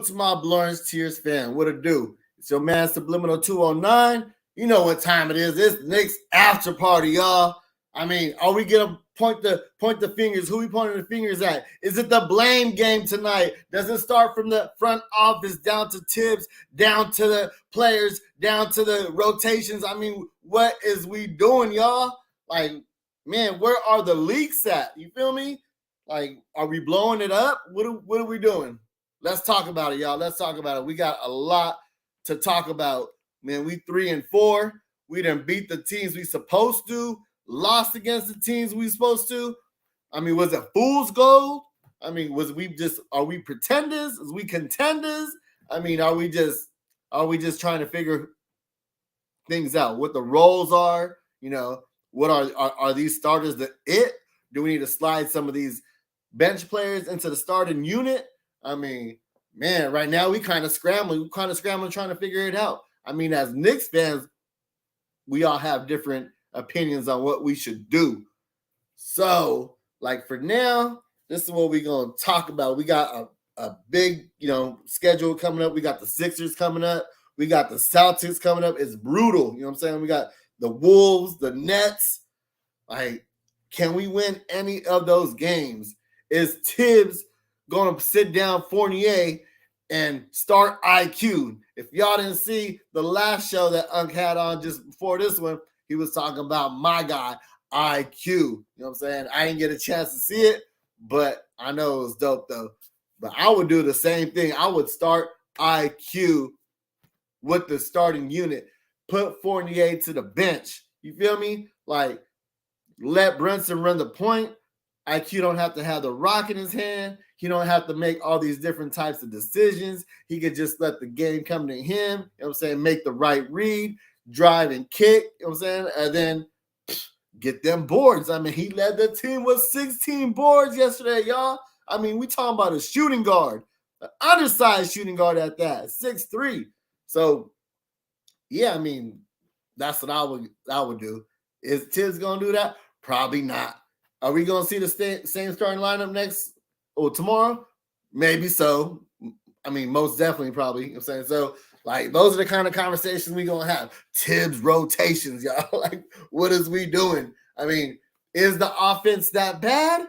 to my Lawrence Tears fan. What it do? It's your man Subliminal 209. You know what time it is. It's Knicks after party, y'all. I mean, are we gonna point the fingers? Who we pointing the fingers at? Is it the blame game tonight? Does it start from the front office down to Tibbs, down to the players, down to the rotations? I mean, what is we doing, y'all? Like, man, where are the leaks at? You feel me? Like, are we blowing it up? What are we doing? Let's talk about it, y'all. Let's talk about it. We got a lot to talk about. Man, we 3-4. We done beat the teams we supposed to. Lost against the teams we supposed to. I mean, was it fool's gold? I mean, are we pretenders? Is we contenders? I mean, are we just trying to figure things out? What the roles are? You know, what are these starters do we need to slide some of these bench players into the starting unit? I mean, man, right now we kind of scrambling trying to figure it out. I mean, as Knicks fans, we all have different opinions on what we should do. So, like, for now, this is what we're going to talk about. We got a big, schedule coming up. We got the Sixers coming up. We got the Celtics coming up. It's brutal. You know what I'm saying? We got the Wolves, the Nets. Like, can we win any of those games? Is Tibbs going to sit down Fournier and start IQ? If y'all didn't see the last show that Unc had on just before this one, he was talking about my guy, IQ. You know what I'm saying? I didn't get a chance to see it, but I know it was dope, though. But I would do the same thing. I would start IQ with the starting unit. Put Fournier to the bench. You feel me? Like, let Brunson run the point. IQ don't have to have the rock in his hand. He don't have to make all these different types of decisions. He could just let the game come to him. You know what I'm saying? Make the right read, drive and kick. You know what I'm saying? And then get them boards. I mean, he led the team with 16 boards yesterday, y'all. I mean, we talking about a shooting guard, an undersized shooting guard at that, 6'3". So, yeah, I mean, that's what I would do. Is Tibbs going to do that? Probably not. Are we going to see the same starting lineup tomorrow? Maybe so. I mean, most definitely probably. You know what I'm saying? So, like, those are the kind of conversations we going to have. Tibbs rotations, y'all. Like, what is we doing? I mean, is the offense that bad?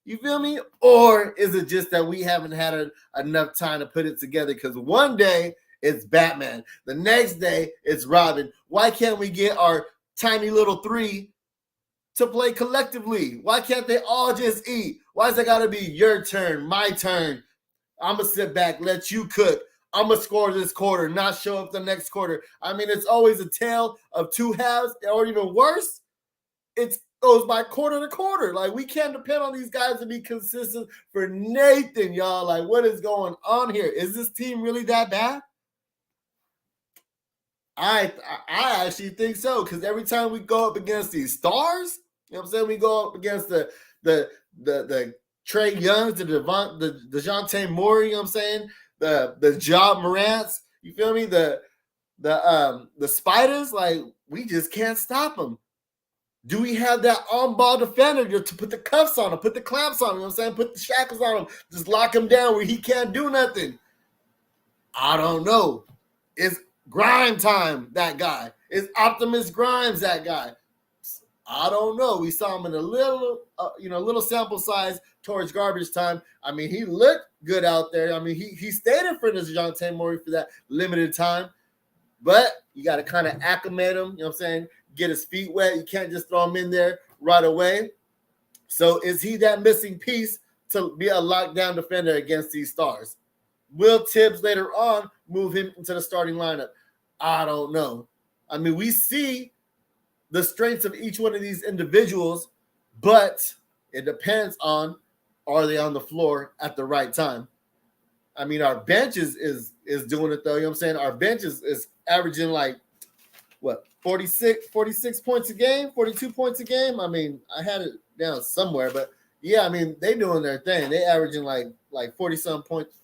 You feel me? Or is it just that we haven't had enough time to put it together? Because one day it's Batman. The next day it's Robin. Why can't we get our tiny little three to play collectively? Why can't they all just eat? Why does it got to be your turn, my turn? I'm going to sit back, let you cook. I'm going to score this quarter, not show up the next quarter. I mean, it's always a tale of two halves, or even worse, it goes by quarter to quarter. Like, we can't depend on these guys to be consistent for Nathan, y'all. Like, what is going on here? Is this team really that bad? I actually think so, because every time we go up against these stars, you know what I'm saying, we go up against the Trae Youngs, the DeJounte Murray, you know what I'm saying, the Ja Morants, you feel me, the Spiders, like, we just can't stop them. Do we have that on-ball defender to put the cuffs on him, put the clamps on him, you know what I'm saying, put the shackles on him, just lock him down where he can't do nothing? I don't know. It's Grime time, that guy. Is Optimus Grimes that guy? I don't know. We saw him in a little sample size towards garbage time. I mean, he looked good out there. I mean, he stayed in front of DeJounte Murray for that limited time. But you got to kind of acclimate him, you know what I'm saying? Get his feet wet. You can't just throw him in there right away. So is he that missing piece to be a lockdown defender against these stars? Will Tibbs later on move him into the starting lineup? I don't know. I mean, we see the strengths of each one of these individuals, but it depends on, are they on the floor at the right time? I mean, our bench is doing it, though. You know what I'm saying? Our bench is averaging like, 46 points a game, 42 points a game? I mean, I had it down somewhere, but yeah, I mean, they doing their thing. They averaging like 40-some points,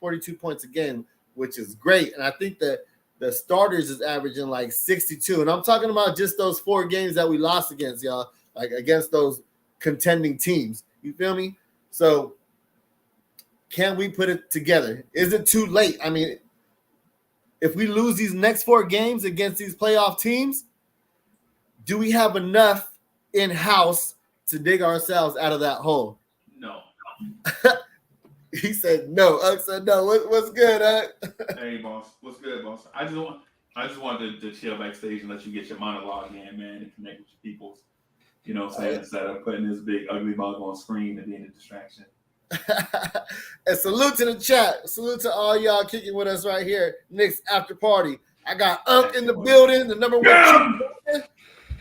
42 points a game, which is great. And I think that the starters is averaging like 62. And I'm talking about just those 4 games that we lost against, y'all, like against those contending teams. You feel me? So can we put it together? Is it too late? I mean, if we lose these next 4 games against these playoff teams, do we have enough in-house to dig ourselves out of that hole? No. He said no. Ugg said no. What's good, Ugg? Hey, boss. What's good, boss? I just wanted to chill backstage and let you get your monologue in, man, and connect with your peoples. You know what I'm saying? Instead of putting this big ugly bug on screen and being a distraction. And salute to the chat. Salute to all y'all kicking with us right here. Knicks after party. I got Ugg in the building, the number 1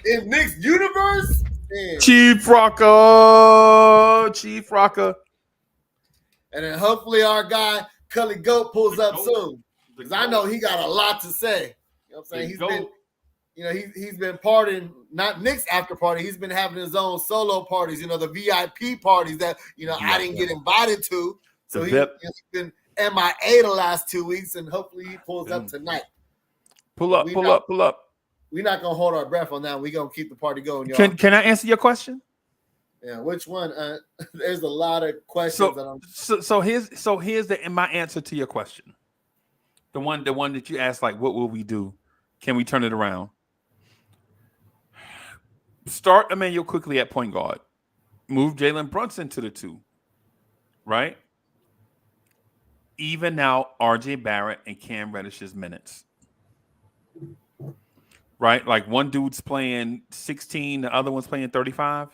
in Knicks universe. Man. Chief Rocker. And then hopefully our guy Cully Goat pulls up soon, because I know he got a lot to say. You know what I'm saying? He's been partying, not Knicks after party. He's been having his own solo parties. You know, the VIP parties that I didn't get invited to. So he's been MIA the last 2 weeks, and hopefully he pulls up tonight. Pull up. We're not gonna hold our breath on that. We're gonna keep the party going, y'all. Can I answer your question? Yeah, which one? There's a lot of questions. So here's my answer to your question. The one that you asked, like, what will we do? Can we turn it around? Start Emmanuel quickly at point guard. Move Jalen Brunson to the 2. Right? Even out RJ Barrett and Cam Reddish's minutes. Right? Like one dude's playing 16, the other one's playing 35.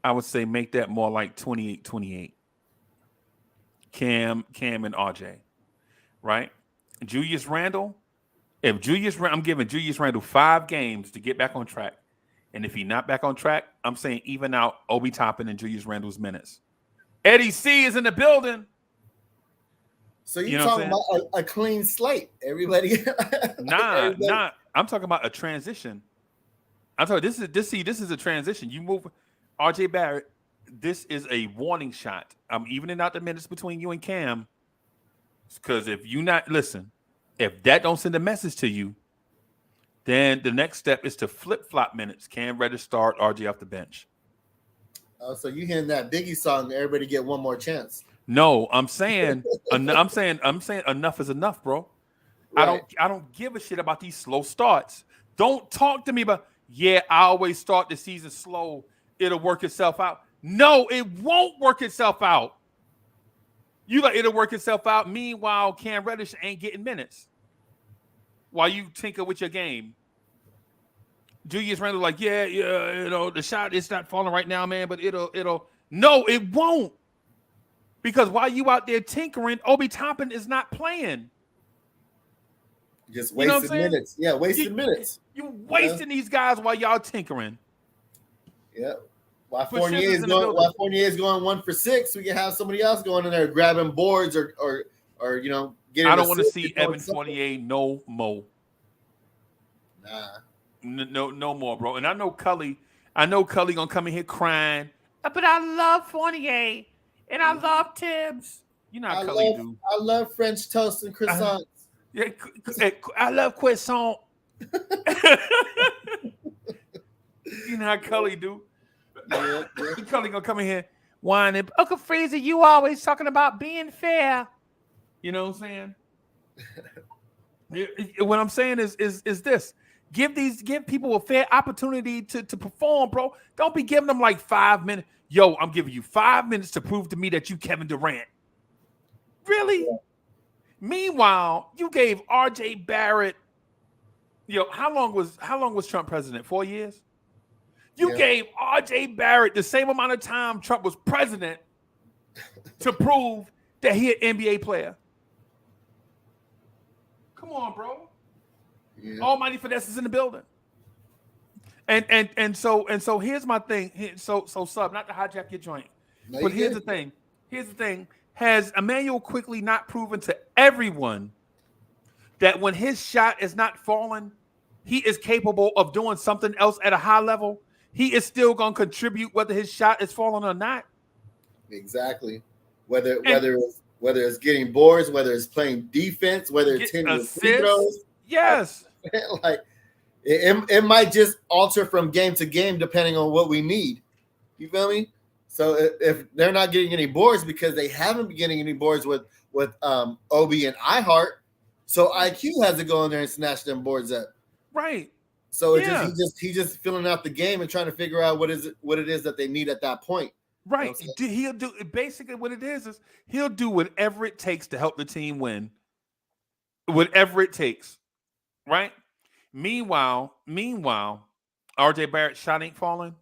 I would say make that more like 28-28. Cam and RJ. Right? Julius Randle. I'm giving Julius Randle 5 games to get back on track. And if he's not back on track, I'm saying even out Obi Toppin and Julius Randle's minutes. Eddie C is in the building. So you're talking about a clean slate, everybody. Nah. I'm talking about a transition. I'm talking this is a transition. You move RJ Barrett. This is a warning shot. I'm evening out the minutes between you and Cam. Because if that don't send a message to you, then the next step is to flip-flop minutes. Cam Reddish start, RJ off the bench. Oh, so you hearing that Biggie song? Everybody get one more chance. No, I'm saying enough is enough, bro. Right. I don't give a shit about these slow starts. Don't talk to me about, I always start the season slow. It'll work itself out. No, it won't work itself out. You like it'll work itself out. Meanwhile, Cam Reddish ain't getting minutes. While you tinker with your game. Julius Randle like, the shot is not falling right now, man, but it'll. No, it won't. Because while you out there tinkering, Obi Toppin is not playing. Just wasting minutes. Yeah, wasting minutes. You wasting these guys while y'all tinkering. Yeah. While Fournier is going 1 for 6, we can have somebody else going in there grabbing boards or getting. I don't want to see Evan Fournier no more. Nah. No more, bro. And I know Cully gonna come in here crying. But I love Fournier and I love Tibbs. You know how Cully do. I love French toast and croissants. I love croissant. You know how Cully do. Yeah. Cully gonna come in here whining. Uncle Freezer, you always talking about being fair. You know what I'm saying? What I'm saying is this. Give people a fair opportunity to perform, bro. Don't be giving them like 5 minutes. Yo, I'm giving you 5 minutes to prove to me that you Kevin Durant. Really? Yeah. Meanwhile, you gave RJ Barrett. How long was Trump president? 4 years? You gave RJ Barrett the same amount of time Trump was president to prove that he an NBA player. Come on, bro. Yeah. Almighty Finesse is in the building. And so here's my thing. So sub, not to hijack your joint. No, but here's the thing. Has Emmanuel quickly not proven to everyone that when his shot is not falling, he is capable of doing something else at a high level? He is still going to contribute whether his shot is falling or not. Exactly. Whether it's getting boards, whether it's playing defense, whether it's hitting free throws. Yes. Like it might just alter from game to game depending on what we need. You feel me? So if they're not getting any boards because they haven't been getting any boards with Obi and iHeart, so IQ has to go in there and snatch them boards up. Right. So he's just filling out the game and trying to figure out what it is that they need at that point. Right. You know he'll do basically what it is he'll do whatever it takes to help the team win. Whatever it takes. Right? Meanwhile, RJ Barrett's shot ain't falling.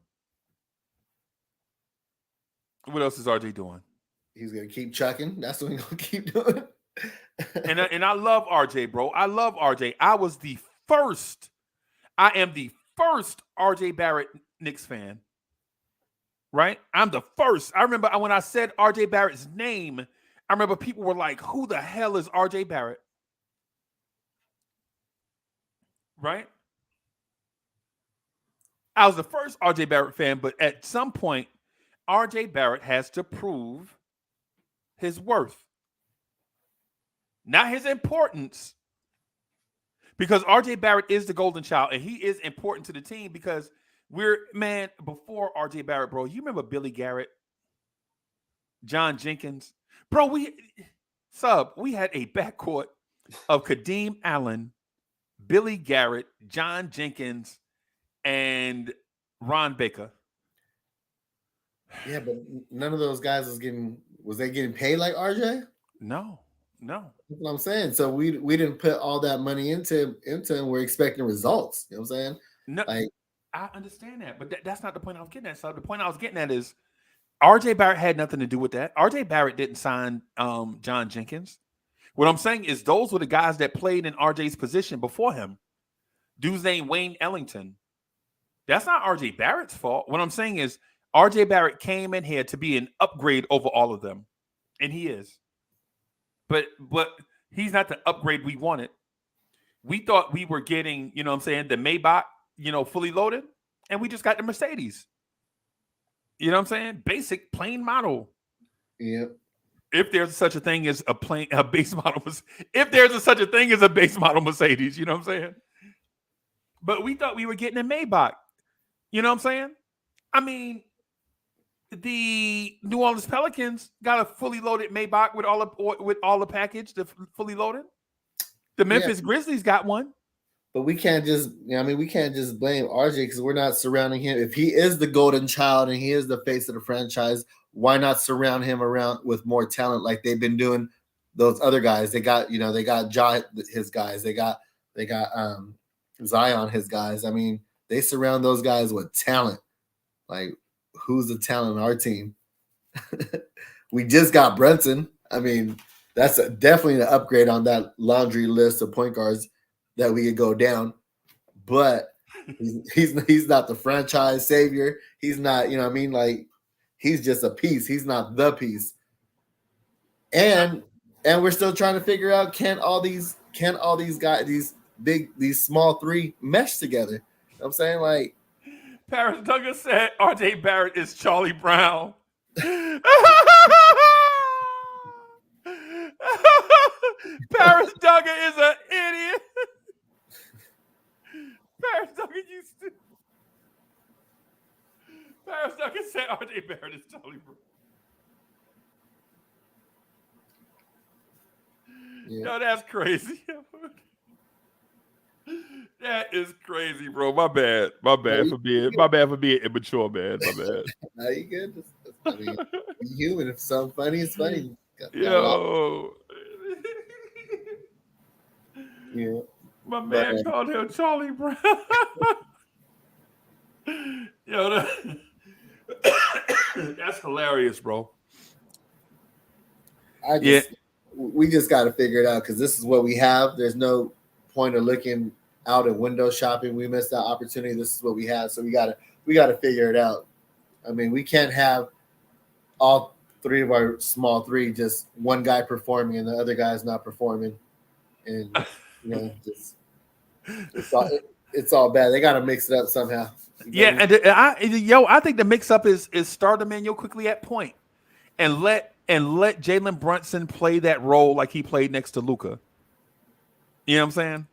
What else is RJ doing? He's gonna keep chucking. That's what he's gonna keep doing. and I love RJ, bro. I love RJ. I am the first RJ Barrett Knicks fan. Right? I'm the first. I remember when I said RJ Barrett's name, I remember people were like, who the hell is RJ Barrett? Right? I was the first RJ Barrett fan, but at some point, RJ Barrett has to prove his worth, not his importance. Because RJ Barrett is the golden child, and he is important to the team because before RJ Barrett, bro, you remember Billy Garrett, John Jenkins? Bro, we had a backcourt of Kadeem Allen, Billy Garrett, John Jenkins, and Ron Baker. Yeah, but none of those guys was they getting paid like RJ? No. That's what I'm saying. So we didn't put all that money into and we're expecting results. You know what I'm saying? No, I understand that, but that's not the point I was getting at. So the point I was getting at is RJ Barrett had nothing to do with that. RJ Barrett didn't sign John Jenkins. What I'm saying is those were the guys that played in RJ's position before him. Dude's named Wayne Ellington. That's not RJ Barrett's fault. What I'm saying is RJ Barrett came in here to be an upgrade over all of them, and he is. But he's not the upgrade we wanted. We thought we were getting, you know what I'm saying, the Maybach, fully loaded, and we just got the Mercedes. You know what I'm saying? Basic, plain model. Yeah. If there's such a thing as a base model, if there's such a thing as a base model Mercedes, you know what I'm saying? But we thought we were getting a Maybach. You know what I'm saying? I mean, the New Orleans Pelicans got a fully loaded Maybach with all the package, the fully loaded. The Memphis Grizzlies got one. But we can't just, we can't just blame RJ because we're not surrounding him. If he is the golden child and he is the face of the franchise, why not surround him around with more talent like they've been doing those other guys? They got, they got Ja, his guys. They got Zion, his guys. I mean, they surround those guys with talent. Like, who's the talent on our team? We just got Brunson. I mean, that's definitely an upgrade on that laundry list of point guards that we could go down. But he's not the franchise savior. He's not, like, he's just a piece. He's not the piece. And we're still trying to figure out can all these guys, these small three mesh together? You know what I'm saying? Like, Paris Douglas said RJ Barrett is Charlie Brown. Paris Duggan is an idiot. Paris Duggan said RJ Barrett is Charlie Brown. Yeah. Yo, that's crazy. That is crazy, bro. My bad for being immature, man. My bad. No, you good. I mean, be human. If something funny is funny. Yo. Yeah. My man called him Charlie Brown. Yo, that's hilarious, bro. We just got to figure it out because this is what we have. There's no point of looking out at window shopping. We missed that opportunity. This is what we have. So we gotta figure it out. I mean, we can't have all three of our small three, just one guy performing and the other guy's not performing. And just it's all bad. They gotta mix it up somehow. Yeah, I think the mix up is start Emmanuel quickly at point and let Jalen Brunson play that role like he played next to Luka. You know what I'm saying?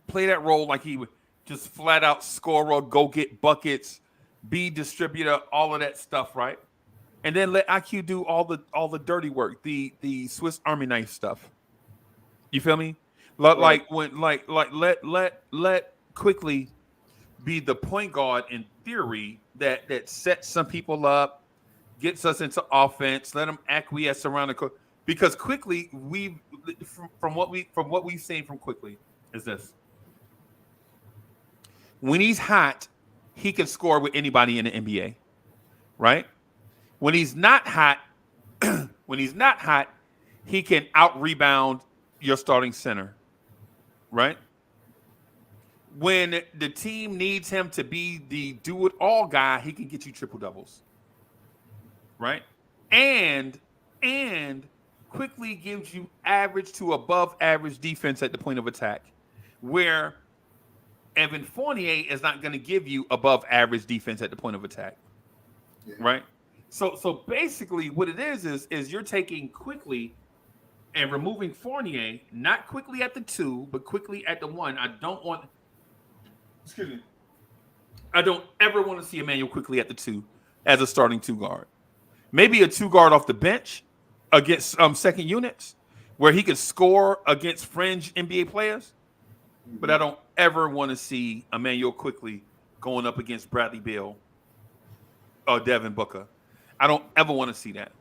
Play that role like he would just flat out score or go get buckets, be distributor, all of that stuff, right? And then let IQ do all the dirty work, the Swiss Army knife stuff. You feel me? Right. Like when let quickly be the point guard in theory that sets some people up, gets us into offense, let them acquiesce around the court. Because quickly from what we've seen from quickly is this: when he's hot, he can score with anybody in the NBA, right? When he's not hot, he can out rebound your starting center, right? When the team needs him to be the do it all guy, he can get you triple doubles, right? And quickly gives you average to above average defense at the point of attack, where Evan Fournier is not going to give you above average defense at the point of attack, right? So basically, what it is you're taking quickly and removing Fournier, not quickly at the 2, but quickly at the 1. I don't ever want to see Emmanuel Quickly at the 2 as a starting 2 guard. Maybe a 2 guard off the bench against second units where he could score against fringe NBA players. But I don't ever want to see Emmanuel Quickly going up against Bradley Beal or Devin Booker. I don't ever want to see that,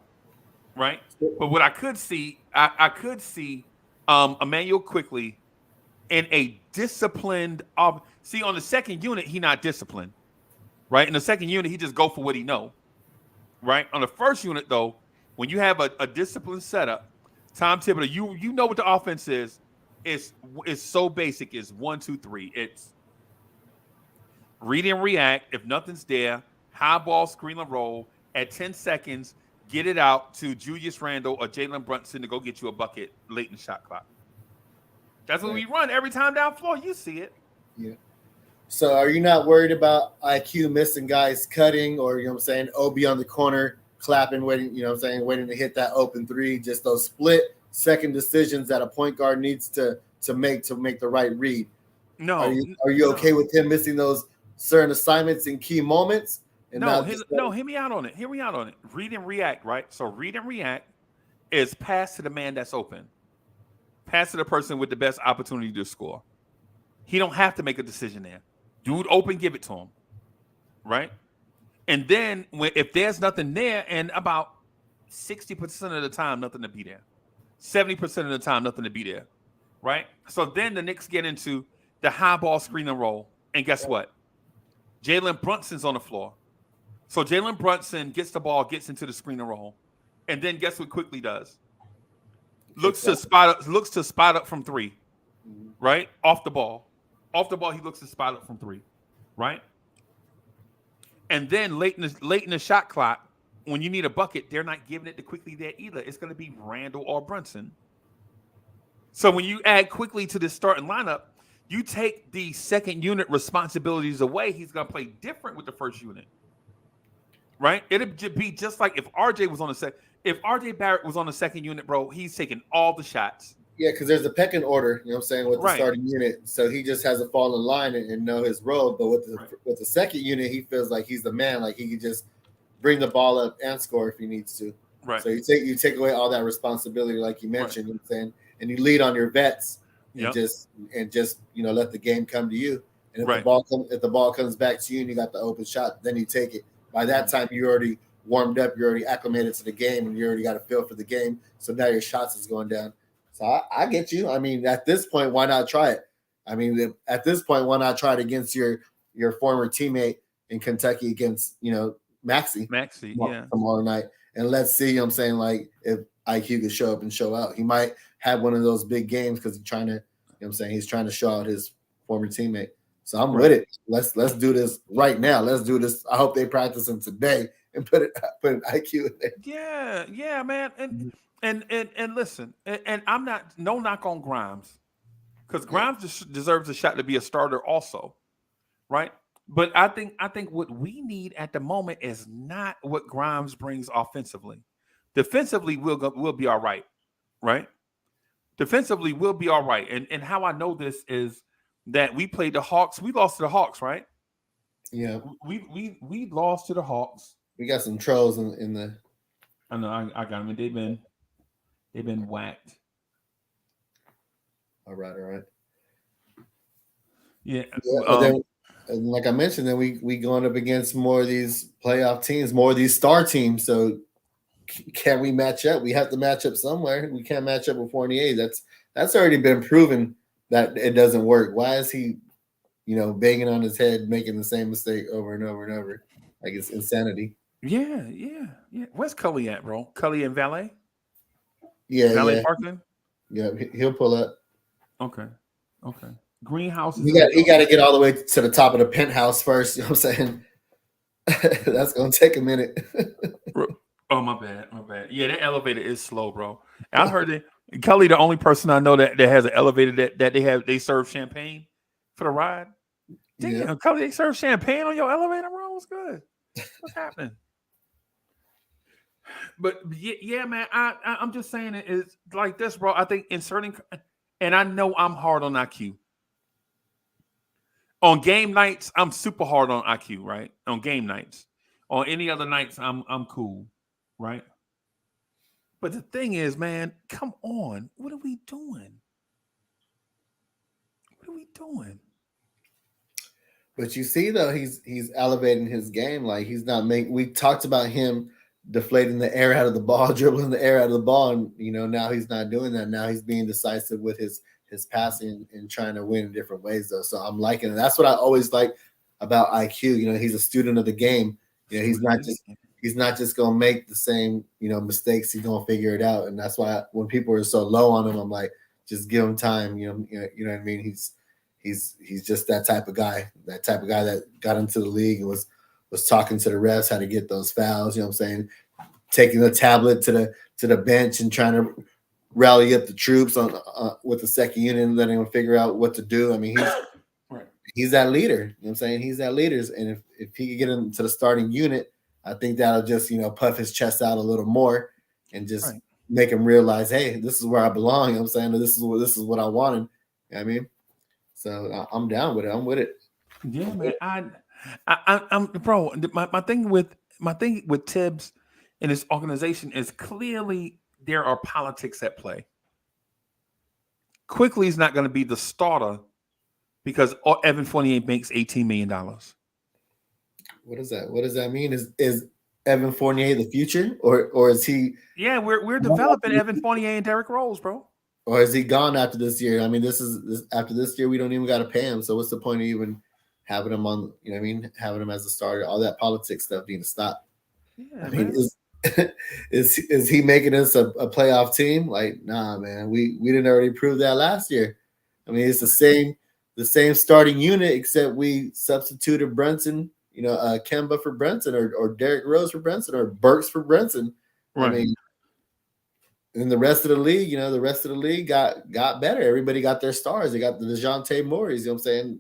right? But what I could see, I could see Emmanuel Quickly in a disciplined see, on the second unit, he not disciplined, right? In the second unit, he just go for what he know, right? On the first unit, though, when you have a disciplined setup, Tom Thibodeau, you know what the offense is. It's so basic. It's 1, 2, 3. It's read and react. If nothing's there, high ball, screen and roll. At 10 seconds, get it out to Julius Randle or Jalen Brunson to go get you a bucket late in the shot clock. That's what we run every time down floor. You see it. Yeah. So are you not worried about IQ missing guys cutting, or, you know what I'm saying, OB on the corner, clapping, waiting, you know what I'm saying, waiting to hit that open 3, just those split second decisions that a point guard needs to make the right read? No. Are you okay with him missing those certain assignments in key moments? And hear me out on it. Read and react, right? So read and react is pass to the man that's open. Pass to the person with the best opportunity to score. He don't have to make a decision there. Dude open, give it to him, right? And then if there's nothing there, and about 60% of the time, nothing to be there. 70% of the time, nothing to be there, right? So then the Knicks get into the high ball screen and roll. And guess what? Jalen Brunson's on the floor. So Jalen Brunson gets the ball, gets into the screen and roll. And then guess what Quickly does? Looks to spot up from 3, right? Off the ball, he looks to spot up from 3, right? And then late in the shot clock, when you need a bucket, they're not giving it to Quickly there either. It's going to be Randall or Brunson. So when you add Quickly to this starting lineup, you take the second unit responsibilities away. He's going to play different with the first unit, right? It'd be just like if RJ was on the second. If RJ Barrett was on the second unit, bro, he's taking all the shots. Yeah, because there's a pecking order, you know what I'm saying, with the starting unit. So he just has to fall in line and know his role. But with the second unit, he feels like he's the man. Like he can just bring the ball up and score if he needs to. Right. So you take away all that responsibility, like you mentioned, you know what I'm saying, and you lead on your vets and just you know, let the game come to you. And if the ball comes back to you and you got the open shot, then you take it. By that time, you already warmed up, you're already acclimated to the game, and you already got a feel for the game. So now your shots is going down. So I get you. I mean, at this point, why not try it? I mean, at this point, why not try it against your former teammate in Kentucky against, you know, Maxey, tomorrow night. And let's see, you know what I'm saying, like if IQ could show up and show out. He might have one of those big games because he's trying to, you know what I'm saying, he's trying to show out his former teammate. So I'm with it. Let's do this right now. Let's do this. I hope they practice him today and put an IQ in there. Yeah, man. And listen, and I'm not no knock on Grimes, because Grimes deserves a shot to be a starter also, right? But I think what we need at the moment is not what Grimes brings offensively. Defensively, we'll be all right, right? Defensively, we'll be all right. And how I know this is that we played the Hawks. We lost to the Hawks, right? Yeah, we lost to the Hawks. we got some trolls in the. I know I got them. They've been whacked. All right. Yeah. But then, and like I mentioned, then we going up against more of these playoff teams, more of these star teams. So can we match up? We have to match up somewhere. We can't match up with Fournier. That's already been proven that it doesn't work. Why is he, banging on his head, making the same mistake over and over and over? Like it's insanity. Yeah. Where's Cully at, bro? Cully and Valet? Yeah. Parkland? Yeah, he'll pull up. Okay. Greenhouse is He got to get all the way to the top of the penthouse first. You know what I'm saying? That's gonna take a minute. Oh, my bad. Yeah, that elevator is slow, bro. I heard that Kelly, the only person I know that has an elevator that they serve champagne for the ride. Damn, yeah. Kelly, they serve champagne on your elevator, bro. What's good? What's happening? But yeah, man, I'm just saying it's like this, bro. I think inserting, and I know I'm hard on IQ. On game nights, I'm super hard on IQ, right? On game nights. On any other nights, I'm cool, right? But the thing is, man, come on. What are we doing? But you see, though, he's elevating his game. Like he's not making. We talked about him deflating the air out of the ball, dribbling the air out of the ball, and now he's not doing that. Now he's being decisive with his passing and trying to win in different ways, though. So I'm liking it. That's what I always like about IQ. He's a student of the game. He's not just gonna make the same mistakes. He's gonna figure it out, and that's why when people are so low on him, I'm like, just give him time. You know what I mean? He's just that type of guy. That type of guy that got into the league and was talking to the refs how to get those fouls. You know what I'm saying? Taking the tablet to the bench and trying to rally up the troops on with the second unit and letting them figure out what to do. I mean, he's that leader. You know what I'm saying? He's that leader. And if he could get into the starting unit, I think that'll just, puff his chest out a little more and just make him realize, hey, this is where I belong. You know what I'm saying? This is what I wanted. You know what I mean? So I'm down with it. I'm with it. Yeah, man. I'm bro. My thing with Tibbs and his organization is clearly there are politics at play. Quickly is not going to be the starter because Evan Fournier makes $18 million. What is that? What does that mean? Is Evan Fournier the future, or is he? Yeah, we're developing Evan Fournier and Derrick Rose, bro. Or is he gone after this year? I mean, after this year, we don't even got to pay him. So what's the point of even having him on? You know what I mean? Having him as a starter, all that politics stuff needs to stop. Yeah, I mean, is he making us a playoff team? Like, nah, man. We didn't already prove that last year. I mean, it's the same starting unit, except we substituted Brunson, Kemba for Brunson, or Derrick Rose for Brunson, or Burks for Brunson. Right. I mean, and the rest of the league, got better. Everybody got their stars. They got the DeJounte Murrays. You know what I'm saying?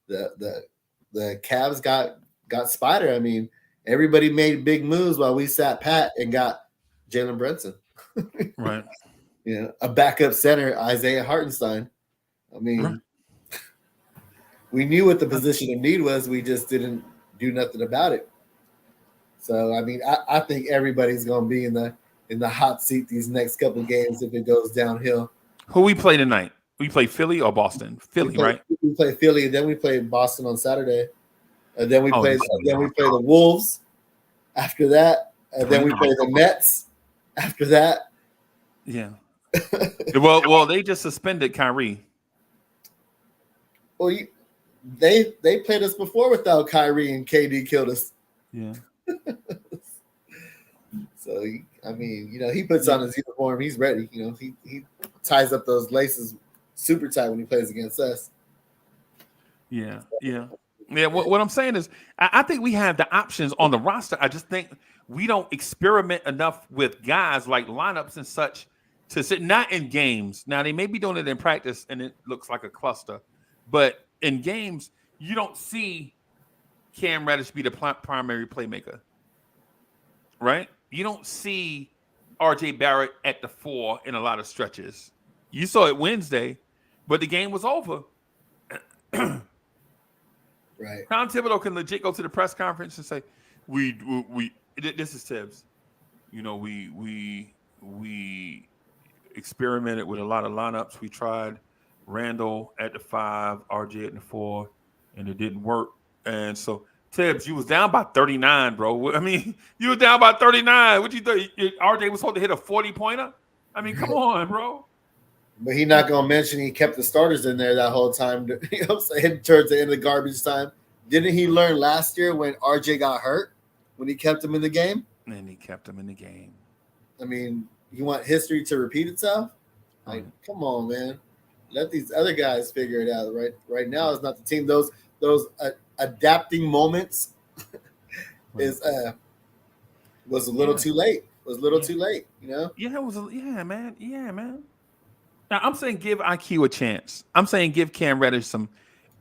The Cavs got Spider. I mean, everybody made big moves while we sat pat and got Jalen Brunson. Right. A backup center, Isaiah Hartenstein. I mean, we knew what the position of need was. We just didn't do nothing about it. So, I mean, I think everybody's going to be in the hot seat these next couple of games if it goes downhill. Who we play tonight? We play Philly or Boston? Philly, right? We play Philly, and then we play Boston on Saturday. And then we play the Wolves after that. And then we play the Nets after that. Yeah. well, they just suspended Kyrie. Well, they played us before without Kyrie, and KD killed us. Yeah. So I mean, he puts on his uniform. He's ready. He ties up those laces super tight when he plays against us. Yeah. What I'm saying is, I think we have the options on the roster. I just think we don't experiment enough with guys like lineups and such to sit not in games. Now they may be doing it in practice and it looks like a cluster, but in games you don't see Cam Reddish be the primary playmaker, right? You don't see RJ Barrett at the 4 in a lot of stretches. You saw it Wednesday, but the game was over. Right. Tom Thibodeau can legit go to the press conference and say, "We this is Tibbs. You know, we experimented with a lot of lineups. We tried Randall at the 5, RJ at the 4, and it didn't work. And so Tibbs, you was down by 39, bro. I mean, you was down by 39. What you thought? RJ was supposed to hit a 40-pointer? I mean, come on, bro." But he's not gonna mention he kept the starters in there that whole time. You know what I'm saying? Towards the end of garbage time. Didn't he learn last year when RJ got hurt when he kept him in the game? And he kept him in the game. I mean, you want history to repeat itself? Like, come on, man. Let these other guys figure it out. Right now is not the team. Those adapting moments was a little too late. Was a little too late, you know? Yeah, it was. Man. Yeah, man. Now I'm saying give IQ a chance. I'm saying give Cam Reddish some.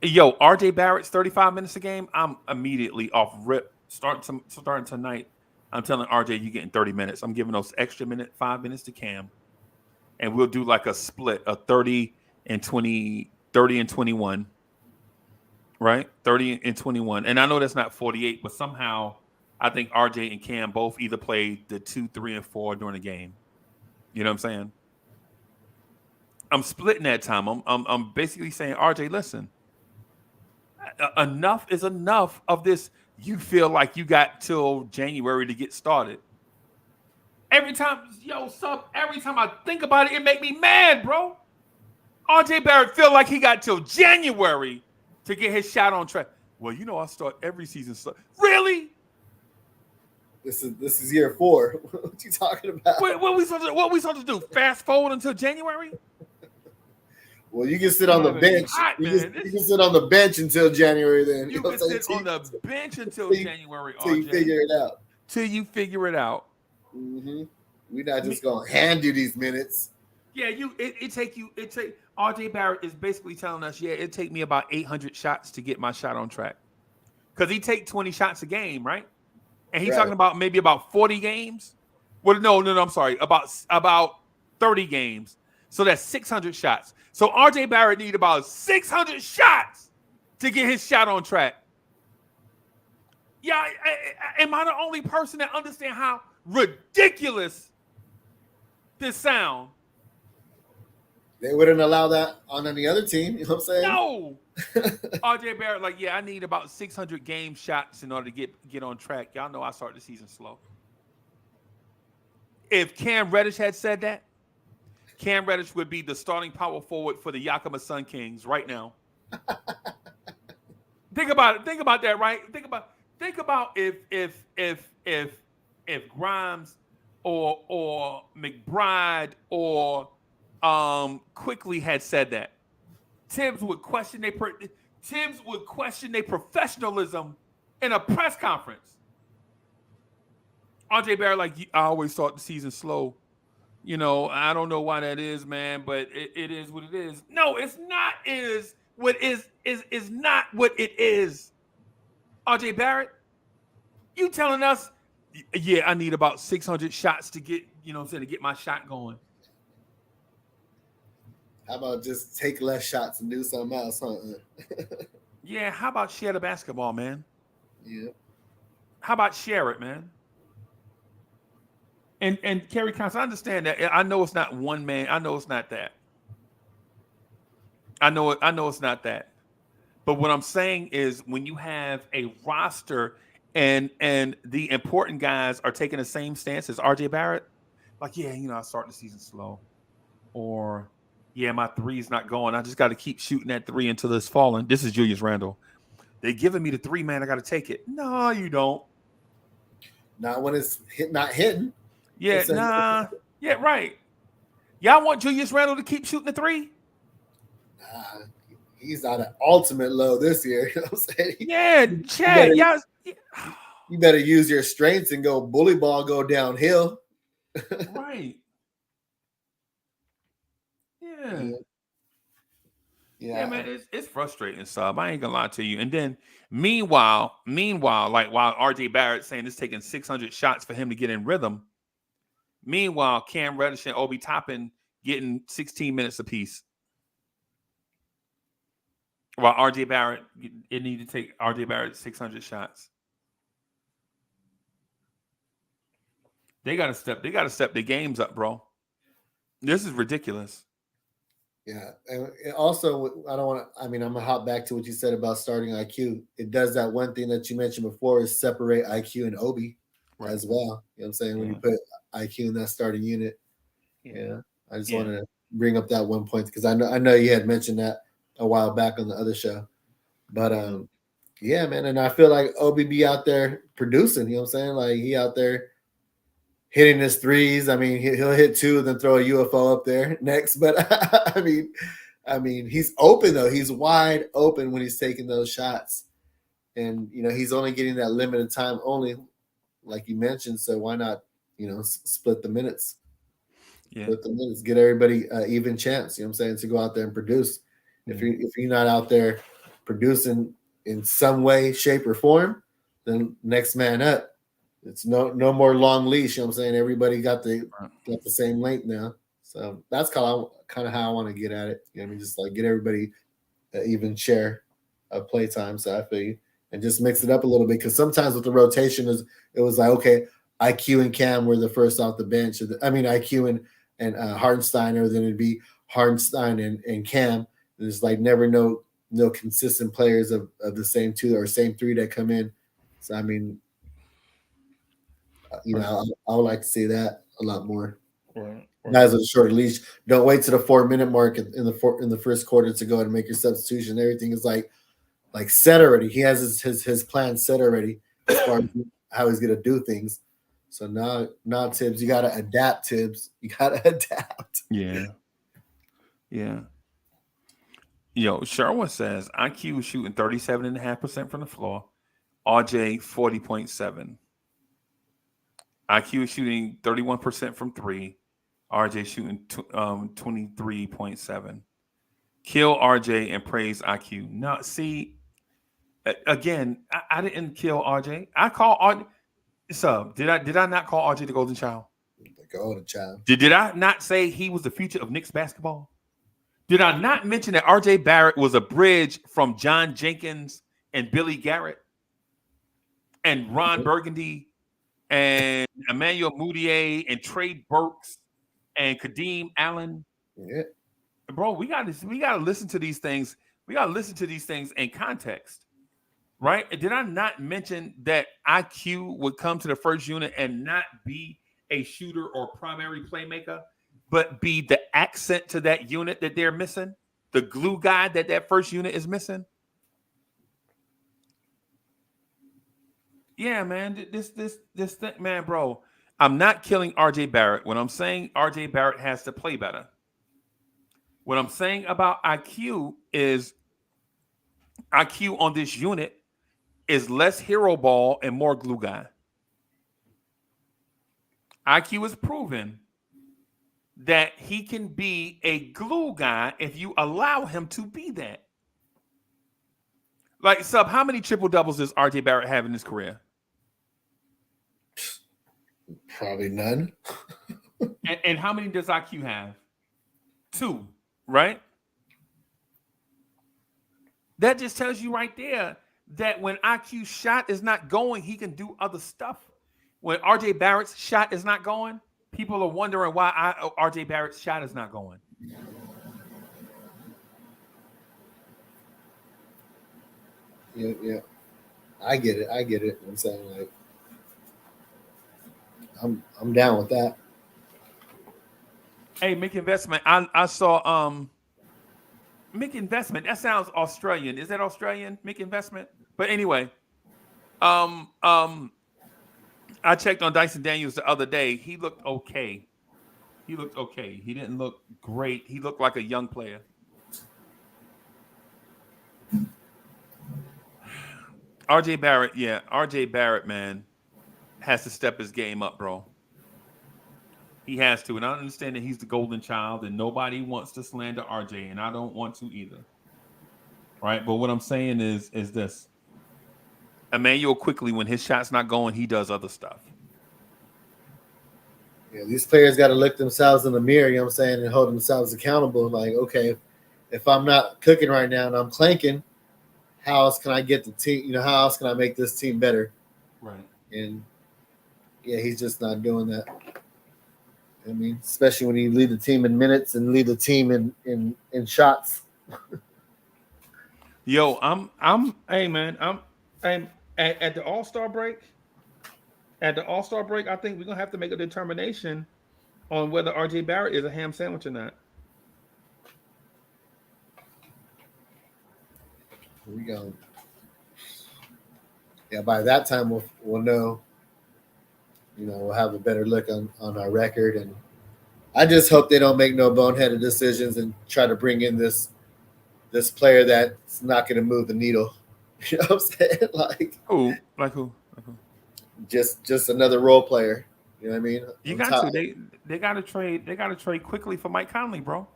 Yo, RJ Barrett's 35 minutes a game. I'm immediately off rip. Starting tonight. I'm telling RJ you getting 30 minutes. I'm giving those extra 5 minutes to Cam, and we'll do like a split, a 30 and 21, right? 30 and 21. And I know that's not 48, but somehow I think RJ and Cam both either played the 2, 3, and 4 during the game. You know what I'm saying? I'm splitting that time. I'm basically saying, RJ, listen, enough is enough of this. You feel like you got till January to get started. Every time I think about it, it make me mad, bro. RJ Barrett feel like he got till January to get his shot on track. Well, you know, I start every season. Really? This is year 4. What you talking about? What we supposed to do? Fast forward until January? Well, you can sit on the bench. You can sit on the bench until January. Then you can sit on the bench until January. Till you figure it out. Till you figure it out. Mm-hmm. We're not just gonna hand you these minutes. Yeah, it take RJ Barrett is basically telling us, it take me about 800 shots to get my shot on track. Because he take 20 shots a game, right? And he's talking about maybe about 40 games. Well, no, I'm sorry, about 30 games. So that's 600 shots. So RJ Barrett need about 600 shots to get his shot on track. Yeah, am I the only person that understand how ridiculous this sound? They wouldn't allow that on any other team. You know what I'm saying? No. RJ Barrett, I need about 600 game shots in order to get on track. Y'all know I start the season slow. If Cam Reddish had said that, Cam Reddish would be the starting power forward for the Yakima Sun Kings right now. Think about it. Think about that, right? Think about if Grimes or McBride or Quickly had said that. Tibbs would question their professionalism in a press conference. RJ Barrett, I always thought the season slow. You know, I don't know why that is, man, but it is what it is. No, it's not. Is not what it is. RJ Barrett, you telling us, I need about 600 shots to get, to get my shot going. How about just take less shots and do something else, huh? Yeah, how about share the basketball, man? Yeah. How about share it, man? And Kerry Counts, I understand that. I know it's not one man. I know it's not that. I know it's not that. But what I'm saying is when you have a roster and the important guys are taking the same stance as RJ Barrett, I start the season slow. Or, my three's not going. I just got to keep shooting that 3 until it's falling. This is Julius Randle. They're giving me the 3, man. I got to take it. No, you don't. Not when it's not hitting. Yeah, nah. Yeah, right. Y'all want Julius Randle to keep shooting the 3? Nah, he's on an ultimate low this year. You know what I'm saying? Yeah, Chad. You better use your strengths and go bully ball, go downhill. Right. Yeah, man, it's frustrating, Sub. I ain't gonna lie to you. And then meanwhile, while RJ Barrett's saying it's taking 600 shots for him to get in rhythm, meanwhile, Cam Reddish and Obi Toppin getting 16 minutes apiece. While RJ Barrett, it need to take RJ Barrett 600 shots. They gotta step their games up, bro. This is ridiculous. Yeah, and also I don't want to. I mean, I'm gonna hop back to what you said about starting IQ. It does that one thing that you mentioned before is separate IQ and Obi as well. You know what I'm saying? When you put IQ in that starting unit, yeah. I just wanted to bring up that one point because I know you had mentioned that a while back on the other show, but yeah, man, and I feel like Obi be out there producing. You know what I'm saying? Like he out there hitting his threes. I mean, he'll hit two and then throw a UFO up there next. But I mean, he's open though. He's wide open when he's taking those shots, and he's only getting that limited time only, like you mentioned. So why not, split the minutes? Yeah. Split the minutes. Get everybody even chance. You know what I'm saying, to go out there and produce. If you're not out there producing in some way, shape, or form, then next man up. It's no more long leash. You know what I'm saying? Everybody got the same length now. So that's kind of how I want to get at it. You know what I mean? Just like get everybody an even share of play time. So I feel you. And just mix it up a little bit. Because sometimes with the rotation, it was like, okay, IQ and Cam were the first off the bench. IQ and Hartenstein, then it'd be Hartenstein and Cam. There's like never no consistent players of the same two or same three that come in. So I mean, I would like to see that a lot more. Right. Guys with a short leash. Don't wait to the 4-minute mark in the first quarter to go and make your substitution. Everything is like set already. He has his plan set already as far as how he's gonna do things. So now Tibbs, you gotta adapt, Tibbs. You gotta adapt. Yeah. Yo, Sherwin says IQ is shooting 37.5% from the floor. RJ 40.7. IQ is shooting 31% from three. RJ shooting 23.7. Kill RJ and praise IQ. No, see, again, I didn't kill RJ. I call RJ. So did I not call RJ the golden child? The golden child. Did I not say he was the future of Knicks basketball? Did I not mention that RJ Barrett was a bridge from John Jenkins and Billy Garrett and Ron Burgundy and Emmanuel Mudiay and Trey Burks and Kadeem Allen? Yeah. Bro, we gotta listen to these things. We gotta listen to these things in context, right? Did I not mention that IQ would come to the first unit and not be a shooter or primary playmaker, but be the accent to that unit that they're missing, the glue guy that first unit is missing? Yeah, man, this thing, man, bro. I'm not killing RJ Barrett. When I'm saying RJ Barrett has to play better, what I'm saying about IQ is IQ on this unit is less hero ball and more glue guy. IQ has proven that he can be a glue guy if you allow him to be that. Like, Sub, how many triple doubles does RJ Barrett have in his career? Probably none. and how many does IQ have? 2, right? That just tells you right there that when IQ's shot is not going, he can do other stuff. When RJ Barrett's shot is not going, people are wondering why RJ Barrett's shot is not going. Yeah. I get it. I'm saying, like, I'm down with that. Hey, make investment. I saw make investment. That sounds Australian. Is that Australian? Make investment. But anyway, I checked on Dyson Daniels the other day. He looked okay. He didn't look great. He looked like a young player. RJ Barrett, man, has to step his game up, bro. He has to. And I understand that he's the golden child and nobody wants to slander RJ, and I don't want to either. Right? But what I'm saying is this. Emmanuel quickly, when his shot's not going, he does other stuff. Yeah, these players got to look themselves in the mirror, you know what I'm saying, and hold themselves accountable. Like, okay, if I'm not cooking right now and I'm clanking, how else can I get the team? How else can I make this team better? Right. And yeah, he's just not doing that. I mean, especially when you lead the team in minutes and lead the team in shots. Yo, hey man, I'm at the All-Star break. At the All-Star break, I think we're gonna have to make a determination on whether RJ Barrett is a ham sandwich or not. Here we go. Yeah, by that time we'll know. We'll have a better look on our record, and I just hope they don't make no boneheaded decisions and try to bring in this player that's not going to move the needle. You know what I'm saying? Like who? Like who? Just another role player. You know what I mean? You got to. They got to trade. They got to trade quickly for Mike Conley, bro.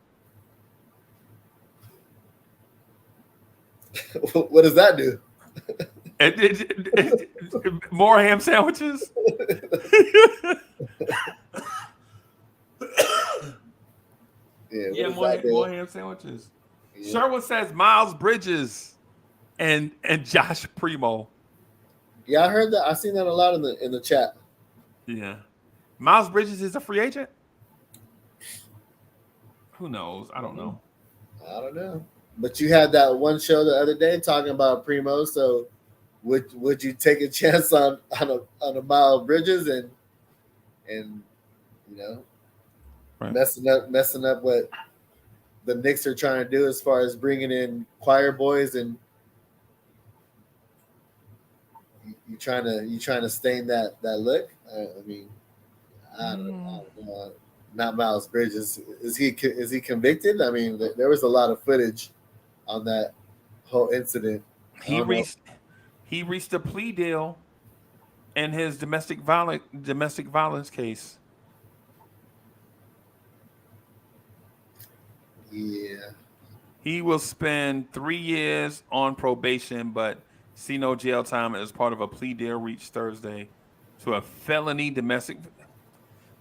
What does that do? More ham sandwiches. Yeah, more ham sandwiches. Yeah. Sherwood says Miles Bridges and Josh Primo. Yeah, I heard that. I seen that a lot in the chat. Yeah, Miles Bridges is a free agent. Who knows? I don't know. But you had that one show the other day talking about Primo. So would you take a chance on a Miles Bridges and right. messing up what the Knicks are trying to do as far as bringing in choir boys, and you trying to stain that look? I mean, I don't know. Not Miles Bridges. Is he convicted? I mean, there was a lot of footage on that whole incident. He reached a plea deal in his domestic violence case. Yeah. He will spend 3 years on probation, but see no jail time as part of a plea deal reached Thursday to a felony domestic.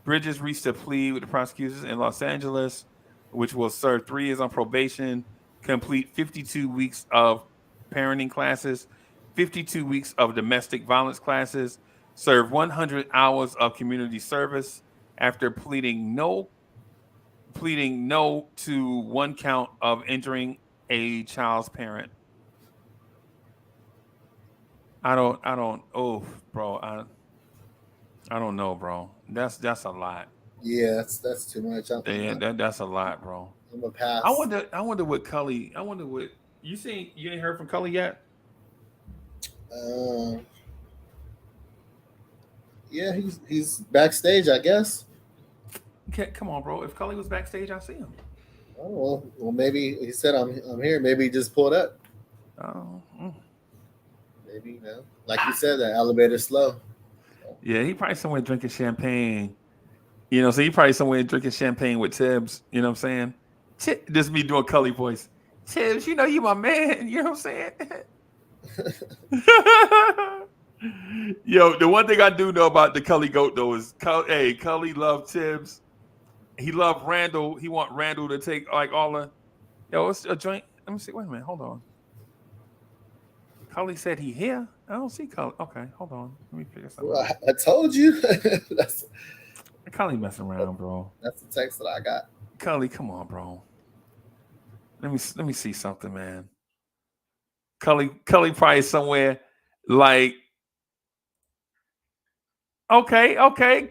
Bridges reached a plea with the prosecutors in Los Angeles, which will serve 3 years on probation, complete 52 weeks of parenting classes, 52 weeks of domestic violence classes, serve 100 hours of community service after pleading no to one count of injuring a child's parent. I don't know, bro. That's a lot. Yeah, that's too much. That's a lot, bro. I'm a pass. I wonder what Cully. I wonder what you ain't heard from Cully yet? Yeah, he's backstage, I guess. Okay, come on, bro. If Cully was backstage, I'll see him. Oh well, maybe he said I'm here. Maybe he just pulled up. Oh. Maybe like you said, that elevator's slow. Yeah, he probably somewhere drinking champagne. So he probably somewhere drinking champagne with Tibbs. You know what I'm saying? Just me doing Cully voice. Tibbs, you my man. You know what I'm saying? Yo, the one thing I do know about the Cully GOAT though is, Cully loved Tibbs. He loved Randall. He want Randall to take like all the. Yo, it's a joint. Let me see. Wait a minute. Hold on. Cully said he here. I don't see Cully. Okay, hold on. Let me figure something out. I told you. Cully messing around, bro. That's the text that I got. Cully, come on, bro. Let me see something, man. Cully probably somewhere like. Okay.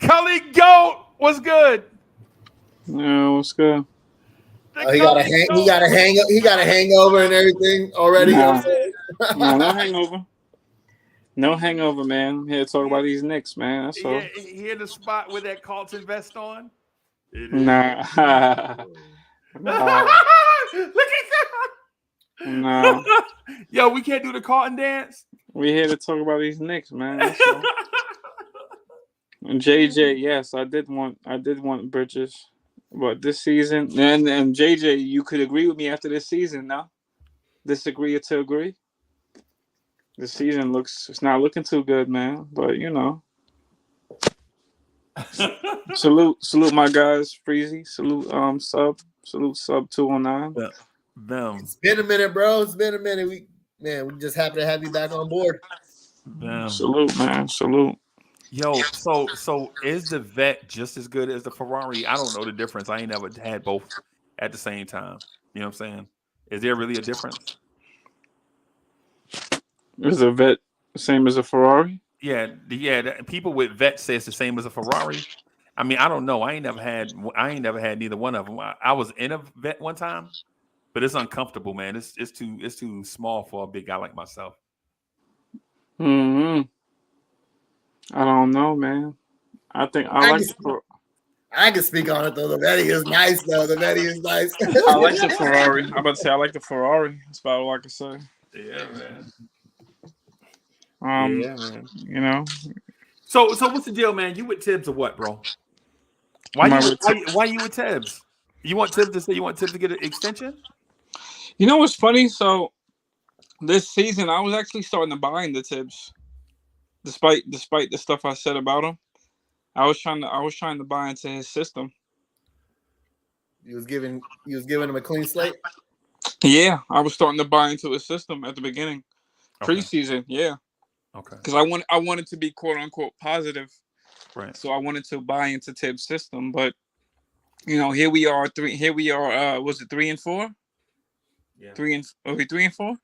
Cully GOAT, what's good? No, what's good? He got a hangover and everything already. No hangover. No hangover, man. I'm here to talk about these Knicks, man. That's all. Here the spot with that Carlton vest on. Nah. Look at that. No. Yo, we can't do the Carlton dance. We here to talk about these Knicks, man. That's all. And JJ, yes, I did want Bridges, but this season, and JJ, you could agree with me after this season, no? Disagree or to agree? This season it's not looking too good, man. But salute my guys, Freezy. Salute sub 209. Yeah. Boom. It's been a minute, bro. It's been a minute. We just happy to have you back on board. Boom. Salute, man. Salute. Yo, so is the vet just as good as the Ferrari? I don't know the difference. I ain't never had both at the same time. You know what I'm saying? Is there really a difference? Is a vet the same as a Ferrari? Yeah, people with vet say it's the same as a Ferrari. I mean, I don't know. I ain't never had neither one of them. I was in a vet one time, but it's uncomfortable, man. It's too small for a big guy like myself. Hmm. I don't know, man. I think I like the I can speak on it though. The Vetty is nice though. The Vetty is nice. I like the Ferrari. I'm about to say I like the Ferrari. That's about all I can say. Yeah, man. Yeah, man. You know. So what's the deal, man? You with Tibbs or what, bro? Why you with Tibbs? You want Tibbs to get an extension? You know what's funny? So this season, I was actually starting to buy into Tibbs, despite the stuff I said about him. I was trying to buy into his system. You was giving him a clean slate. Yeah, I was starting to buy into his system at the beginning, preseason. Yeah, okay. Because I wanted to be quote unquote positive, right? So I wanted to buy into Tibbs' system, but here we are. Was it 3-4? Yeah. 3-4.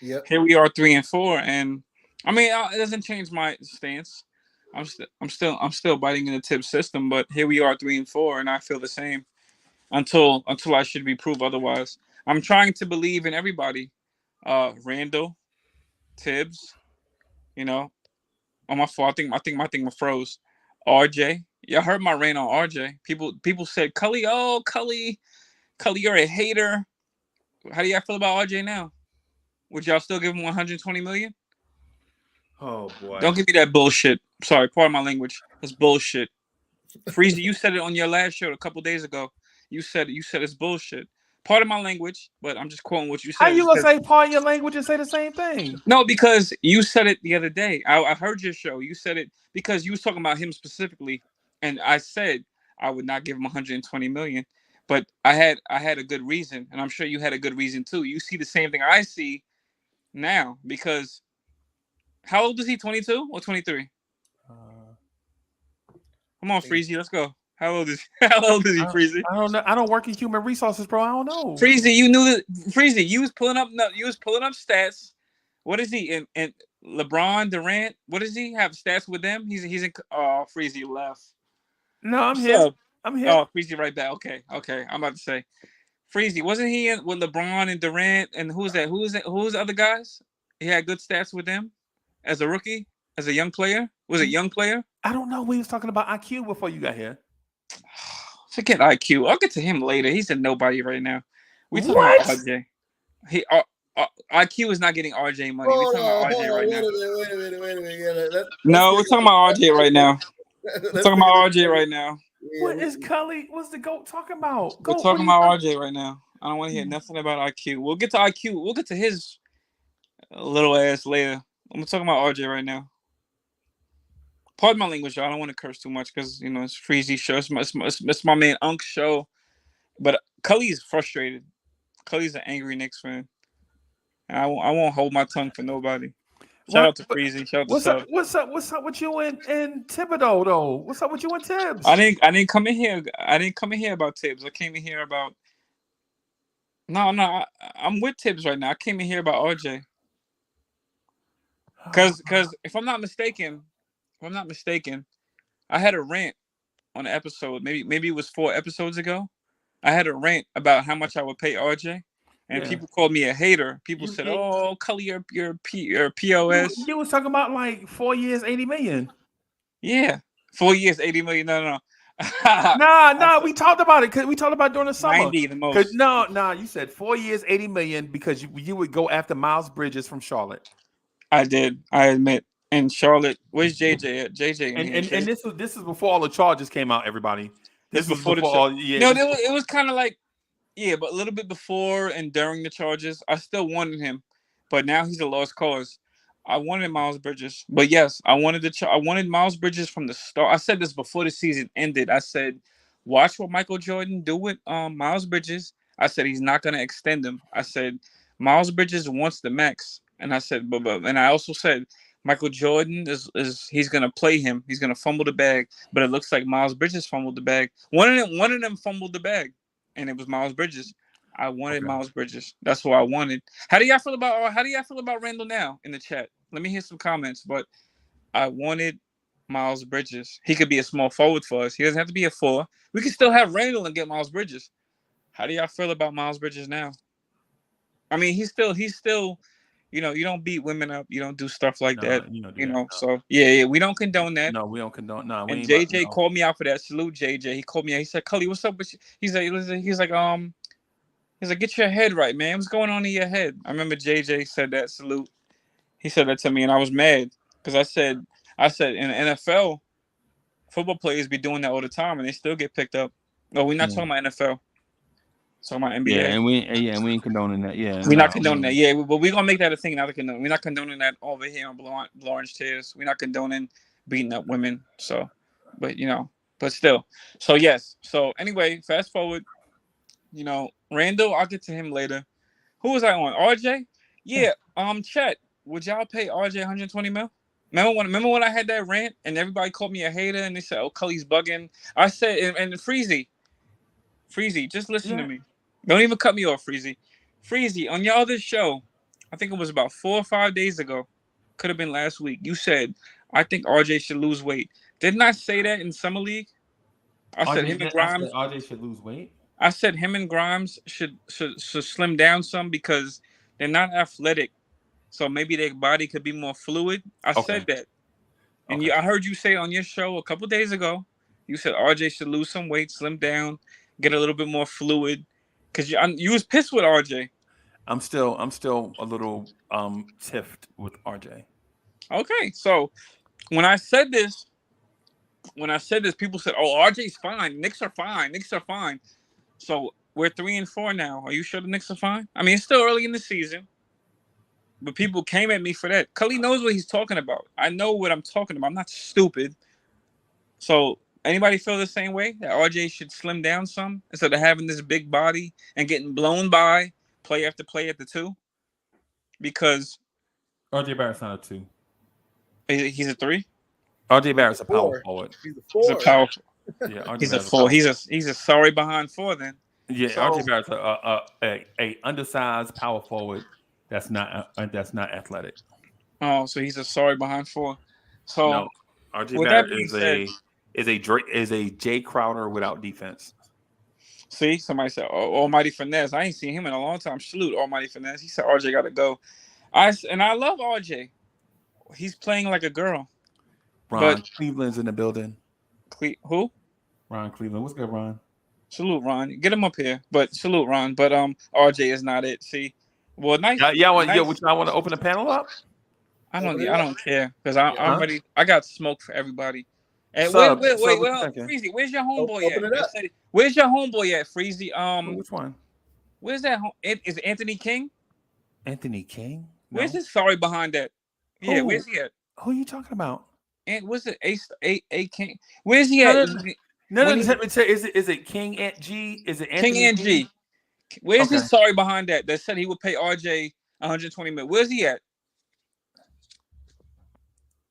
Yep. Here we are 3-4, and I mean it doesn't change my stance. I'm still biting in the Tibbs system, but here we are 3-4, and I feel the same until I should be proved otherwise. I'm trying to believe in everybody. Randall, Tibbs, on my fault. I think my thing was froze. RJ, yeah, I heard my rain on RJ. People said Cully, you're a hater. How do y'all feel about RJ now? Would y'all still give him 120 million? Oh boy! Don't give me that bullshit. Sorry, pardon my language. It's bullshit. Freezy, you said it on your last show a couple days ago. You said it's bullshit. Pardon my language, but I'm just quoting what you said. How you gonna say pardon your language and say the same thing? No, because you said it the other day. I heard your show. You said it because you was talking about him specifically, and I said I would not give him 120 million. But I had a good reason, and I'm sure you had a good reason too. You see the same thing I see now because how old is he? 22 or 23? Come on, Freezy, let's go. How old is he, Freezy? I don't know. I don't work in human resources, bro. I don't know. Freezy, you knew that. Freezy, you was pulling up stats. What is he in LeBron, Durant? What does he have stats with them? He's in. Oh, Freezy left. No, I'm here. I'm here. Oh, Freezy right back. Okay. I'm about to say, Freezy, wasn't he in with LeBron and Durant and who's that? Who's the other guys? He had good stats with them as a rookie, as a young player. Was it young player? I don't know. We was talking about IQ before you got here. Forget IQ. I'll get to him later. He's a nobody right now. We talking about RJ. IQ is not getting RJ money. We're talking about RJ right now. Wait a minute. No, we're talking about RJ right now. We're talking about RJ right now. What is Cully? What's the GOAT talking about? We're talking about RJ right now. I don't want to hear nothing about IQ. We'll get to IQ. We'll get to his little ass later. I'm talking about RJ right now. Pardon my language, y'all. I don't want to curse too much because it's Freezy show. It's my man Unk's show. But Cully's frustrated. Cully's an angry Knicks fan. And I won't hold my tongue for nobody. Shout out to Freezy. Shout out to Sub. What's up with you and Thibodeau though? What's up with you and Tibbs? I didn't come in here. I didn't come in here about Tibbs. I came in here about. No. I'm with Tibbs right now. I came in here about RJ. Because if I'm not mistaken, I had a rant on an episode. Maybe it was 4 episodes ago. I had a rant about how much I would pay RJ, and people called me a hater. People said, "Oh, Cully, you're POS." You was talking about like 4 years, 80 million. Yeah, 4 years, 80 million. No. Nah. We talked about it because we talked about during the summer. 90 the most. No. You said 4 years, 80 million because you would go after Miles Bridges from Charlotte. I did. I admit. And Charlotte, where's JJ at? JJ and this is before all the charges came out. Everybody, this was before all. Yeah. No, it was kind of like, but a little bit before and during the charges. I still wanted him, but now he's a lost cause. I wanted Miles Bridges, but yes, I wanted Miles Bridges from the start. I said this before the season ended. I said, watch what Michael Jordan do with Miles Bridges. I said he's not going to extend him. I said Miles Bridges wants the max, and I said, and I also said Michael Jordan is he's going to play him. He's going to fumble the bag, but it looks like Miles Bridges fumbled the bag. One of them fumbled the bag, and it was Miles Bridges. I wanted Miles Bridges. That's what I wanted. How do y'all feel about Randall now in the chat? Let me hear some comments. But I wanted Miles Bridges. He could be a small forward for us. He doesn't have to be a 4. We can still have Randall and get Miles Bridges. How do y'all feel about Miles Bridges now? I mean, he's still, you know, you don't beat women up. You don't do stuff like that. So yeah, we don't condone that. No, we don't condone. No, and JJ called me out for that. Salute JJ. He called me out. He said, "Cully, what's up with you?" He's like, get your head right, man. What's going on in your head? I remember JJ said that. Salute. He said that to me, and I was mad because I said in the NFL, football players be doing that all the time, and they still get picked up. No, we're not talking about NFL. Talking about NBA. Yeah, and we ain't condoning that. Yeah, we're not condoning that. Yeah, but we're gonna make that a thing. Not to condone. We're not condoning that over here on Blue Orange Tears. We're not condoning beating up women. So, but still. So yes. So anyway, fast forward. Randall, I'll get to him later. Who was I on? RJ? Yeah. Chet, would y'all pay RJ 120 mil? Remember when I had that rant and everybody called me a hater and they said, "Oh, Cully's bugging." I said, and Freezy, just listen to me. Don't even cut me off, Freezy. Freezy, on your other show, I think it was about 4 or 5 days ago. Could have been last week. You said, "I think RJ should lose weight." Didn't I say that in Summer League? I said him and Grimes. RJ should lose weight. I said him and Grimes should slim down some because they're not athletic. So maybe their body could be more fluid. I said that. And I heard you say on your show a couple days ago, you said RJ should lose some weight, slim down, get a little bit more fluid. Because you was pissed with RJ. I'm still a little tiffed with RJ. Okay. So when I said this, people said, "Oh, RJ's fine. Knicks are fine. So we're 3-4 now. Are you sure the Knicks are fine? I mean, it's still early in the season. But people came at me for that. Cully knows what he's talking about. I know what I'm talking about. I'm not stupid. So anybody feel the same way? That RJ should slim down some instead of having this big body and getting blown by play after play at the 2? Because RJ Barrett's not a 2. He's a 3? RJ Barrett's a power forward. He's a 4. He's a power. Yeah, he's a 4. He's a sorry behind 4 then. Yeah, so, RJ Barrett's a undersized power forward. That's not athletic. Oh, so he's a sorry behind 4. So no, RJ Barrett is a Jay Crowder without defense. See, somebody said Almighty Finesse. I ain't seen him in a long time. Salute Almighty Finesse. He said RJ got to go. I love RJ. He's playing like a girl. Ron Cleveland's in the building. Who? Ron Cleveland. What's good, Ron? Salute Ron. Get him up here. But salute Ron. But RJ is not it. See. Well, nice. Would y'all want to open the panel up? I don't care because I'm ready. I got smoke for everybody. And wait, Freezy, where's your homeboy at? Where's your homeboy at, Freezy? Which one? Where's that? Is it Anthony King? Anthony King? No. Where's his sorry behind that? Yeah, where's he at? Who are you talking about? And what's it? A King? Where's he at? No. Is it King Ant G? Is it Anthony King Ant G? Where's his sorry behind that said he would pay RJ 120 million? Where's he at?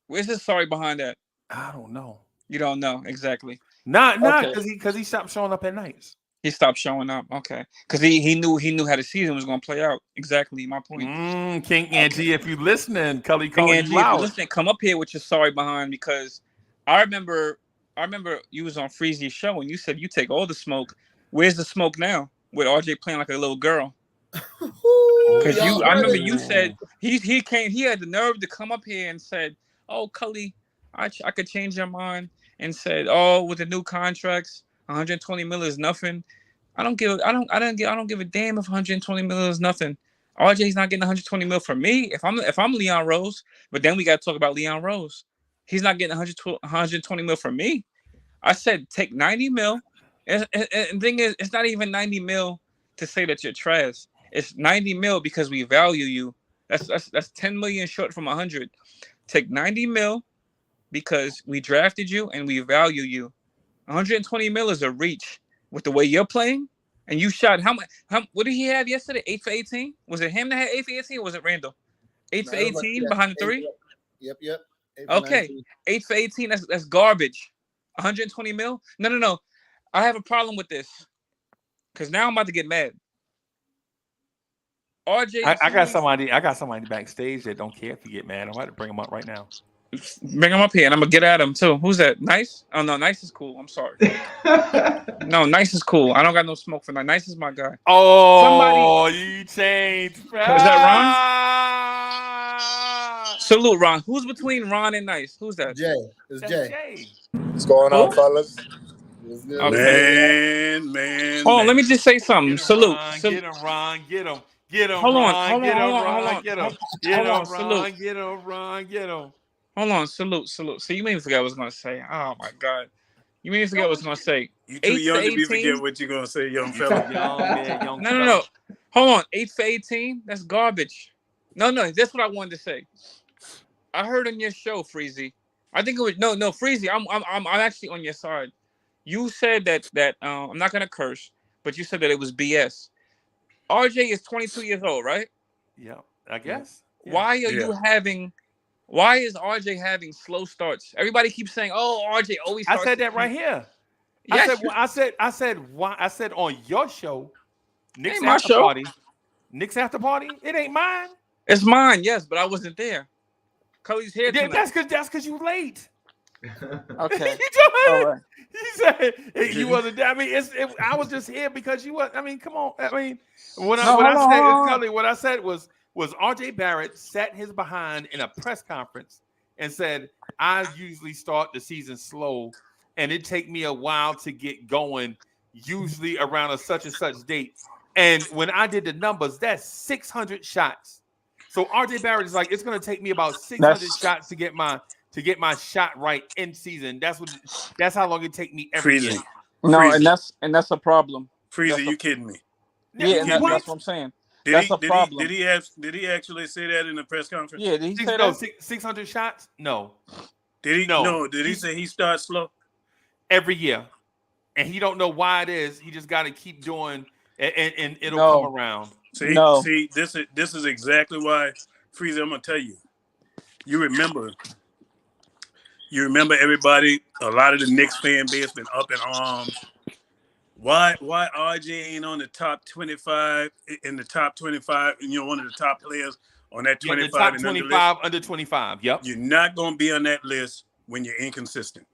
Where's his sorry behind that? I don't know. You don't know exactly. Not because he stopped showing up at nights. He stopped showing up. Okay, because he knew how the season was going to play out. Exactly my point. King Angie, if you listening, Cully, King Angie, if you listening, come up here with your sorry behind because I remember you was on Freezy's show and you said you take all the smoke. Where's the smoke now? With RJ playing like a little girl. Because I remember you said he had the nerve to come up here and said, "Oh, Cully, I could change your mind," and said, "Oh, with the new contracts, 120 million is nothing." I don't give a damn if 120 million is nothing. RJ's not getting 120 million from me if I'm Leon Rose. But then we got to talk about Leon Rose. He's not getting 120 million from me. I said take 90 mil. And the thing is, it's not even 90 mil to say that you're trash. It's 90 mil because we value you. That's 10 million short from 100. Take 90 mil because we drafted you and we value you. 120 mil is a reach with the way you're playing. And you shot how much? What did he have yesterday? 8 for 18. Was it him that had 8 for 18, or was it Randall? 8 for 18 behind the three. Yep. 8 for Okay, 19. 8 for 18. That's garbage. 120 mil. No. I have a problem with this because now I'm about to get mad. RJ, I got somebody backstage that don't care if you get mad. I'm about to bring him up right now. bring him up here, and I'm gonna get at him too. Who's that? Nice? Oh no, Nice is cool. I'm sorry. No, Nice is cool. I don't got no smoke for that. Nice is my guy. Oh, you changed. Is that Ron? Salute, Ron. Who's between Ron and Nice? Who's that? Jay. It's That's Jay. What's going on, fellas? What's good? Okay. Man. Hold on, let me just say something. Salute. Get him, Ron. Get him. Get him, Hold on, Ron. hold Get on, him, hold on, Ron. hold on. Get him. Hold Get on, him, Ron. salute. Get him, Ron. Get him. Hold on, salute. See, you made me forget what I was gonna say. Oh my god, you made me forget what I was gonna say. You too 8 young for to be 18? forget what you're gonna say, young fella. Young No. Hold on, 8 for 18. That's garbage. No. That's what I wanted to say. I heard on your show, Freezy. I think it was no, Freezy. I'm actually on your side. You said that I'm not gonna curse, but you said that it was BS. RJ is 22 years old, right? Yeah, I guess. Yeah. Why is RJ having slow starts? Everybody keeps saying, "Oh, RJ always starts." I said that right here. Yes, I said on your show, Knicks Ain't my after show. party. Knicks after party. It ain't mine. It's mine, yes, but I wasn't there. Cully's here Yeah, tonight. that's because you late. Okay. All All right. right. He said you wasn't there. I mean, I was just here because you was. I mean, come on. I mean, what I said was RJ Barrett sat his behind in a press conference and said, "I usually start the season slow, and it take me a while to get going. Usually around a such and such date. And when I did the numbers, that's 600 shots. So RJ Barrett is like, it's going to take me about 600 shots to get my shot right in season. That's how long it take me every year. No, Freezy. and that's a problem. Freezy, you kidding me? Yeah, and that's what I'm saying. That's a problem. Did he actually say that in the press conference? Yeah, did he say that? 600 shots? No. Did he? No. Did he say he starts slow? Every year. And he don't know why it is. He just got to keep doing, and it'll come around. See, this is exactly why, Freezy, I'm gonna tell you. You remember everybody, a lot of the Knicks fan base been up in arms. Why RJ ain't on the top 25 in the top 25, and one of the top players on that 25 the top and 25 under 25. Yep. You're not gonna be on that list when you're inconsistent.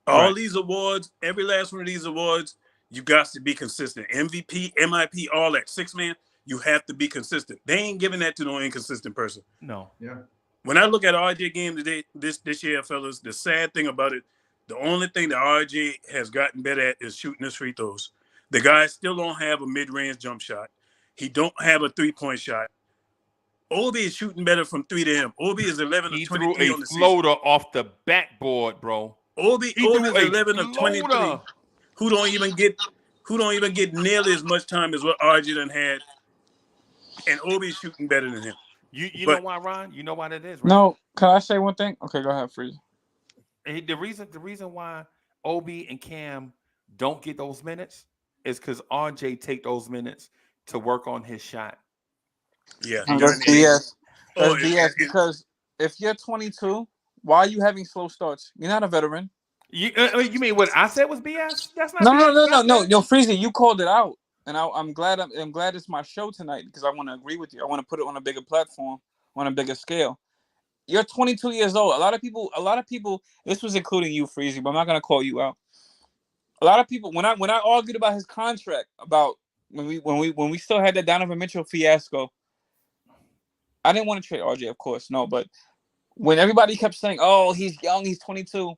All these awards, every last one of these awards, you got to be consistent. MVP, MIP, all that. 6-man, you have to be consistent. They ain't giving that to no inconsistent person. No. Yeah. When I look at RJ game today, this year, fellas, the sad thing about it, the only thing that RJ has gotten better at is shooting his free throws. The guy still don't have a mid-range jump shot. He don't have a three-point shot. Obi is shooting better from 3 to him. Obi is 11 of 23 on the season. Floater off the backboard, bro. Obi is 11 of 23. Who don't even get nearly as much time as what RJ done had, and Obi's shooting better than him. You know why, Ron? You know why that is, right? No, can I say one thing? Okay, go ahead, Freeze. The reason why Obi and Cam don't get those minutes is because RJ take those minutes to work on his shot. Yeah, that's BS. That's BS because if you're 22, why are you having slow starts? You're not a veteran. You mean what I said was BS? That's not. No, Freezy, you called it out, and I'm glad it's my show tonight because I want to agree with you. I want to put it on a bigger platform, on a bigger scale. You're 22 years old. A lot of people. This was including you, Freezy, but I'm not gonna call you out. A lot of people, when I argued about his contract, about when we still had that Donovan Mitchell fiasco, I didn't want to trade RJ, of course, no. But when everybody kept saying, "Oh, he's young, he's 22,"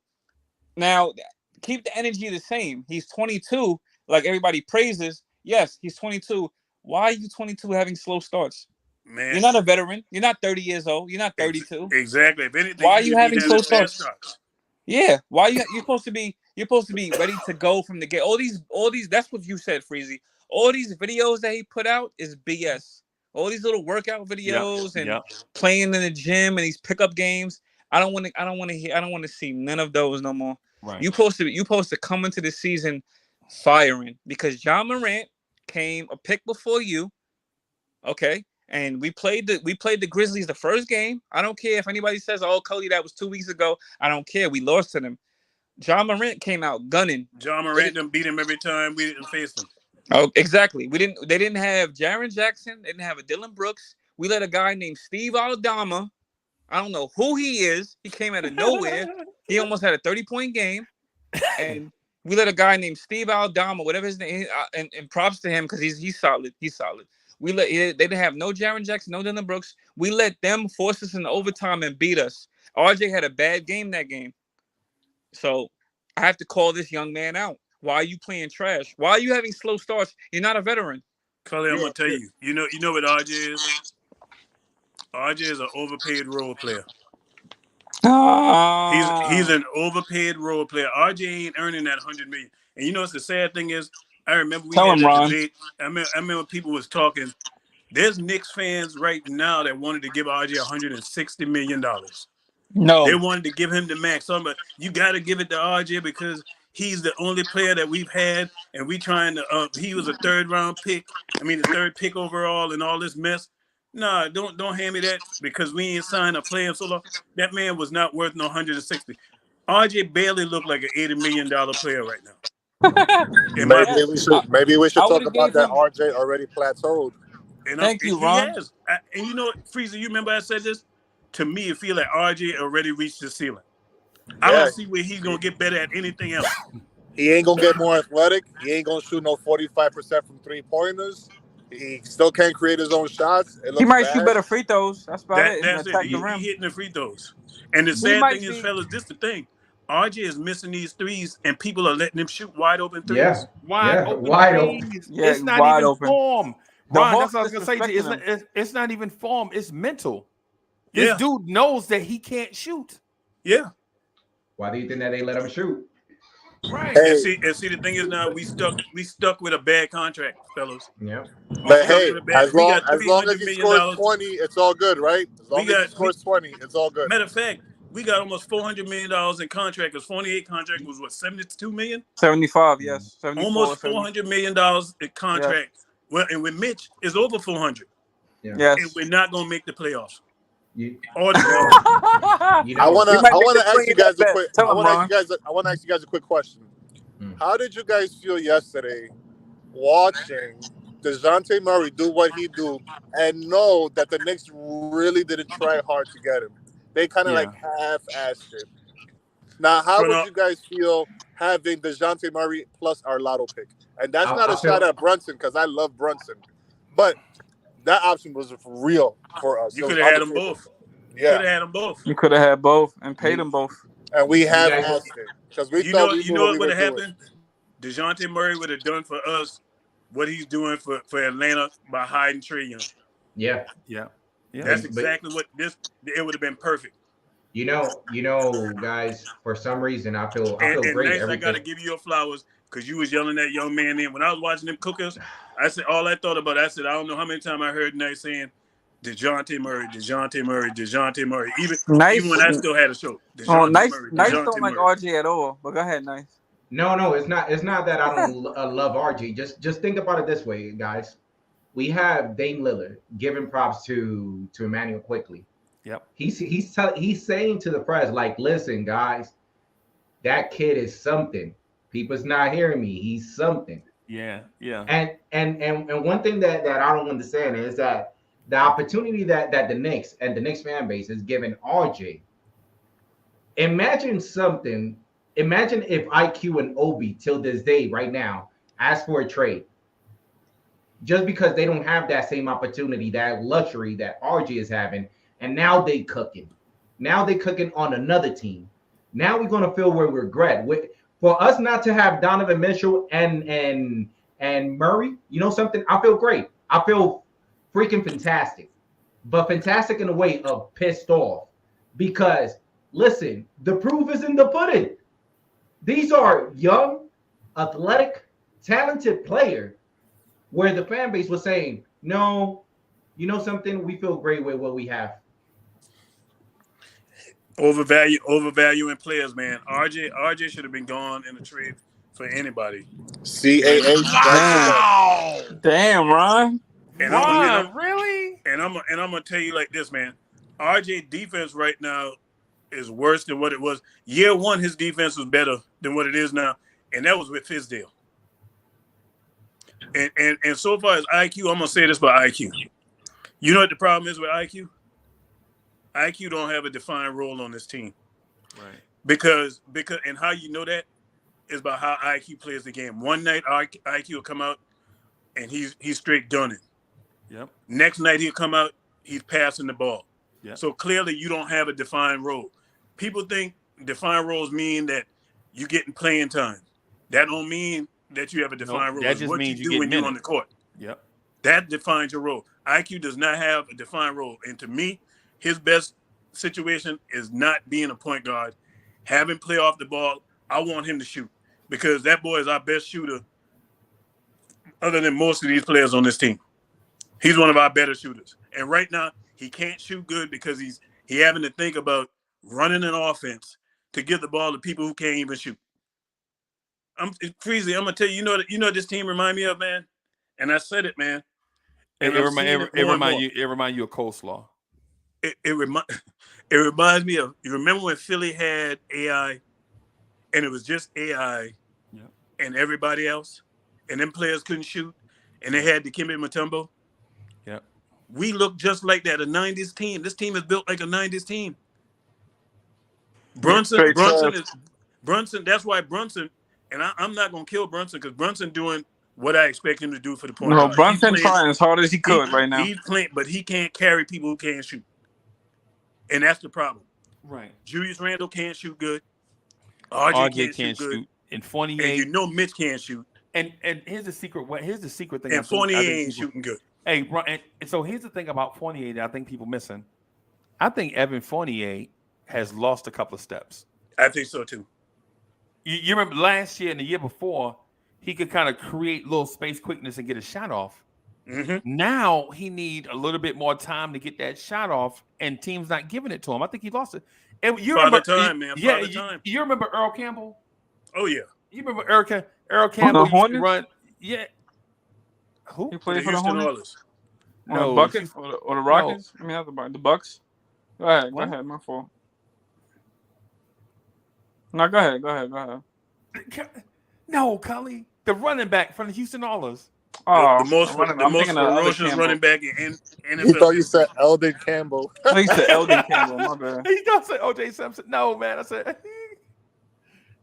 now keep the energy the same. He's 22, like everybody praises. Yes, he's 22. Why are you 22 having slow starts? Man, you're not a veteran. You're not 30 years old. You're not 32. Exactly. If anything, why are you having slow starts? Yeah. Why you're supposed to be ready to go from the gate. All these. That's what you said, Freezy. All these videos that he put out is BS. All these little workout videos and playing in the gym and these pickup games. I don't want to see none of those no more. Right. You supposed to come into the season firing because John Morant came a pick before you. Okay. And we played the Grizzlies the first game. I don't care if anybody says, "Oh, Cody, that was 2 weeks ago." I don't care. We lost to them. John Morant came out gunning. John Morant them beat him every time we didn't face them. Oh, exactly. They didn't have Jaren Jackson. They didn't have a Dylan Brooks. We let a guy named Steve Aldama. I don't know who he is. He came out of nowhere. He almost had a 30-point game. And we let a guy named Steve Aldama, whatever his name, and props to him because he's solid. He's solid. They didn't have no Jaren Jackson, no Dylan Brooks. We let them force us into overtime and beat us. RJ had a bad game that game. So I have to call this young man out. Why are you playing trash? Why are you having slow starts? You're not a veteran. Cully, I'm gonna tell you. You know what RJ is? RJ is an overpaid role player. He's an overpaid role player. RJ ain't earning that $100 million. And you know what's the sad thing is? I remember we had that debate. I remember people was talking. There's Knicks fans right now that wanted to give RJ $160 million. No, they wanted to give him the max. But you got to give it to RJ because he's the only player that we've had, and we trying to. He was a third pick overall, and all this mess. Nah, don't hand me that because we ain't signed a player so long. That man was not worth no 160. RJ barely looked like an $80 million player right now. Maybe we should talk about that. RJ already plateaued. Thank you, Ron. He has. And you know what, Freezer, you remember I said this? To me, it feel like RJ already reached the ceiling. I don't see where he's going to get better at anything else. He ain't going to get more athletic. He ain't going to shoot no 45% from three-pointers. He still can't create his own shots. He might shoot better free throws. That's about it. That's it. He hitting the free throws. And the sad thing is, fellas, this the thing. RJ is missing these threes, and people are letting him shoot wide open threes. Yeah. Wide open. Yeah, it's not even open. Form. Ron, that's what I was going to say. It's not even form. It's mental. This dude knows that he can't shoot. Yeah. Why do you think that they let him shoot? Right. And see, the thing is now we stuck with a bad contract, fellas. Yeah. But hey, as long as he scores 20, it's all good, right? As long as he scores 20, it's all good. Matter of fact, we got almost $400 million in contract. Because 48 contract was what, 72 million? 75, yes. 74, almost $400 million in contract. Yeah. Well, and with Mitch, it's over 400. Yeah. Yes. And we're not gonna make the playoffs. I want to ask you guys a quick. I want to ask you guys a quick question. How did you guys feel yesterday watching DeJounte Murray do what he do and know that the Knicks really didn't try hard to get him? They kind of like half-assed it. Now, how would you guys feel having DeJounte Murray plus our lotto pick? And that's not a shot at Brunson because I love Brunson, but that option was real for us. You could have had them both. Yeah. Could have had them both. You could have had both and paid them both. And we have asked it because we thought we knew what would have happened. DeJounte Murray would have done for us what he's doing for Atlanta by hiding Trae Young. Yeah. That's exactly what it would have been perfect. You know, guys. For some reason, I feel great. Next, I got to give you your flowers because you was yelling that young man in when I was watching them cookers. I said all I thought about. I said I don't know how many times I heard Nice saying DeJounte Murray. Even when I still had a show. Nice don't like RJ at all. But go ahead, Nice. No, it's not that I don't love RJ. Just think about it this way, guys. We have Dame Lillard giving props to Emmanuel Quickley. Yep. He's saying to the press, like, listen, guys, that kid is something. People's not hearing me. He's something. Yeah. And one thing that I don't understand is that the opportunity that the Knicks and the Knicks fan base is giving RJ. Imagine if IQ and Obi till this day right now ask for a trade. Just because they don't have that same opportunity, that luxury that RJ is having, and now they cooking. Now they cooking on another team. Now we're gonna feel regret. For us not to have Donovan Mitchell and Murray, you know something? I feel great. I feel freaking fantastic. But fantastic in a way of pissed off. Because listen, the proof is in the pudding. These are young, athletic, talented players where the fan base was saying, no, you know something? We feel great with what we have. Overvaluing players, man. RJ should have been gone in the trade for anybody. CAA. Wow. Damn, Ron. And Ron, really? I'm gonna tell you like this, man. RJ defense right now is worse than what it was. Year one, his defense was better than what it is now, and that was with Fizdale. And so far as IQ, I'm gonna say this about IQ. You know what the problem is with IQ? IQ don't have a defined role on this team. Right. Because and how you know that is by how IQ plays the game. One night IQ will come out and he's straight done it. Yep. Next night he'll come out, he's passing the ball. Yep. So clearly you don't have a defined role. People think defined roles mean that you getting playing time. That don't mean that you have a defined role. That just what means you do when you're on the court. Yep. That defines your role. IQ does not have a defined role. And to me, his best situation is not being a point guard, having play off the ball. I want him to shoot because that boy is our best shooter other than most of these players on this team. He's one of our better shooters. And right now, he can't shoot good because he having to think about running an offense to give the ball to people who can't even shoot. Freezy, I'm gonna tell you, you know what this team remind me of, man? And I said it, man. It reminds you of coleslaw. It reminds me of, you remember when Philly had AI and it was just AI and everybody else, and them players couldn't shoot, and they had Dikembe Mutombo? Yep. We look just like that, a 90s team. This team is built like a 90s team. Brunson, that's why Brunson, and I'm not going to kill Brunson because Brunson doing what I expect him to do for the point guard. Brunson trying as hard as he could right now. He's playing, but he can't carry people who can't shoot. And that's the problem. Right. Julius Randle can't shoot good. RJ can't shoot good. And Fournier. And you know Mitch can't shoot. And here's the secret. Here's the secret thing. And Fournier ain't shooting good. Hey, and so here's the thing about Fournier that I think people missing. I think Evan Fournier has lost a couple of steps. I think so too. You remember last year and the year before, he could kind of create little space quickness and get a shot off. Mm-hmm. Now he need a little bit more time to get that shot off, and teams not giving it to him. I think he lost it. And you remember time, man. You remember Earl Campbell? Oh yeah. You remember Earl Campbell used to run? Yeah. Who? He played for the Hornets? No, the Buckets or the Rockets? No. I mean, the Bucks. Go ahead. My fault. No, go ahead. No, Cully, the running back from the Houston Oilers. Oh, the most ferocious running back in NFL. He thought you said Eldon Campbell. He said Eldon Campbell. My bad. He don't say O.J. Simpson. No, man. I said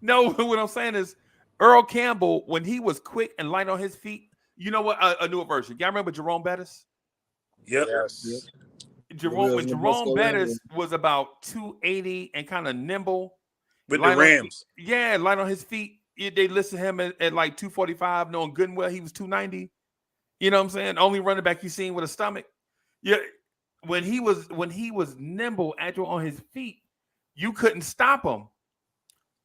no. What I'm saying is Earl Campbell, when he was quick and light on his feet. You know what? A newer version. Y'all remember Jerome Bettis? Yep. Yes. Jerome Bettis was about 280 and kind of nimble. With the Rams. Light on his feet. They listed him at like 245, knowing good and well he was 290. You know what I'm saying? Only running back you seen with a stomach. Yeah. When he was nimble, agile on his feet, you couldn't stop him.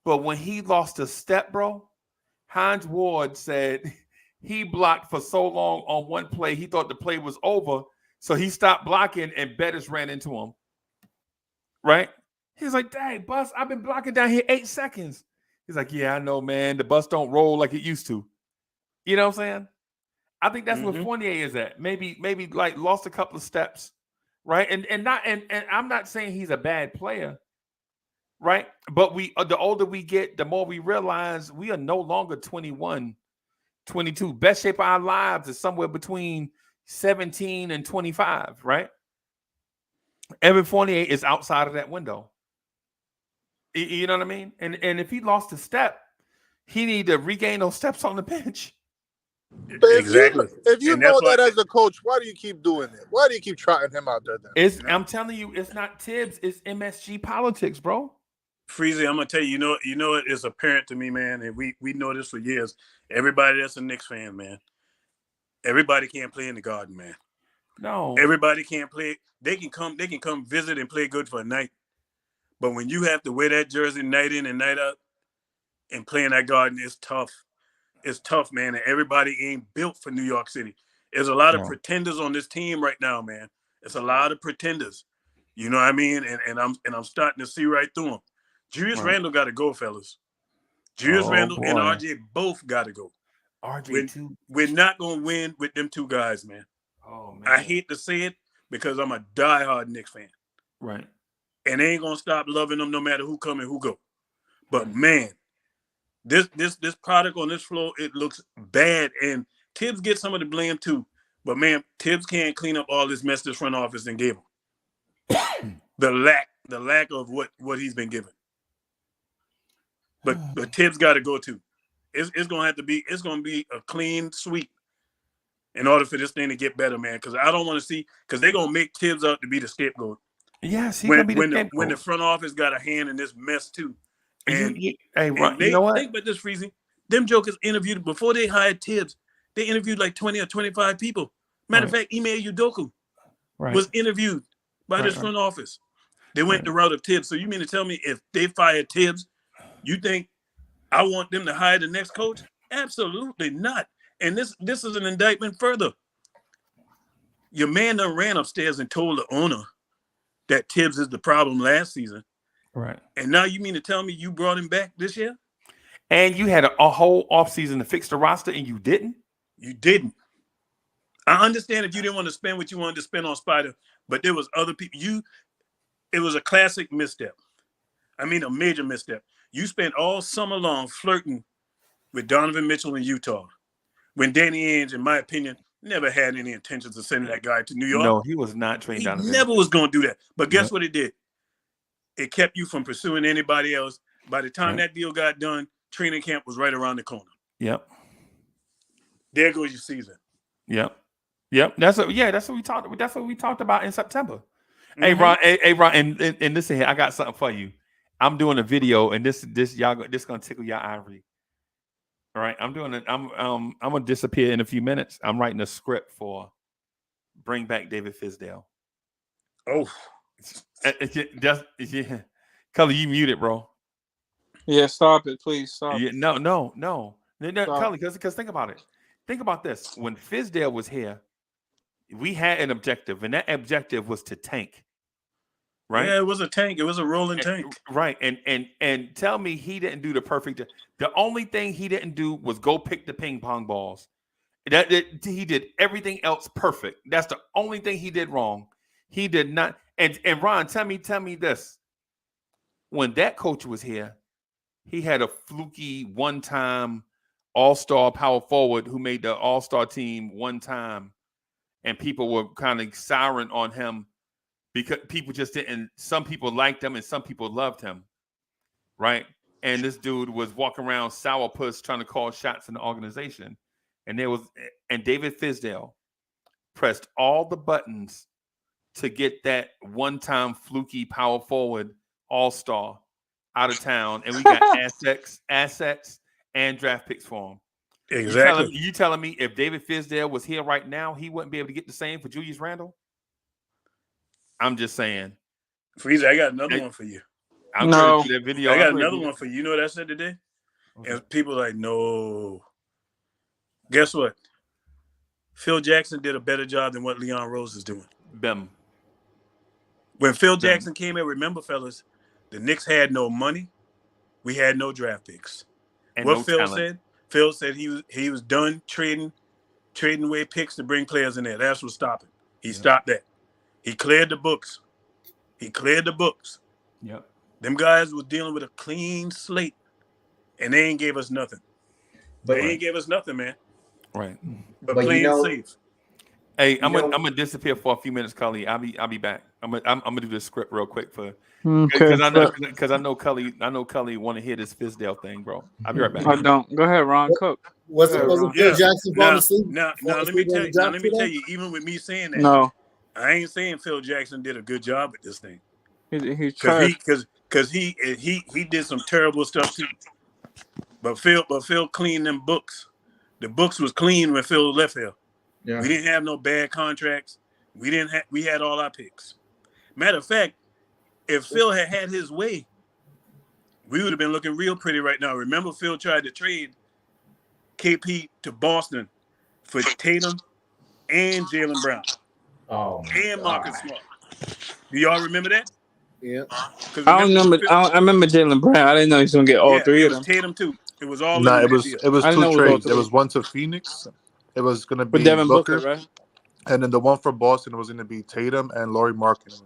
But when he lost a step, bro, Hines Ward said he blocked for so long on one play, he thought the play was over. So he stopped blocking and Bettis ran into him. Right? He's like, dang, Bus, I've been blocking down here 8 seconds. He's like, yeah, I know, man. The bus don't roll like it used to. You know what I'm saying? I think that's what Fournier is at. Maybe like lost a couple of steps, right? And I'm not saying he's a bad player, right? But the older we get, the more we realize we are no longer 21, 22. Best shape of our lives is somewhere between 17 and 25, right? Evan Fournier is outside of that window. You know what I mean? And if he lost a step, he need to regain those steps on the bench. Exactly. If you know that as a coach, why do you keep doing it? Why do you keep trotting him out there then? I'm telling you, it's not Tibbs, it's MSG politics, bro. Freezy, I'm gonna tell you, you know it's apparent to me, man, and we know this for years. Everybody that's a Knicks fan, man. Everybody can't play in the Garden, man. No. Everybody can't play. They can come visit and play good for a night. But when you have to wear that jersey night in and night out and play in that Garden, it's tough. It's tough, man. And everybody ain't built for New York City. There's a lot of pretenders on this team right now, man. It's a lot of pretenders. You know what I mean? And I'm starting to see right through them. Julius Randle got to go, fellas. Julius Randle and RJ both got to go. RJ too. We're not gonna win with them two guys, man. Oh man. I hate to say it because I'm a diehard Knicks fan. Right. And they ain't gonna stop loving them no matter who come and who go. But man, this product on this floor, it looks bad. And Tibbs gets some of the blame too. But man, Tibbs can't clean up all this mess this front office and gave him. the lack of what he's been given. But Tibbs got to go too. It's gonna be a clean sweep in order for this thing to get better, man. Because I don't want to see because they're gonna make Tibbs out to be the scapegoat. Yes, he's gonna be the scapegoat. When the front office got a hand in this mess too. And, you know what? Think about this, Freezy. Them jokers interviewed before they hired Tibbs. They interviewed like 20 or 25 people. Matter of fact, Ime Udoka was interviewed by this front office. They went the route of Tibbs. So you mean to tell me if they fired Tibbs, you think I want them to hire the next coach? Absolutely not. And this is an indictment further. Your man done ran upstairs and told the owner that Tibbs is the problem last season. Right. And now you mean to tell me you brought him back this year? And you had a whole offseason to fix the roster and you didn't? You didn't. I understand if you didn't want to spend what you wanted to spend on Spider, but there was other people. It was a classic misstep. I mean, a major misstep. You spent all summer long flirting with Donovan Mitchell in Utah when Danny Ainge, in my opinion, never had any intentions of sending that guy to New York. No, he was not trained Donovan. He never was going to do that. But guess what it did? It kept you from pursuing anybody else. By the time that deal got done, training camp was right around the corner. Yep. There goes your season. Yep. That's what we talked. That's what we talked about in September. Mm-hmm. Hey Ron, and listen here, I got something for you. I'm doing a video, and this gonna tickle your ivory. All right, I'm gonna disappear in a few minutes. I'm writing a script for Bring Back David Fizdale. Oh, Cully, you muted, bro. Yeah, stop it, please. Stop. Yeah, no, Cully, because think about it. Think about this. When Fizdale was here, we had an objective, and that objective was to tank. Right? Yeah, it was a tank. It was a rolling tank. Right. And tell me he didn't do the perfect. The only thing he didn't do was go pick the ping pong balls. That he did everything else perfect. That's the only thing he did wrong. He did not. And Ron, tell me this. When that coach was here, he had a fluky one-time all-star power forward who made the all-star team one time, and people were kind of souring on him because people just didn't. Some people liked him and some people loved him, right? And this dude was walking around sourpuss trying to call shots in the organization, and David Fizdale pressed all the buttons to get that one-time fluky power forward all-star out of town, and we got assets and draft picks for him. Exactly. You telling me if David Fizdale was here right now, he wouldn't be able to get the same for Julius Randle? I'm just saying. Freezer, I got another one for you. I'm going to that video. I got another one for you. You know what I said today? Okay. And people are like, no. Guess what? Phil Jackson did a better job than what Leon Rose is doing. Bim. When Phil Jackson came in, remember, fellas, the Knicks had no money. We had no draft picks. And what Phil said? Phil said he was done trading away picks to bring players in there. That's what stopped it. He stopped that. He cleared the books. Yep. Them guys were dealing with a clean slate, and they ain't gave us nothing. They ain't gave us nothing, man. Right. But playing safe. Hey, I'm gonna disappear for a few minutes, Cully. I'll be back. I'm gonna do this script real quick because I know Cully want to hear this Fizdale thing, bro. I'll be right back. I don't. Go ahead, Ron. Cook. Was it Phil Jackson falling asleep? Now let me tell you. Even with me saying that, no, I ain't saying Phil Jackson did a good job with this thing. He tried because he did some terrible stuff too. But Phil cleaned them books. The books was clean when Phil left here. Yeah. We didn't have no bad contracts. We had all our picks. Matter of fact, if Phil had his way, we would have been looking real pretty right now. Remember, Phil tried to trade KP to Boston for Tatum and Jaylen Brown. And Marcus Smart. Do y'all remember that? Yeah. I remember Jaylen Brown. I didn't know he was gonna get all three of them. Tatum too. It was all Nah, in it that was deal. it was I didn't two know it was all trades. It three. was one to Phoenix. It was gonna With be Devin Booker, right? and then the one for Boston was gonna be Tatum and Laurie Markkinen.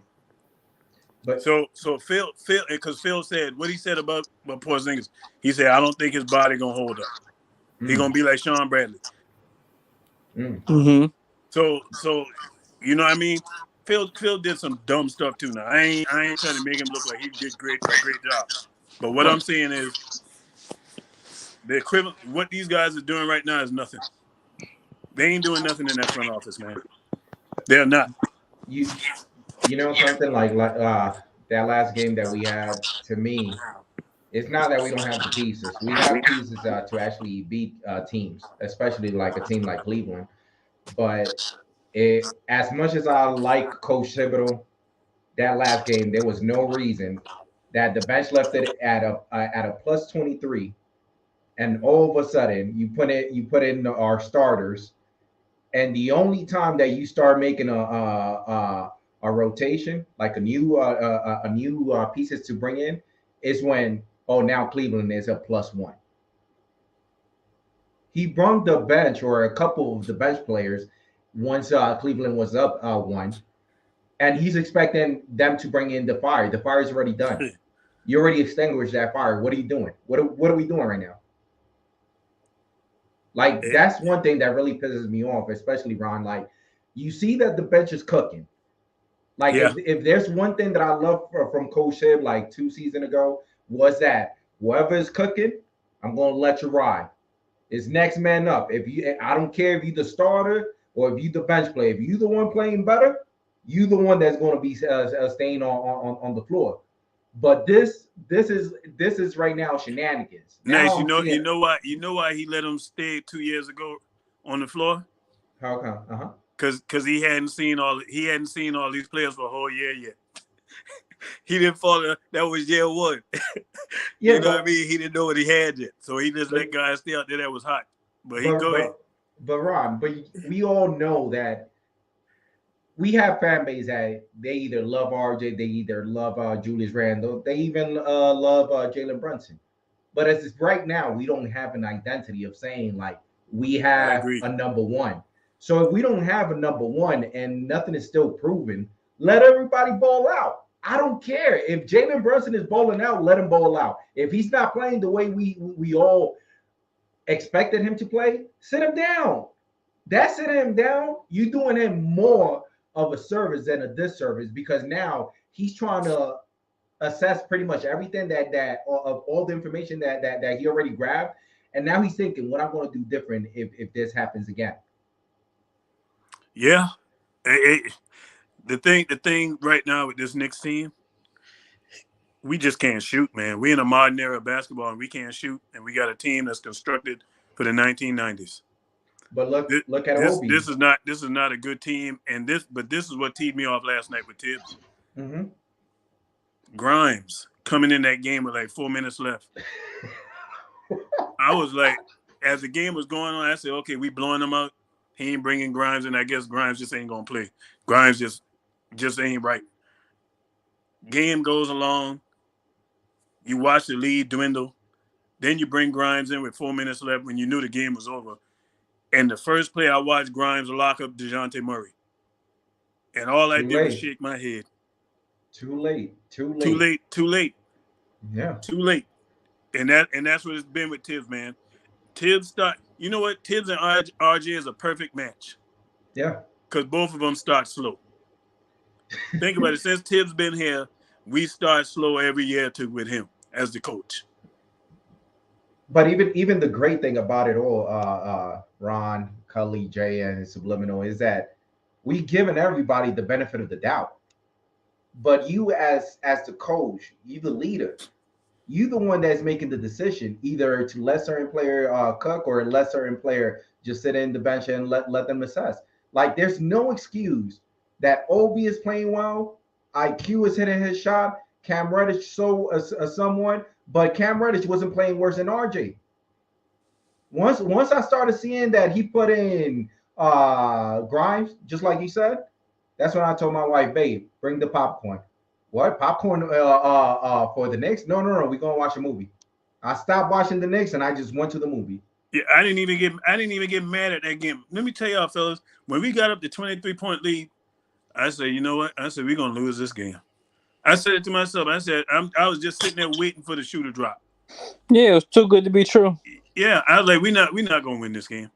But So Phil, because Phil said what he said about Porzingis. He said, I don't think his body gonna hold up. He gonna be like Sean Bradley. Mm-hmm. So you know what I mean? Phil did some dumb stuff too. Now I ain't trying to make him look like he did a great job. But what I'm saying is the equivalent what these guys are doing right now is nothing. They ain't doing nothing in that front office, man. They're not. you you know something like that last game that we had, to me, it's not that we don't have the pieces. We have pieces to actually beat teams, especially like a team like Cleveland. But as much as I like Coach Thibodeau, that last game there was no reason that the bench left it at a plus 23, and all of a sudden you put in our starters, and the only time that you start making a rotation, like a new pieces to bring in, is when, oh, now Cleveland is a plus one. He brought the bench or a couple of the bench players once Cleveland was up one, and he's expecting them to bring in the fire. The fire's already done. You already extinguished that fire. What are you doing? What are we doing right now? Like, that's one thing that really pisses me off, especially Ron. Like, you see that the bench is cooking. Like, Yeah. if there's one thing that I love from Coach Shib, like 2 seasons ago, was that whoever is cooking, I'm gonna let you ride. It's next man up. I don't care if you're the starter or if you're the bench player. If you're the one playing better, you the one that's going to be staying on the floor. But this is right now shenanigans. Now Nice. I'm seeing You know why he let him stay 2 years ago on the floor? how come? Because he hadn't seen all these players for a whole year yet. He didn't follow. That was year one. Yeah, You know what I mean? He didn't know what he had yet, so he just but let guys stay out there that was hot. But he but go ahead. but Ron, but we all know that we have fan base that they either love RJ, they either love Julius Randle, they even love Jalen Brunson. But as it's right now, we don't have an identity of saying like we I have agree. a number one. So if we don't have a number one and nothing is still proven, let everybody ball out. I don't care if Jalen Brunson is bowling out. Let him bowl out. If he's not playing the way we all expected him to play, sit him down. That's sitting him down. You're doing him more of a service than a disservice, because now he's trying to assess pretty much everything that of all the information that he already grabbed, and now he's thinking, what I'm going to do different if this happens again. Yeah. The thing right now with this Knicks team, we just can't shoot, man. We in a modern era of basketball and we can't shoot, and we got a team that's constructed for the 1990s. But look at This Obi. this is not a good team, and this is what teed me off last night with Tibbs. Mm-hmm. Grimes coming in that game with like 4 minutes left. I was like, as the game was going on, I said, okay, we blowing them out. He ain't bringing Grimes, and I guess Grimes just ain't gonna play. Grimes just ain't right. Game goes along. You watch the lead dwindle. Then you bring Grimes in with 4 minutes left when you knew the game was over. And the first play I watched Grimes lock up DeJounte Murray. And all I did was shake my head. Too late. Too late. Yeah. Too late. And that's what it's been with Tibbs, man. Tibbs you know what? Tibbs and RJ is a perfect match. Yeah. Because both of them start slow. Think about it. Since Tibbs been here, we start slow every year too with him as the coach. But even the great thing about it all, Ron, Cully, Jay, and Subliminal, is that we given everybody the benefit of the doubt. But you as the coach, you the leader, you the one that's making the decision either to let certain player cook or let certain player just sit in the bench and let them assess. Like, there's no excuse that Obi is playing well, IQ is hitting his shot, Cam Reddish someone, but Cam Reddish wasn't playing worse than RJ. Once I started seeing that he put in Grimes, just like you said, that's when I told my wife, babe, bring the popcorn. What? Popcorn for the Knicks? No. We're gonna watch a movie. I stopped watching the Knicks and I just went to the movie. Yeah, I didn't even get mad at that game. Let me tell y'all, fellas, when we got up to 23-point lead, I said, you know what? I said we're gonna lose this game. I said it to myself. I said I was just sitting there waiting for the shoe to drop. Yeah, it was too good to be true. Yeah, I was like, we're not gonna win this game.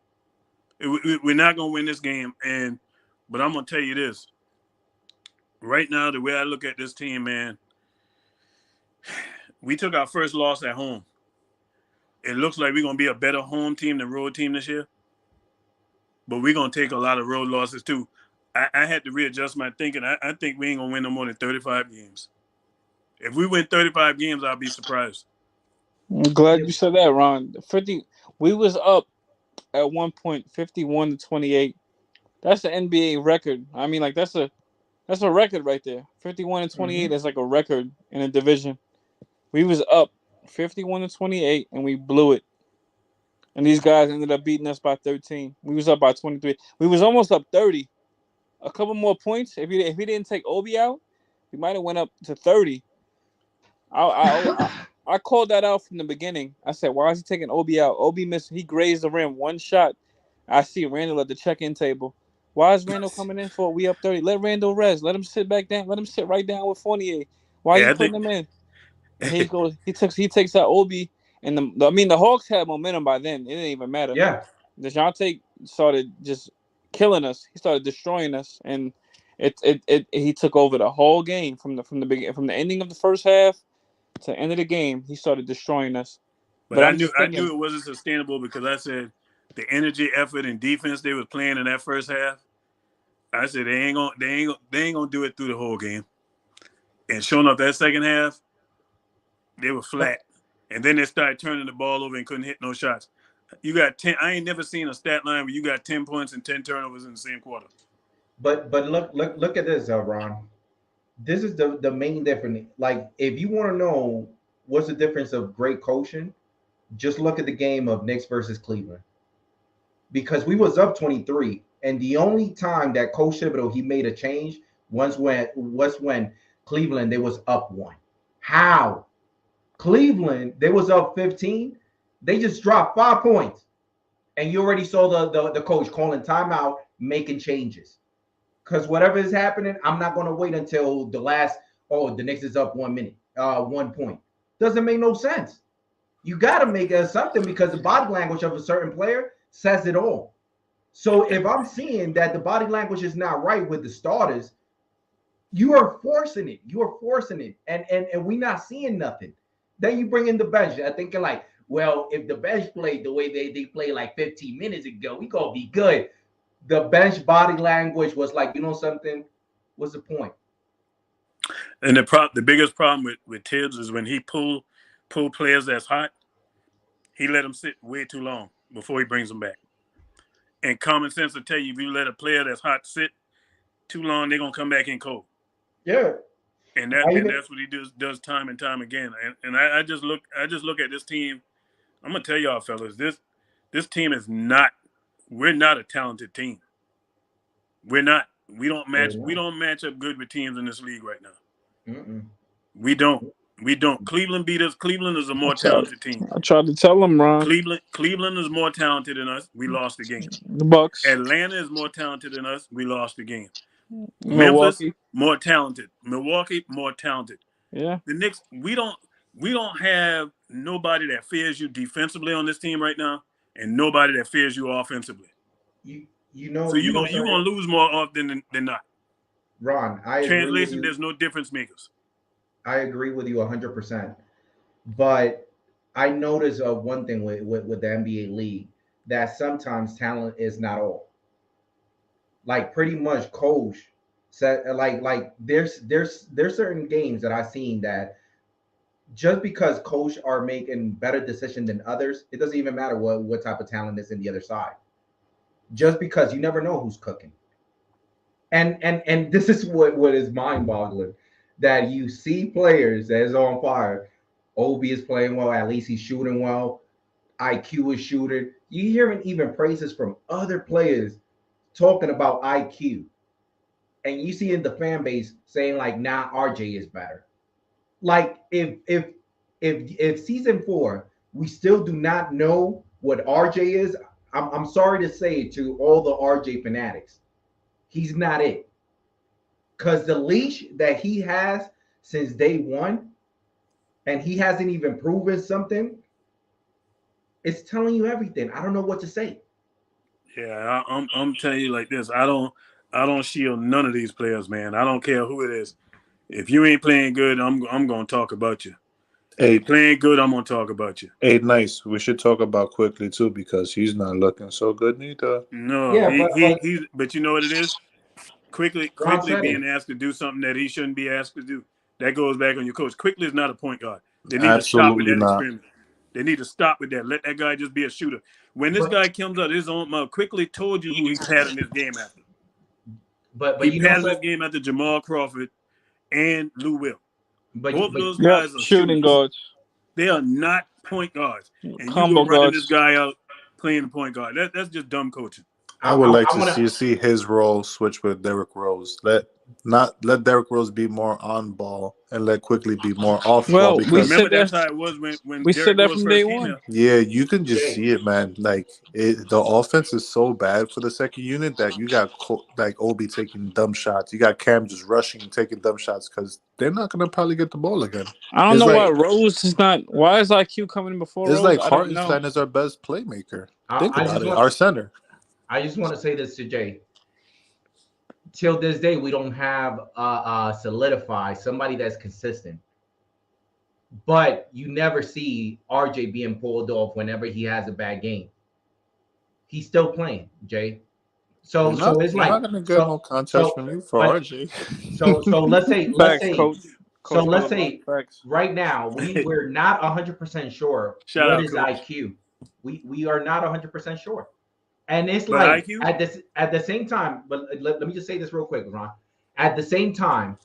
We're not gonna win this game. But I'm gonna tell you this. Right now, the way I look at this team, man, we took our first loss at home. It looks like we're gonna be a better home team than road team this year. But we're gonna take a lot of road losses too. I had to readjust my thinking. I think we ain't gonna win no more than 35 games. If we win 35 games, I'll be surprised. I'm glad you said that, Ron. 50. We was up at one point, 51-28. That's the NBA record. I mean, like that's a record right there. 51-28 is like a record in a division. We was up 51-28 and we blew it. And these guys ended up beating us by 13. We was up by 23. We was almost up 30. A couple more points. If he didn't take Obi out, we might have went up to 30. I called that out from the beginning. I said, why is he taking Obi out? Obi missed. He grazed the rim one shot. I see Randall at the check-in table. Why is Randall coming in for? We up 30. Let Randall rest. Let him sit back down. Let him sit right down with Fournier. Why are you putting him in? And he goes. He takes out Obi. And the Hawks had momentum by then. It didn't even matter. Yeah. DeJounte started just killing us. He started destroying us, and he took over the whole game from the ending of the first half to the end of the game. He started destroying us. But I knew it wasn't sustainable because I said the energy, effort, and defense they was playing in that first half. I said they ain't gonna do it through the whole game. And sure enough, that second half, they were flat. And then they started turning the ball over and couldn't hit no shots. You got 10. I ain't never seen a stat line where you got 10 points and 10 turnovers in the same quarter. But look at this, Ron. This is the main difference. Like, if you want to know what's the difference of great coaching, just look at the game of Knicks versus Cleveland. Because we was up 23, and the only time that Coach Thibodeau he made a change was when Cleveland they was up 1. How? Cleveland they was up 15. They just dropped 5 points, and you already saw the coach calling timeout, making changes. Because whatever is happening, I'm not going to wait until the last. Oh, the Knicks is up 1 minute, 1 point. Doesn't make no sense. You got to make something because the body language of a certain player says it all. So if I'm seeing that the body language is not right with the starters, you are forcing it. You are forcing it, and we're not seeing nothing. Then you bring in the bench. I'm thinking like, well, if the bench played the way they played like 15 minutes ago, we gonna be good. The bench body language was like, you know something? What's the point? And the biggest problem with Tibbs is when he pull players that's hot, he let them sit way too long before he brings them back. And common sense will tell you if you let a player that's hot sit too long, they're gonna come back in cold. Yeah. And that's what he does time and time again. And I just look at this team. I'm gonna tell y'all, fellas, this team is not. We're not a talented team. We're not. We don't match up good with teams in this league right now. We don't. Cleveland beat us. Cleveland is a more talented team. I tried to tell them, Ron. Cleveland is more talented than us. We lost the game. The Bucks. Atlanta is more talented than us. We lost the game. Milwaukee. Memphis, more talented. Milwaukee, more talented. Yeah. The Knicks, we don't have nobody that fears you defensively on this team right now, and nobody that fears you offensively. You know. So you're gonna lose more often than not. Ron, Translation, there's no difference makers. I agree with you 100%. But I notice one thing with the NBA league that sometimes talent is not all. Like pretty much coach said like there's certain games that I've seen that just because coach are making better decisions than others, it doesn't even matter what type of talent is in the other side. Just because you never know who's cooking. And this is what is mind-boggling. That you see players that is on fire. Obi is playing well. At least he's shooting well. IQ is shooting. You hearing even praises from other players talking about IQ. And you see in the fan base saying like, nah, RJ is better. Like if season 4 we still do not know what RJ is. I'm sorry to say to all the RJ fanatics, he's not it. Because the leash that he has since day one, and he hasn't even proven something, it's telling you everything. I don't know what to say. Yeah, I'm telling you like this. I don't shield none of these players, man. I don't care who it is. If you ain't playing good, I'm gonna talk about you. If you're playing good, I'm gonna talk about you. Hey, nice. We should talk about Quickly too because he's not looking so good neither. No, Yeah, but you know what it is? Quickly Ron said being it. asked to do something that he shouldn't be asked to do. That goes back on your coach. Quickly is not a point guard. They need to stop with Absolutely that not. experiment. They need to stop with that. Let that guy just be a shooter. When this But guy comes out his own mouth, Quickly told you who he patterned this game after. but He you know patterned so this game after Jamal Crawford and Lou Will. but Both of those Yep, guys are shooting shooters. guards, They are not point guards. And you go combo running this guards. guy out playing the point guard. That's just dumb coaching. I would like I to want to. see his role switch with Derrick Rose. Let Derrick Rose be more on ball and let Quickly be more off ball Well, we because Remember, said that. that's how it was when We said Derrick that Rose from day first came one. out. yeah, you can just Jay, see it, man. Like the offense is so bad for the second unit that you got like Obi taking dumb shots. You got Cam just rushing and taking dumb shots because they're not gonna probably get the ball again. I don't It's know why like Rose is not. Why is IQ coming before it's Rose? like I don't know. Hartenstein is our best playmaker. Think I about just it. want Our center. I just want to say this to Jay. Till this day, we don't have solidify somebody that's consistent. But you never see RJ being pulled off whenever he has a bad game. He's still playing, Jay. You're So it's not like gonna get no contest so from me for but RJ. so Facts, coach. Coach let's Miller. say Facts. right now we're not 100% sure Shout what out, is coach. IQ. We are not 100% sure. And it's But like IQ, at the same time, but let me just say this real quick, Ron. At the same time,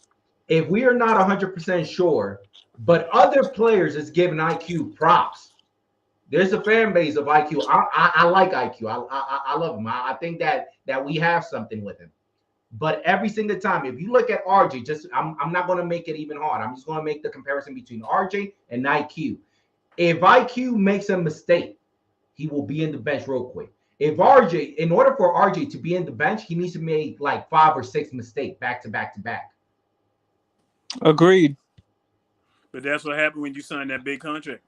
if we are not 100% sure, but other players is giving IQ props. There's a fan base of IQ. I like IQ. I love him. I think that we have something with him. But every single time, if you look at RJ, I'm not going to make it even hard. I'm just going to make the comparison between RJ and IQ. If IQ makes a mistake, he will be in the bench real quick. If RJ, in order for RJ to be in the bench, he needs to make like 5 or 6 mistakes back to back to back. Agreed. but that's what happened when you signed that big contract.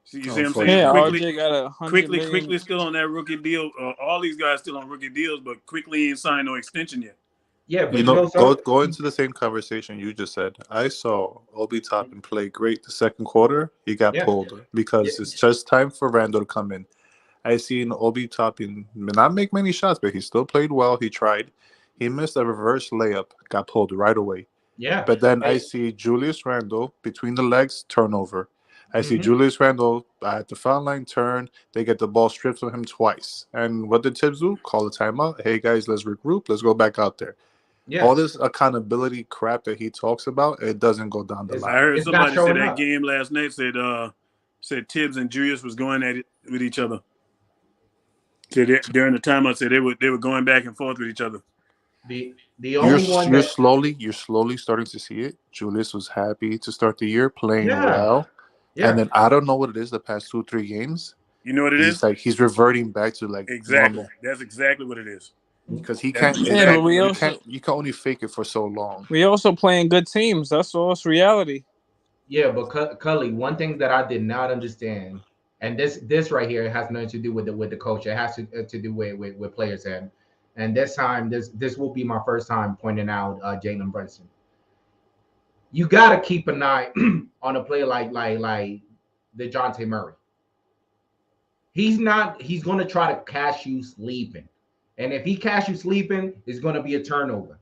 See, you see what I'm saying? Yeah, Quickly, RJ got 100 million. quickly still on that rookie deal. All these guys still on rookie deals, but Quickly ain't signed no extension yet. Yeah, but You you know, know, go into the same conversation you just said. I saw Obi Toppin play great the second quarter. He got yeah, pulled because yeah, it's just time for Randall to come in. I seen Obi Toppin not make many shots, but he still played well. He tried. He missed a reverse layup, got pulled right away. yeah. But then I Hey, see Julius Randle between the legs, turnover. I see mhm. Julius Randle at the foul line turn. They get the ball stripped from him twice. And what did Tibbs do? Call a timeout. Hey guys, let's regroup. Let's go back out there. All Yeah, this accountability crap that he talks about, it doesn't go down the I line. heard it's not somebody say showing that up. game last night said Tibbs and Julius was going at it with each other. During the timeout, said they were going back and forth with each other. The only one You're that slowly starting to see it. Julius was happy to start the year playing yeah, well, and yeah. then I don't know what it is the past 2-3 games. You know what it is? He's reverting back to like Exactly. normal That's exactly what it is. because he That's can't. Yeah, but exactly what it is. You can only fake it for so long. we also playing good teams. That's all. It's reality. Yeah, but Cully, one thing that I did not understand, and this right here has nothing to do with the coach. It has to do with players, and this time this will be my first time pointing out Jalen Brunson. You got to keep an eye on a player like DeJounte Murray. He's not. He's going to try to catch you sleeping, and if he catch you sleeping, it's going to be a turnover.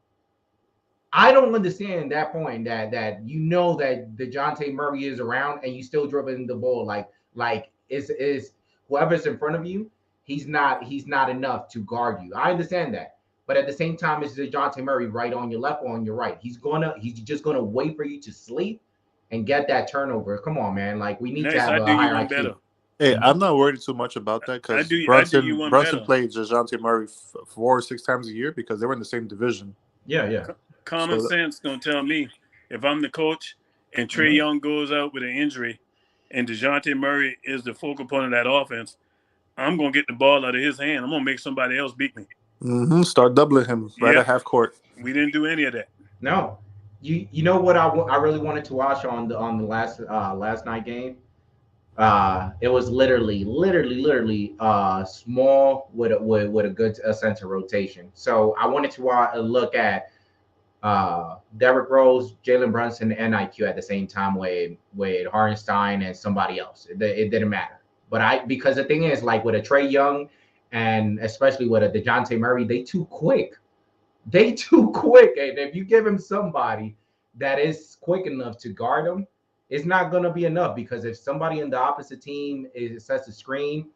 I don't understand that point that you know that DeJounte Murray is around and you still dribbling the ball like is whoever's in front of you, he's not enough to guard you. I understand that. But at the same time, it's DeJounte Murray right on your left or on your right. He's just gonna wait for you to sleep and get that turnover. Come on, man. Like we need to Nice. have I a do you higher one IQ. better. Hey, I'm not worried too much about that I because do you one Brunson better. played DeJounte Murray 4 or 6 times a year because they were in the same division. Yeah, yeah. Common So sense gonna tell me if I'm the coach and Trey Mhm. Young goes out with an injury and DeJounte Murray is the focal point of that offense, I'm going to get the ball out of his hand. I'm going to make somebody else beat me. Start doubling him right Yep. at half court. We didn't do any of that. No. You know what I really wanted to watch on the last night game? It was literally small with a good center rotation. So I wanted to look at Derrick Rose, Jalen Brunson, and IQ at the same time with Hardenstein and somebody else. It didn't matter. But because the thing is, like with a Trae Young and especially with a DeJounte Murray, they too quick. And if you give him somebody that is quick enough to guard him, it's not gonna be enough, because if somebody in the opposite team sets a screen,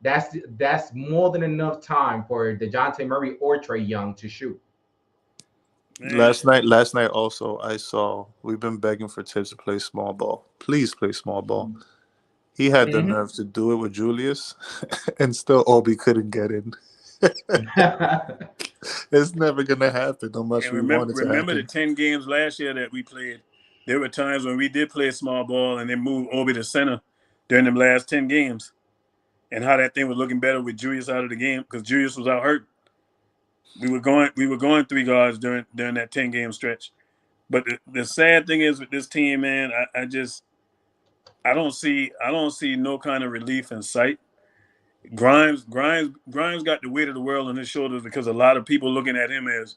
that's more than enough time for DeJounte Murray or Trae Young to shoot. Man. Last night also I saw we've been begging for Tibbs to play small ball. Please play small ball. He had the nerve to do it with Julius, and still Obi couldn't get in. It's never gonna happen unless we want it to remember happen. the 10 games last year that we played. There were times when we did play small ball and then moved Obi to center during them last 10 games, and how that thing was looking better with Julius out of the game because Julius was out hurt. We were going 3 guards during that 10-game stretch. But the sad thing is with this team, man, I don't see no kind of relief in sight. Grimes got the weight of the world on his shoulders because a lot of people looking at him as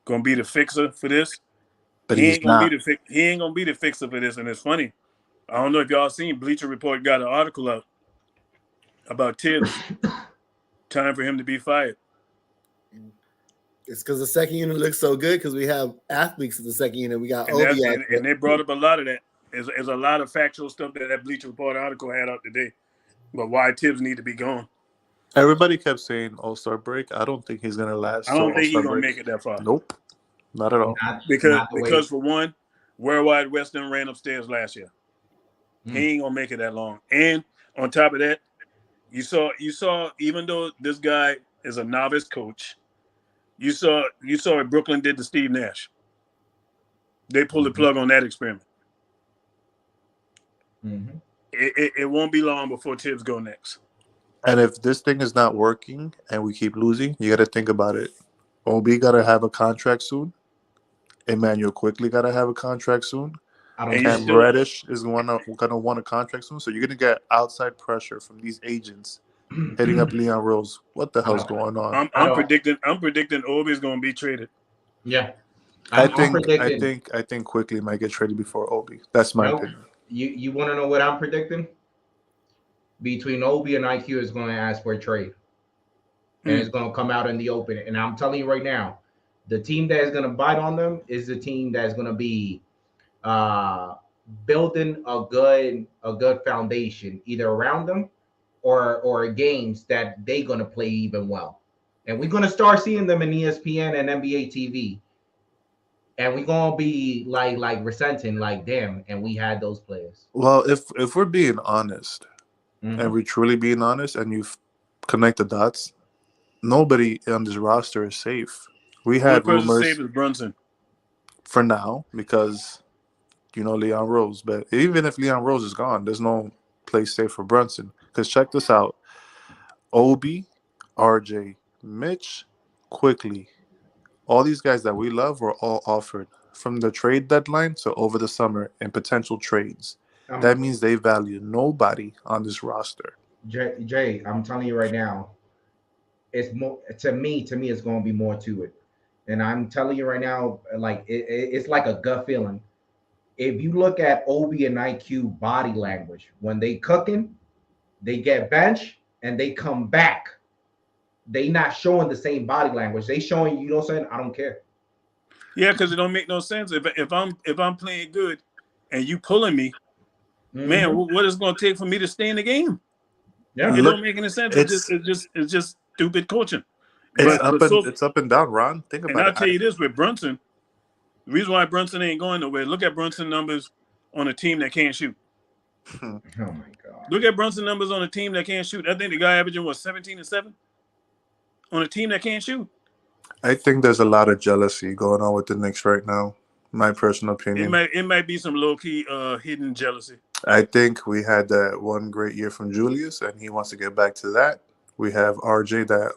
gonna be the fixer for this. But he he's ain't gonna not. he ain't gonna be the fixer for this. And it's funny. I don't know if y'all seen Bleacher Report got an article out about Tibbs. Time for him to be fired. It's because the second unit looks so good because we have athletes in the second unit. We got Obi out there. And they brought up a lot of that. There's a lot of factual stuff that Bleacher Report article had out today. But why Tibbs need to be gone. Everybody kept saying All-Star break. I don't think he's gonna last. I don't think All-Star he's gonna break. make it that far. Nope, not at all. Because for one, Worldwide Western ran upstairs last year. He ain't gonna make it that long. And on top of that, you saw even though this guy is a novice coach, you saw what Brooklyn did to Steve Nash. They pulled the plug on that experiment. It won't be long before Tibbs go next. And if this thing is not working and we keep losing, you got to think about it. Obi got to have a contract soon. Emmanuel quickly got to have a contract soon. Cam Reddish is gonna want a contract soon. So you're gonna get outside pressure from these agents hitting up Leon Rose. What the hell's going on? I'm predicting Obi is gonna be traded. Yeah. I think quickly might get traded before Obi. That's my opinion. You want to know what I'm predicting? Between Obi and IQ is going to ask for a trade, and it's going to come out in the open. And I'm telling you right now, the team that is going to bite on them is the team that is going to be building a good foundation either around them or games that they're going to play even well. And we're going to start seeing them in ESPN and NBA TV. And we're gonna be like resenting, like, damn, and we had those players. Well, if we're being honest, and we're truly being honest, and you connect the dots, nobody on this roster is safe. We had rumors safe is Brunson for now because Leon Rose. But even if Leon Rose is gone, there's no place safe for Brunson. Because check this out: Obi, RJ, Mitch, quickly. All these guys that we love were all offered from the trade deadline to over the summer in potential trades. That means they value nobody on this roster. Jay, I'm telling you right now, it's more to me. It's going to be more to it, and I'm telling you right now, like it's like a gut feeling. If you look at Obi and IQ body language when they cooking, they get benched and they come back. They not showing the same body language. They showing you know what I'm saying? I don't care. Yeah, because it don't make no sense. If I'm playing good and you pulling me, man, what is it going to take for me to stay in the game? Yeah, it don't make any sense. It's just stupid coaching. It's up and down, Ron. Think about it. And I'll tell you this with Brunson, the reason why Brunson ain't going nowhere. Look at Brunson numbers on a team that can't shoot. Oh my God. Look at Brunson numbers on a team that can't shoot. I think the guy averaging was 17 and 7 on a team that can't shoot. I think there's a lot of jealousy going on with the Knicks right now. My personal opinion. It might be some low key hidden jealousy. I think we had that one great year from Julius, and he wants to get back to that. We have RJ that,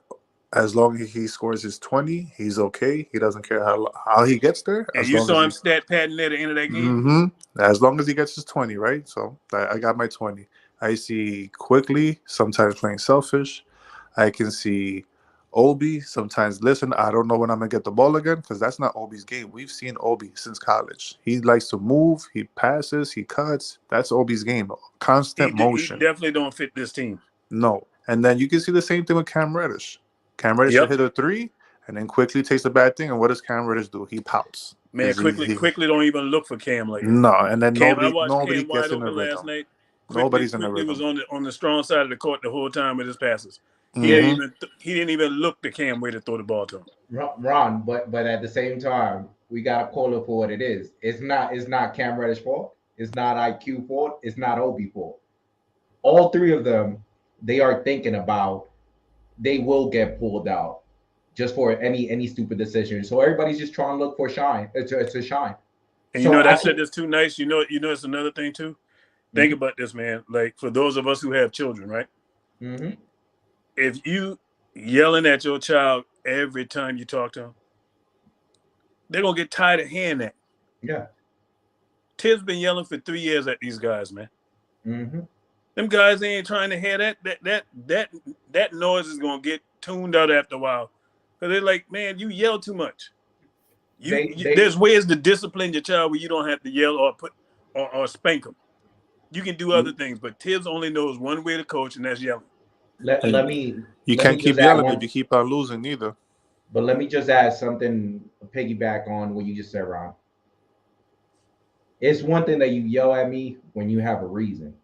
as long as he scores his 20, he's okay. He doesn't care how he gets there, And as you long as saw him he's. stat padding at the end of that game. As long as he gets his 20, right? So I got my 20. I see Quickly sometimes playing selfish. I can see Obi sometimes. Listen, I don't know when I'm gonna get the ball again because that's not Obi's game. We've seen Obi since college. He likes to move. He passes. He cuts. That's Obi's game. Constant He motion. definitely don't fit this team. No. And then you can see the same thing with Cam Reddish. Cam Reddish will hit a 3 and then Quickly takes the bad thing. And what does Cam Reddish do? He pouts. Man, quickly don't even look for Cam like that. No, and then Cam, I watched nobody Cam gets wide in the open last rhythm. night. Nobody's in the Quickly rhythm. was on the strong side of the court the whole time with his passes. He didn't even look to Cam way to throw the ball to him. Ron, but at the same time, we gotta call it for what it is. It's not Cam Reddish fault. It's not IQ fault. It's not Obi fault. All three of them, they are thinking about they will get pulled out just for any stupid decision. So everybody's just trying to look for shine to shine. And so that said, that's too nice. You know, it's another thing too. Think about this, man. Like for those of us who have children, right? Mm-hmm. If you yelling at your child every time you talk to them, they're gonna get tired of hearing that. Yeah. Tibbs been yelling for 3 years at these guys, man. Mm-hmm. Them guys ain't trying to hear that noise is gonna get tuned out after a while. Cause they're like, man, you yell too much. There's ways to discipline your child where you don't have to yell or spank them. You can do other things, but Tibbs only knows one way to coach, and that's yelling. You can't keep yelling if you keep on losing either. But let me just add something, piggyback on what you just said, Ron. It's one thing that you yell at me when you have a reason.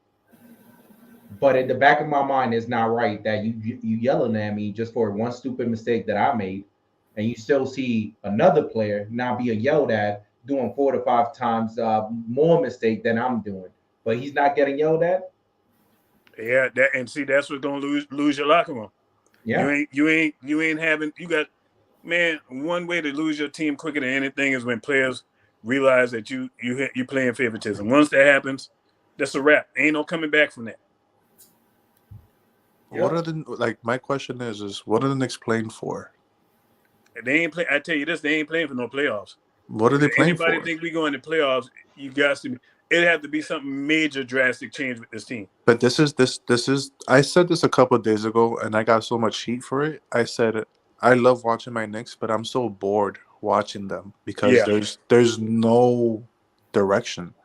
But in the back of my mind, it's not right that you yelling at me just for one stupid mistake that I made, and you still see another player not being yelled at doing 4 to 5 times more mistake than I'm doing, but he's not getting yelled at. Yeah, that's what's gonna lose your locker room. Yeah, you ain't having. You got, man, one way to lose your team quicker than anything is when players realize that you playing favoritism. Once that happens, that's a wrap. Ain't no coming back from that. What are the my question is what are the Knicks playing for? They ain't play. I tell you this, they ain't playing for no playoffs. What are they playing for? Anybody think we go into playoffs? You guys, it'd have to be something major, drastic change with this team. But this is. I said this a couple of days ago, and I got so much heat for it. I said I love watching my Knicks, but I'm so bored watching them because there's no direction.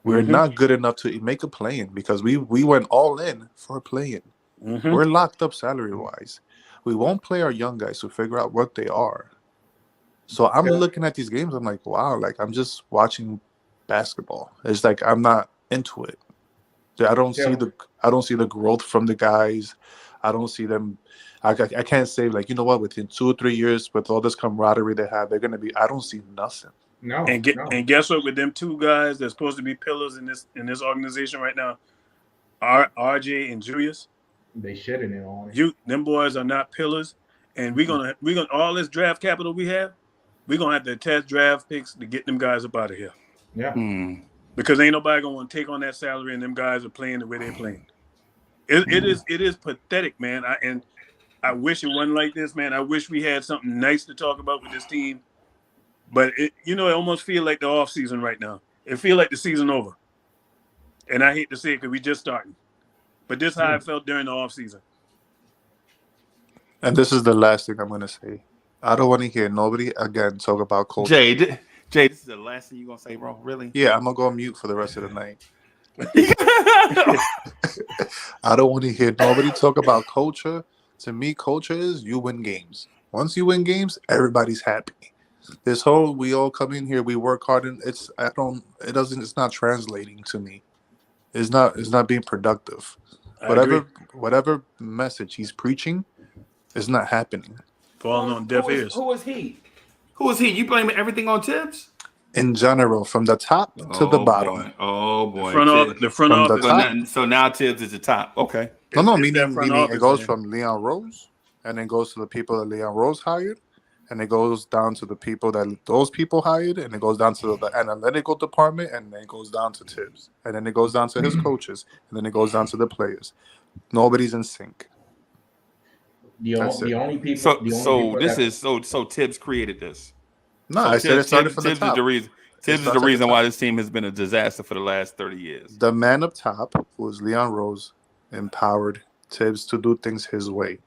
We're not good enough to make a play-in because we went all in for a play-in. We're locked up salary-wise. We won't play our young guys to figure out what they are. So I'm looking at these games. I'm like, wow, like I'm just watching basketball. It's like I'm not into it. I don't see the growth from the guys. I don't see them. I can't say like, you know what, within 2 or 3 years with all this camaraderie they have, they're gonna be. I don't see nothing. No. And guess what? With them 2 guys that's supposed to be pillars in this organization right now, RJ and Julius. They shitting it on it. Them boys are not pillars, and we're gonna all this draft capital we have, we're gonna have to attach draft picks to get them guys up out of here. Yeah. Because ain't nobody gonna want to take on that salary, and them guys are playing the way they're playing. It is pathetic, man. I wish it wasn't like this, man. I wish we had something nice to talk about with this team, but it almost feels like the off season right now. It feels like the season over, and I hate to say it because we just starting. But this is how I felt during the offseason. And this is the last thing I'm going to say. I don't want to hear nobody again talk about culture. Jay, this is the last thing you're going to say, bro? Really? Yeah, I'm going to go on mute for the rest of the night. I don't want to hear nobody talk about culture. To me, culture is you win games. Once you win games, everybody's happy. This whole we all come in here, we work hard, and it's not translating to me. It's not being productive. Whatever message he's preaching is not happening. Falling on deaf ears. Who is he? Who is he? You blaming everything on Tibbs? In general, from the top to the bottom. Boy. Oh boy. The front office. So now Tibbs is the top. Okay. Meaning it goes from Leon Rose and then goes to the people that Leon Rose hired and it goes down to the people that those people hired, and it goes down to the analytical department, and then it goes down to Tibbs, and then it goes down to his coaches, and then it goes down to the players. Nobody's in sync. The That's it. only people. So Tibbs created this. No, So I said it started Tibbs from the is top. the reason. Tibbs is the starts at the reason top. why this team has been a disaster for the last 30 years. The man up top, who was Leon Rose, empowered Tibbs to do things his way.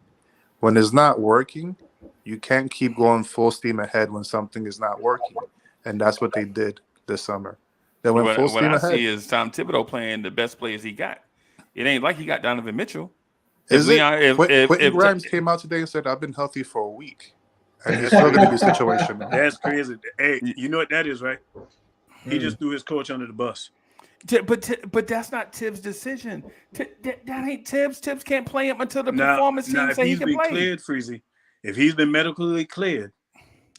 When it's not working, you can't keep going full steam ahead when something is not working. And that's what they did this summer. They went full What steam I ahead. see is Tom Thibodeau playing the best players he got. It ain't like he got Donovan Mitchell. Quentin Grimes came out today and said, I've been healthy for a week. And he's still going to be situational. That's crazy. Hey, you know what that is, right? He just threw his coach under the bus. But that's not Tibbs' decision. That ain't Tibbs. Tibbs can't play him until the performance team say he can play. If he's been cleared, Freezy, if he's been medically cleared,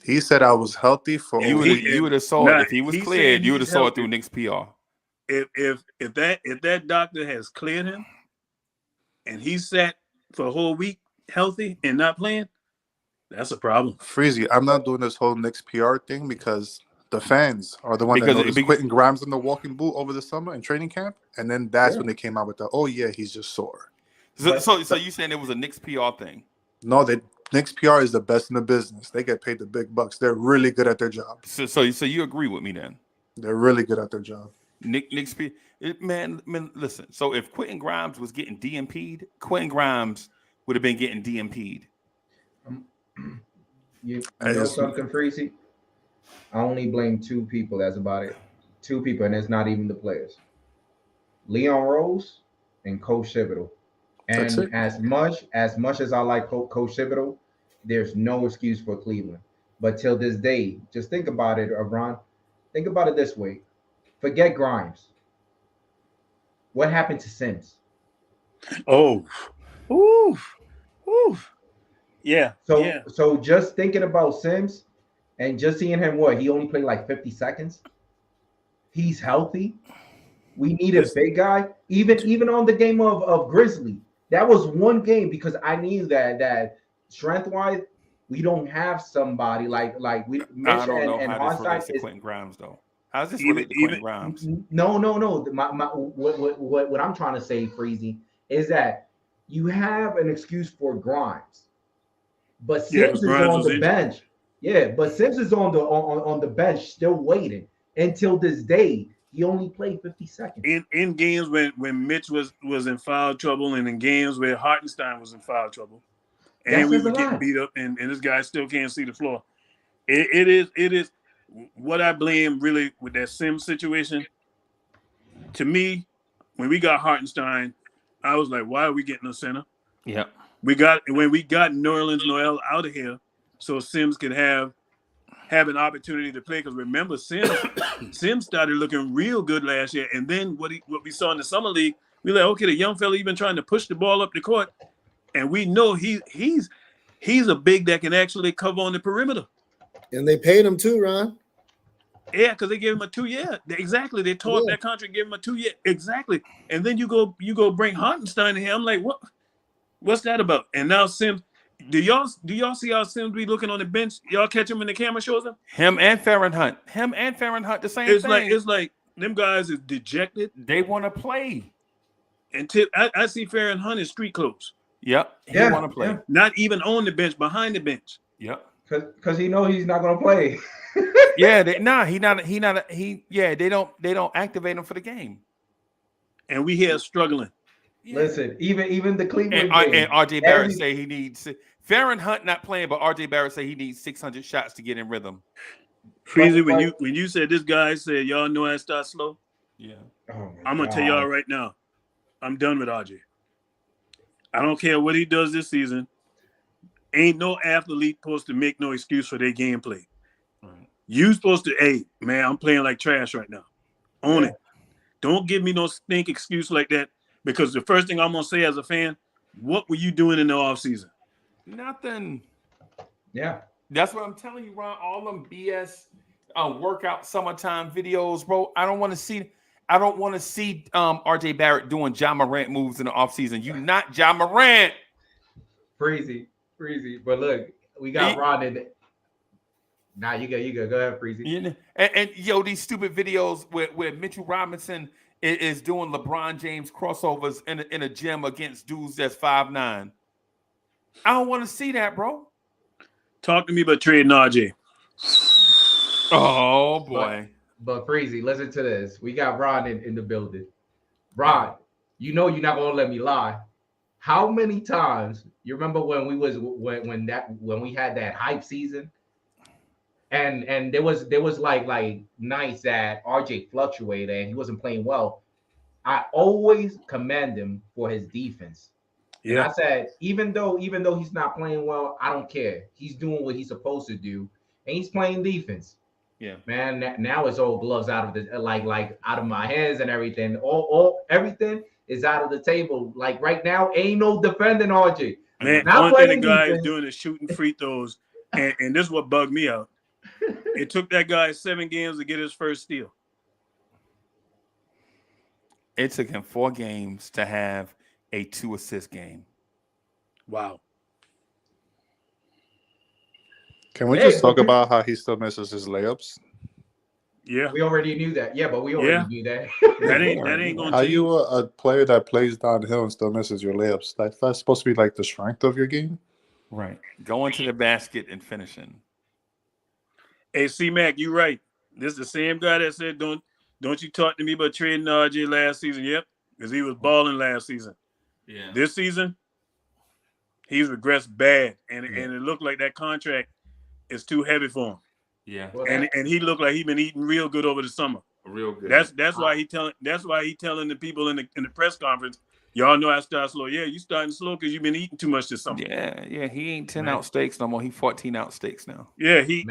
he said I was healthy for a week. You would have saw it if he was cleared. You would have saw it through Knicks PR. If that doctor has cleared him, and he sat for a whole week healthy and not playing, that's a problem. Freezy, I'm not doing this whole Knicks PR thing because the fans are the one that noticed Quentin Grimes in the walking boot over the summer in training camp, and then that's when they came out with the, oh yeah, he's just sore. So you saying it was a Knicks PR thing? No, Knicks PR is the best in the business. They get paid the big bucks. They're really good at their job. So you agree with me then? They're really good at their job. Knicks PR, man, listen. So if Quentin Grimes was getting DMP'd, Quentin Grimes would have been getting DMP'd. You know something, Freezy? I only blame two people. That's about it. Two people, and it's not even the players. Leon Rose and Coach Thibodeau. And as much as I like Coach Thibodeau, there's no excuse for Cleveland. But till this day, just think about it, Ron. Think about it this way. Forget Grimes. What happened to Sims? Oh, yeah. So just thinking about Sims and just seeing him, he only played like 50 seconds. He's healthy. We need a big guy. Even on the game of Grizzly, that was one game because I knew that strength-wise, we don't have somebody like we Mitch I don't know and how this relates to Quentin Grimes though. How's this related to Quentin Grimes? No. What I'm trying to say, Freezy, is that you have an excuse for Grimes, but Sims is on the bench. Yeah, but Sims is on the bench still waiting until this day. He only played 50 seconds. In games when Mitch was in foul trouble, and in games where Hartenstein was in foul trouble, and we were getting beat up, and this guy still can't see the floor. It is what I blame really with that Sims situation. To me, when we got Hartenstein, I was like, why are we getting a center? Yeah. When we got Nerlens Noel out of here, so Sims could have an opportunity to play. Because remember, Sims started looking real good last year, and then what we saw in the summer league, we were like, okay, the young fella even trying to push the ball up the court, and we know he's a big that can actually cover on the perimeter. And they paid him too, Ron. Yeah, because they gave him a 2 year. Exactly, they tore up that contract, gave him a 2 year. Exactly, and then you go bring Hartenstein in here. I'm like, what's that about? And now Sims. Do y'all see how Sims be looking on the bench? Y'all catch him when the camera shows him? Him and Farron Hunt, the same thing. It's like them guys is dejected. They want to play. And I see Farron Hunt in street clothes. Yep. He want to play. Yeah. Not even on the bench, behind the bench. Yep. Because he knows he's not gonna play. Yeah, they don't activate him for the game. And we here struggling. Yeah. Listen, even the Cleveland and RJ Barrett say he needs Farron Hunt not playing, but RJ Barrett say he needs 600 shots to get in rhythm. Freezy, when you said this guy said y'all know I start slow. Yeah. I'm gonna tell y'all right now, I'm done with RJ. I don't care what he does this season. Ain't no athlete supposed to make no excuse for their gameplay. Right. You supposed to, hey man, I'm playing like trash right now. Own it. Don't give me no stink excuse like that. Because the first thing I'm going to say as a fan, what were you doing in the offseason? Nothing. Yeah. That's what I'm telling you, Ron. All them BS workout summertime videos, bro. I don't want to see RJ Barrett doing Ja Morant moves in the offseason. You not Ja Morant. Freezy. But look, we got Ron in Nah, you go. Go ahead, Freezy. You know, and yo, these stupid videos where Mitchell Robinson is doing LeBron James crossovers in a gym against dudes that's 5'9". I don't want to see that, bro. Talk to me about trading RJ. Oh boy. But Freezy, listen to this. We got Ron in the building. Ron, you know you're not gonna let me lie. How many times you remember when we had that hype season? And there was like nights that RJ fluctuated and he wasn't playing well. I always commend him for his defense. And I said, even though he's not playing well, I don't care. He's doing what he's supposed to do, and he's playing defense. Yeah, man. Now it's all gloves out of the like out of my hands and everything. All everything is out of the table. Like right now, ain't no defending RJ. Man, not one thing the guy defense. is doing is shooting free throws, and this is what bugged me out. It took that guy 7 games to get his first steal. It took him 4 games to have a 2-assist game. Wow. Can we just talk about how he still misses his layups? Yeah, we already knew that. Yeah, but we already knew that. that ain't gonna How change. you a player that plays downhill and still misses your layups? That's supposed to be like the strength of your game. Right. Going to the basket and finishing. Hey, C-Mac, you right. This is the same guy that said, don't you talk to me about trading RJ last season. Yep, because he was balling last season. Yeah. This season, he's regressed bad, and it looked like that contract is too heavy for him. Yeah. Well, And he looked like he been eating real good over the summer. Real good. That's why he telling the people in the press conference, y'all know I start slow. Yeah, you starting slow because you've been eating too much this summer. Yeah. He ain't 10 out steaks no more. He 14 out steaks now. Yeah, he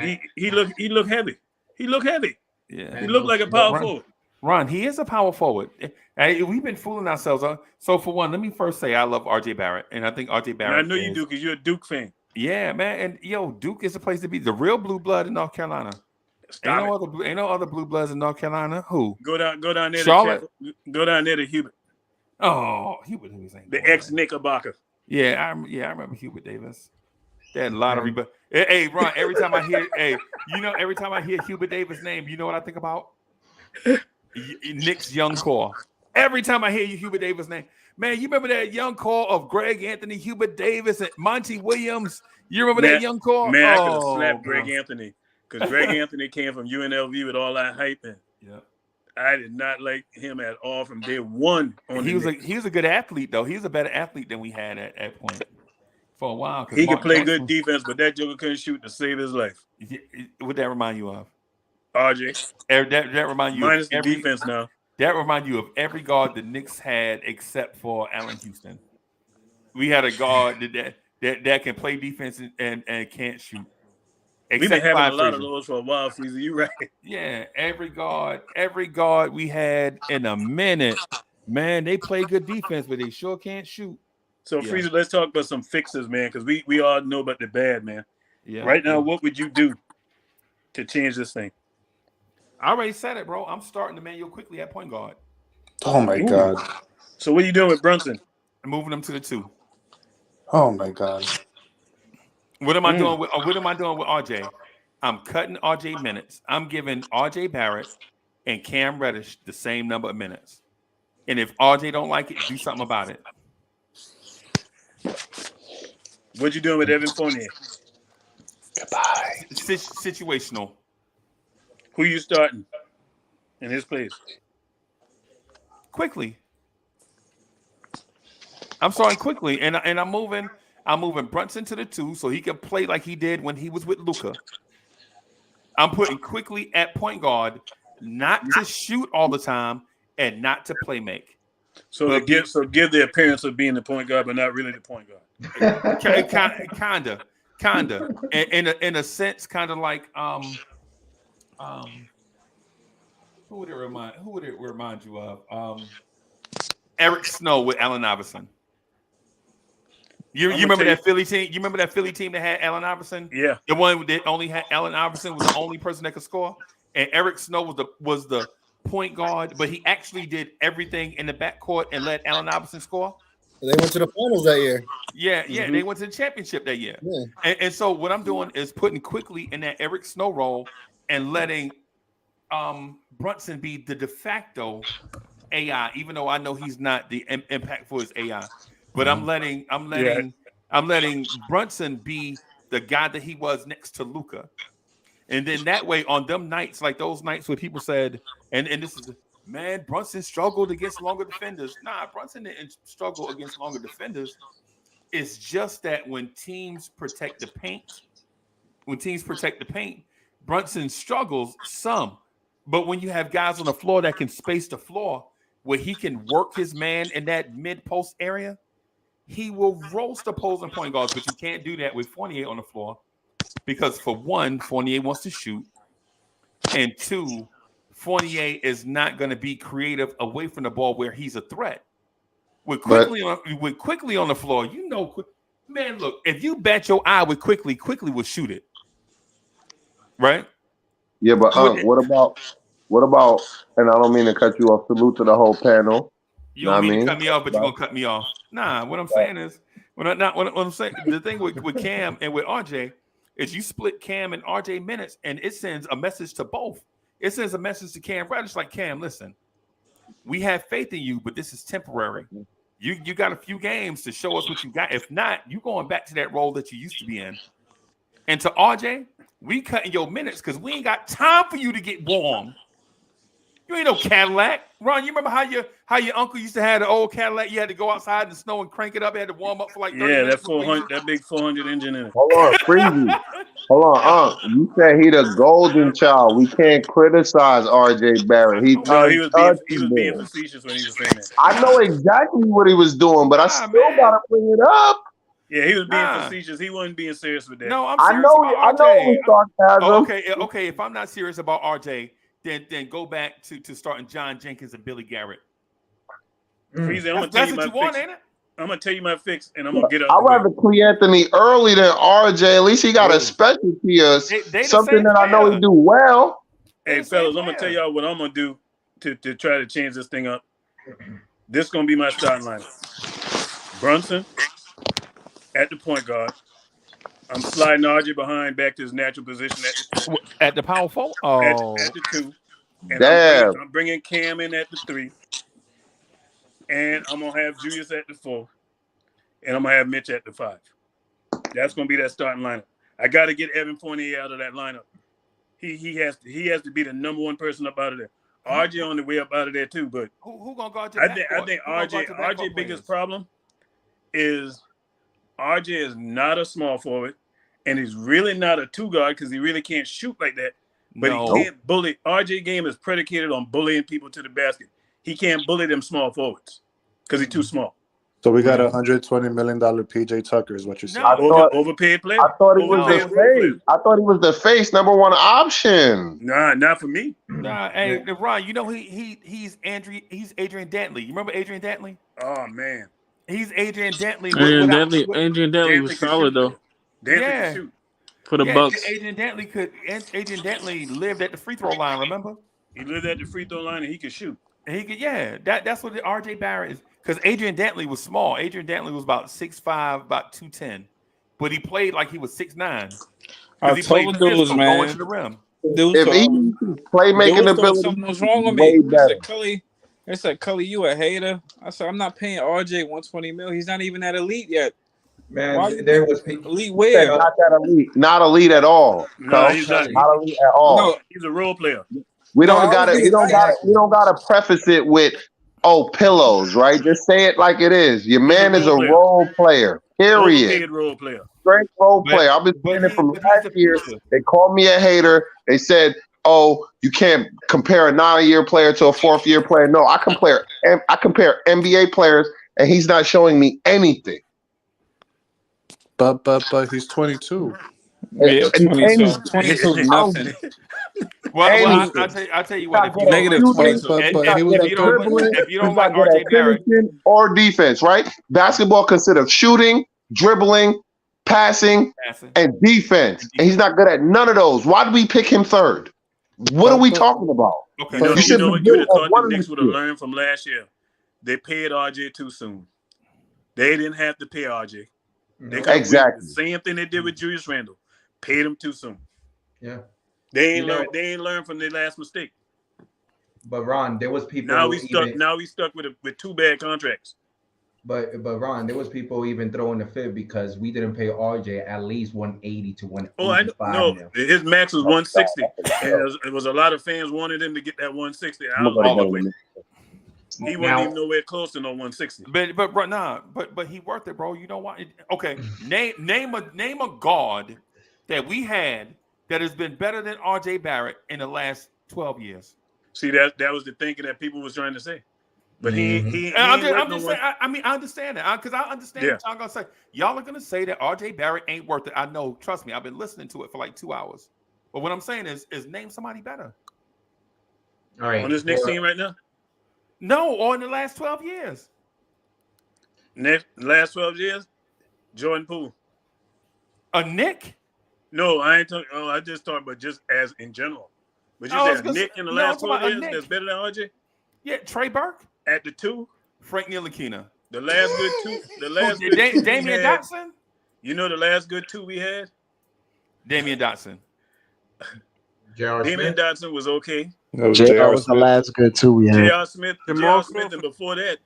look heavy. He look heavy. Yeah. He looked like a power forward. Ron, he is a power forward. Hey, we've been fooling ourselves. So for one, let me first say I love RJ Barrett, and I think RJ Barrett. And I know you do because you're a Duke fan. Yeah, man, and yo, Duke is the place to be. The real blue blood in North Carolina. Ain't no other blue bloods in North Carolina. Who? Go down there. Charlotte. Go down there to Hubert. Oh, Hubert Davis ain't the ex Knickerbocker. Yeah, I remember Hubert Davis. That lottery, but hey, Ron. Every time I hear, every time I hear Hubert Davis' name, you know what I think about? Knicks young core. Every time I hear Hubert Davis' name, man, you remember that young core of Greg Anthony, Hubert Davis, and Monty Williams? You remember that young core? Man, I could have slapped Greg Anthony because Greg Anthony came from UNLV with all that hype, and I did not like him at all from day one. He was a good athlete though. He was a better athlete than we had at point for a while. He could play good defense, but that joker couldn't shoot to save his life. What that remind you of? RJ. That remind you minus the defense now. That remind you of every guard the Knicks had except for Allen Houston. We had a guard that can play defense and can't shoot. We've been having a lot of those for a while, Freezer. You right. Yeah, every guard we had in a minute, man, they play good defense, but they sure can't shoot. So Freezer, let's talk about some fixes, man, because we all know about the bad, man. Yeah. Right now, what would you do to change this thing? I already said it, bro. I'm starting Emmanuel quickly at point guard. Oh my God. So what are you doing with Brunson? I'm moving him to the 2. Oh my God. What am I doing with RJ? I'm cutting RJ minutes. I'm giving RJ Barrett and Cam Reddish the same number of minutes. And if RJ don't like it, do something about it. What you doing with Evan Fournier? Goodbye. Situational. Who you starting in his place? Quickly. I'm starting quickly, and I'm moving Brunson to the 2 so he can play like he did when he was with Luka. I'm putting quickly at point guard, not to shoot all the time and not to play make. So give the appearance of being the point guard, but not really the point guard. Kinda. In a sense, kind of like who would it remind you of? Eric Snow with Allen Iverson. You remember that Philly team? You remember that Philly team that had Allen Iverson? Yeah. The one that only had Allen Iverson was the only person that could score, and Eric Snow was the point guard, but he actually did everything in the backcourt and let Allen Iverson score. They went to the finals that year. Yeah, they went to the championship that year. Yeah. And so what I'm doing is putting Quickly in that Eric Snow role and letting Brunson be the de facto AI, even though I know he's not the impact for his AI. But I'm letting Brunson be the guy that he was next to Luka. And then that way, on them nights, like those nights where people said, and this is, man, Brunson struggled against longer defenders. Nah, Brunson didn't struggle against longer defenders. It's just that when teams protect the paint, Brunson struggles some. But when you have guys on the floor that can space the floor, where he can work his man in that mid-post area, he will roast opposing point guards. But you can't do that with Fournier on the floor. Because for one, Fournier wants to shoot, and two, Fournier is not going to be creative away from the ball where he's a threat. With Quickly on the floor, man, look, if you bat your eye with Quickly will shoot it, right? Yeah, but what about? And I don't mean to cut you off. Salute to the whole panel. You don't mean to cut me off, but you're gonna cut me off. Nah, what I'm saying is, what I'm saying, the thing with Cam and with RJ. Is you split Cam and RJ minutes, and it sends a message to both. It sends a message to Cam Reddish like, Cam, listen, we have faith in you, but this is temporary. You got a few games to show us what you got. If not, you going back to that role that you used to be in. And to RJ, we cutting your minutes because we ain't got time for you to get warm. You ain't no Cadillac. Ron, you remember how your uncle used to have the old Cadillac? You had to go outside in the snow and crank it up. You had to warm up for like 30 minutes. That big 400 engine in it. Hold on, Freezy. Hold on, You said he the golden child. We can't criticize RJ Barrett. He was being facetious when he was saying that. I know exactly what he was doing, but I still gotta bring it up. Yeah, he was being facetious. He wasn't being serious with that. No, I'm serious about RJ. I know it was sarcasm. Okay. If I'm not serious about RJ, then go back to starting John Jenkins and Billy Garrett. Freezy, that's what you want, ain't it? I'm gonna tell you my fix, and I'm gonna get up. I'd rather Clee Anthony early than RJ. At least he got a specialty or something that I know he do well. Hey, fellas, I'm gonna tell y'all what I'm gonna do to try to change this thing up. This gonna be my starting lineup. Brunson at the point guard. I'm sliding RJ behind back to his natural position at the power forward. At the 2. And I'm bringing Cam in at the 3. And I'm going to have Julius at the 4. And I'm going to have Mitch at the 5. That's going to be that starting lineup. I got to get Evan Fournier out of that lineup. He has to be the number one person up out of there. RJ on the way up out of there too, but who gonna guard your backcourt? I think RJ biggest problem is RJ is not a small forward, and he's really not a 2 guard because he really can't shoot like that. But he can't bully. RJ game is predicated on bullying people to the basket. He can't bully them small forwards because he's too small. So we got $120 million PJ Tucker is what you're saying. Overpaid player. I thought he was the face. I thought he was the face number 1 option. Nah, not for me. Nah, hey Ron, you know he's Adrian Dantley. You remember Adrian Dantley? Oh man. He's Adrian Dantley. Adrian Dantley was solid though. Dantley could shoot. For the Bucks. Adrian Dantley lived at the free throw line, remember? He lived at the free throw line and he could shoot. And he could, that's what the RJ Barrett is. Because Adrian Dantley was small. Adrian Dantley was about 6'5", about 210. But he played like he was 6'9". I told dudes, man. Going to the rim. If he playmaking ability, something was wrong with me. They said, Cully, you a hater. I said, I'm not paying RJ $120 million. He's not even that elite yet. Man, there was elite where? Not that elite. Not elite at all. No, he's not elite at all. No, he's a role player. We don't gotta preface it with pillows, right? Just say it like it is. Your man is a role player. Period. Role player. Straight role player. I've been saying it from last year. They called me a hater. They said, "Oh, you can't compare a 9-year player to a 4th-year player." No, I compare NBA players, and he's not showing me anything. But he's 22. Yeah, 22. 22 is nothing. Well, I'll tell you what. Negative 22. If you don't like RJ Barrett or defense, right? Basketball consists of shooting, dribbling, passing, and defense. And he's not good at none of those. Why did we pick him 3rd? What are we talking about? Okay, you would have thought the Knicks would have learned from last year. They paid RJ too soon. They didn't have to pay RJ. They could have Exactly. the same thing they did with Julius Randle. Paid him too soon. Yeah. They ain't learned. They ain't learned from their last mistake. But Ron, there was people. Now we stuck with two bad contracts. But Ron, there was people even throwing the fit because we didn't pay RJ at least 180 to 185. Oh, no, his max was 160, and it was a lot of fans wanted him to get that 160. I was like, he wasn't even nowhere close to no 160. But he worth it, bro. You know what? Okay, name a guard that we had that has been better than RJ Barrett in the last 12 years. See, that was the thinking that people was trying to say. But I'm just saying. I mean, I understand that because I understand what y'all gonna say. Y'all are gonna say that RJ Barrett ain't worth it. I know. Trust me. I've been listening to it for like 2 hours. But what I'm saying is name somebody better. All right. On this next team right now? No, or in the last 12 years. Last 12 years, Jordan Poole. A Nick? No, I ain't talking. Oh, I just talking about just as in general. But you said Nick in the last 12 years that's better than RJ? Yeah, Trey Burke. At the 2, Frank Ntilikina. The last good 2. The last good 2 Damian Dotson. You know the last good 2 we had? Damian Dotson. Damian Dotson was okay. JR was the last good 2 we had. JR Smith, and before that,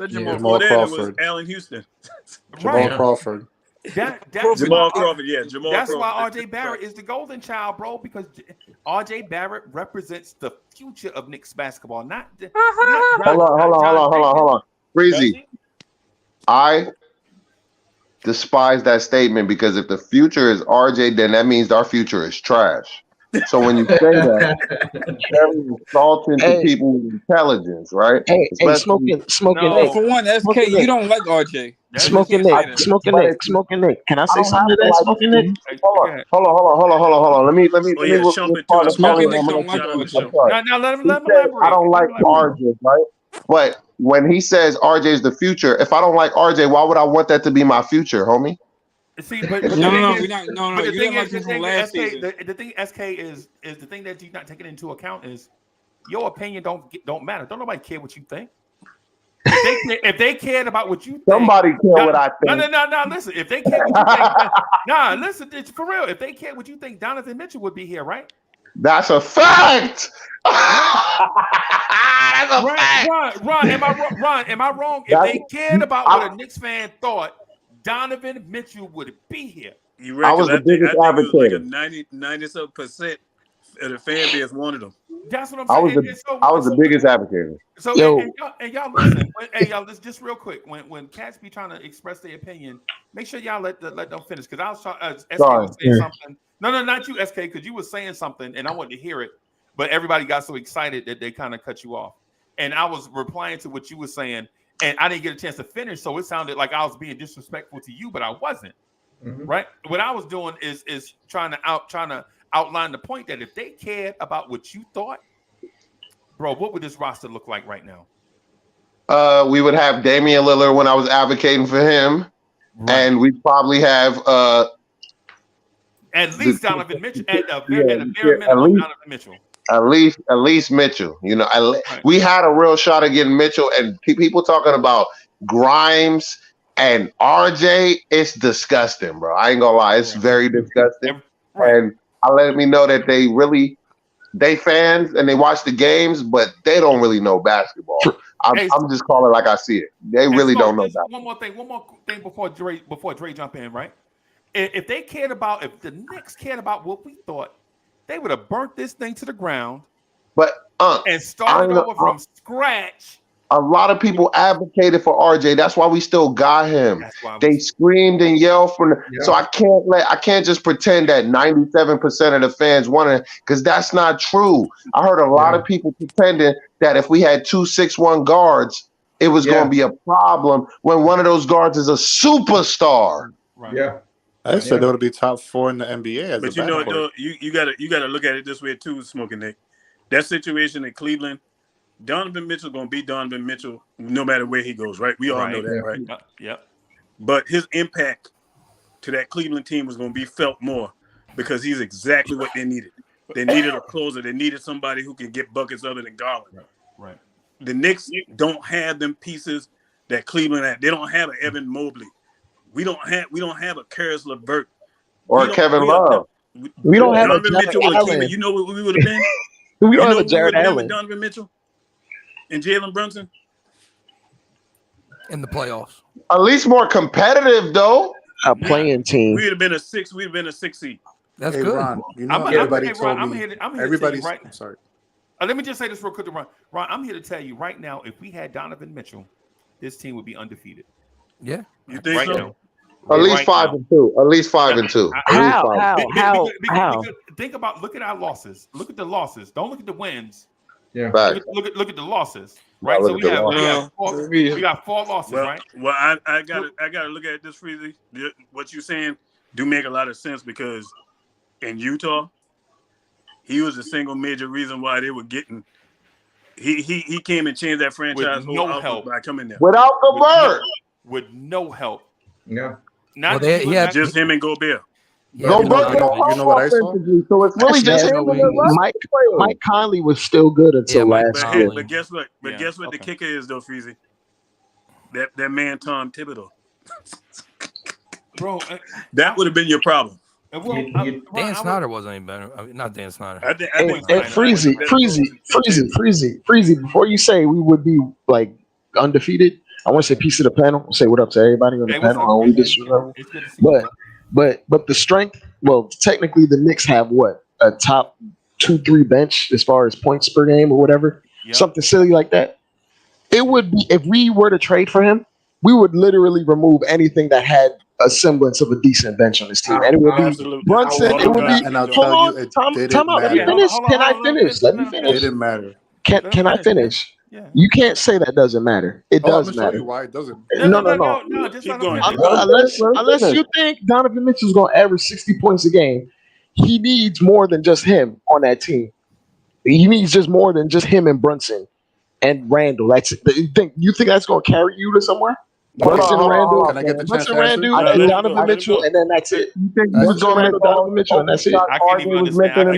Jamal it was Crawford. Allen Houston. Jamal Crawford. Jamal Crawford, yeah. That's why RJ Barrett is the golden child, bro, because RJ Barrett represents the future of Knicks basketball. Hold on. Breezy, I despise that statement because if the future is RJ, then that means our future is trash. So when you say that, it's very insulting to people with intelligence, right? Hey, smoking. No, for one, SK, you don't like RJ. Smoking Nick. Can I say something to that? Smoking Nick. Hold on. Let me respond to Smoking Kelly. Nick don't like RJ. Now let him elaborate. I don't like RJ, right? But when he says RJ is the future, if I don't like RJ, why would I want that to be my future, homie? See, but you didn't like him from last season. The thing, SK, is the thing that you're not taking into account is your opinion don't matter. Don't nobody care what you think. If they cared about what you think, somebody care what I think. No. Listen, if they care what you think, listen, it's for real. If they cared what you think, Donovan Mitchell would be here, right? That's a fact. That's a fact. Ron, am I wrong? If they cared about what a Knicks fan thought, Donovan Mitchell would be here. I was the biggest advocate. Like a 90% of the fan base wanted him. That's what I'm saying. I was the biggest advocate. So and y'all listen. Hey, y'all, just real quick. When cats be trying to express their opinion, make sure y'all let them finish. Because I was trying. SK was saying something. No, not you, SK. Because you were saying something, and I wanted to hear it. But everybody got so excited that they kind of cut you off. And I was replying to what you were saying. And I didn't get a chance to finish, so it sounded like I was being disrespectful to you, but I wasn't. Mm-hmm. Right? What I was doing is trying to outline the point that if they cared about what you thought, bro, what would this roster look like right now? We would have Damian Lillard when I was advocating for him, and we'd probably have at least Donovan Mitchell at a bare minimum. Donovan Mitchell. At least Mitchell. You know, we had a real shot at getting Mitchell, and people talking about Grimes and RJ. It's disgusting, bro. I ain't gonna lie, it's very disgusting. And I let me know that they fans and they watch the games, but they don't really know basketball. I'm just calling it like I see it. They really don't know basketball. One more thing before Dre jump in, right? If the Knicks cared about what we thought, they would have burnt this thing to the ground, and started over from scratch. A lot of people advocated for RJ. That's why we still got him. They screamed and yelled so I can't just pretend that 97% of the fans wanted it, because that's not true. I heard a lot of people pretending that if we had 2 6'1" guards, it was going to be a problem when one of those guards is a superstar. Right. Yeah. I said they would be top 4 in the NBA. But you gotta look at it this way too, Smoking Nick. That situation in Cleveland, Donovan Mitchell gonna be Donovan Mitchell no matter where he goes, right? We all know that, right? Yep. But his impact to that Cleveland team was gonna be felt more because he's exactly what they needed. They needed a closer. They needed somebody who can get buckets other than Garland. Right. The Knicks don't have them pieces that Cleveland had. They don't have an Evan Mobley. We don't have a Karis LeVert. Or Kevin Love. We don't have a Donovan Jared Mitchell with Allen. Cleveland. You know what we would have been? We don't have a who we Jared would have been Allen with Donovan Mitchell and Jalen Brunson in the playoffs. At least more competitive though. A playing team. We'd have been a 6. We'd have been a 6 seed. That's Hey, good. Ron, you know everybody told I'm me. here to tell you Everybody's right. I'm sorry. Let me just say this real quick to Ron. Ron, I'm here to tell you right now, if we had Donovan Mitchell, this team would be undefeated. Yeah. You think right so? now. At least 5-2. At least 5-2. How? Think about. Look at our losses. Look at the losses. Don't look at the wins. Yeah. Look at the losses. Right. No, So we got 4 losses. Well, right. Well, I gotta look at this, Freezy. What you're saying do make a lot of sense because in Utah, he was the single major reason why they were getting. He came and changed that franchise with no help by coming there without Gobert. With no help. Yeah. Not just him and Gobert. Gobert, you know what I saw? So it's really just him and the Mike Conley was still good until last year. But guess what? Guess what the kicker is though, Freezy? That man Tom Thibodeau. Bro, that would have been your problem. Dan Snyder wasn't any better. I mean, not Dan Snyder. I think Freezy. Before you say we would be like undefeated, I want to say peace to the panel. Say what up to everybody on the panel. But the strength. Well, technically the Knicks have what, a top 2-3 bench as far as points per game or whatever, something silly like that. It would be if we were to trade for him, we would literally remove anything that had a semblance of a decent bench on this team, and it would be Brunson. It would be. And I'll tell you, it didn't matter. Let me finish. Can I finish? Let me finish. It didn't matter. Can I finish? Yeah. You can't say that doesn't matter. It does matter. Show you why it doesn't. No. Just keep going. Unless you think Donovan Mitchell's going to average 60 points a game, he needs more than just him on that team. He needs just more than just him and Brunson and Randall. That's you think that's going to carry you to somewhere? Brunson, Randall, can I get the chance to Randall, and Donovan Mitchell, and then that's it. You think he's going to make Donovan Mitchell, and that's it. I can't even understand. I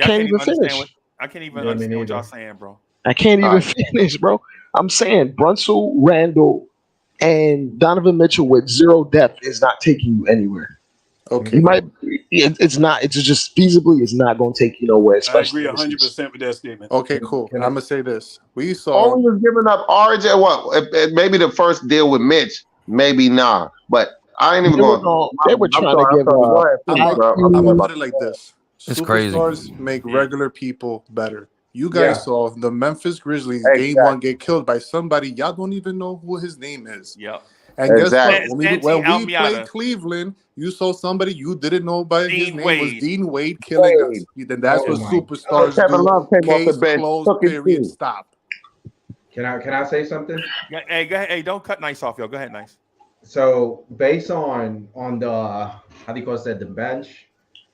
can't even finish. I can't even understand what y'all saying, bro. I can't even finish, bro. I'm saying Brunson, Randall, and Donovan Mitchell with zero depth is not taking you anywhere. Okay. You might. It's not. It's just feasibly. It's not going to take you nowhere. Especially I agree 100% with that statement. Okay, cool. I'm gonna say this. We saw. All he was giving up RJ. What? Maybe the first deal with Mitch. Maybe not. But I ain't even going. They were trying to give. I'm gonna put it like this. It's Superstars crazy. make regular people better. You guys saw the Memphis Grizzlies game 1 get killed by somebody y'all don't even know who his name is. Yep. And guess what? When we played Cleveland, you saw somebody you didn't know by his name was Dean Wade killing us. Then that's what superstars do. Kevin Love came off Case the bench. closed, period, stop. Can I say something? Yeah, hey, go ahead. Hey, don't cut Nice off, yo. Go ahead, Nice. So based on the how do you call it, the bench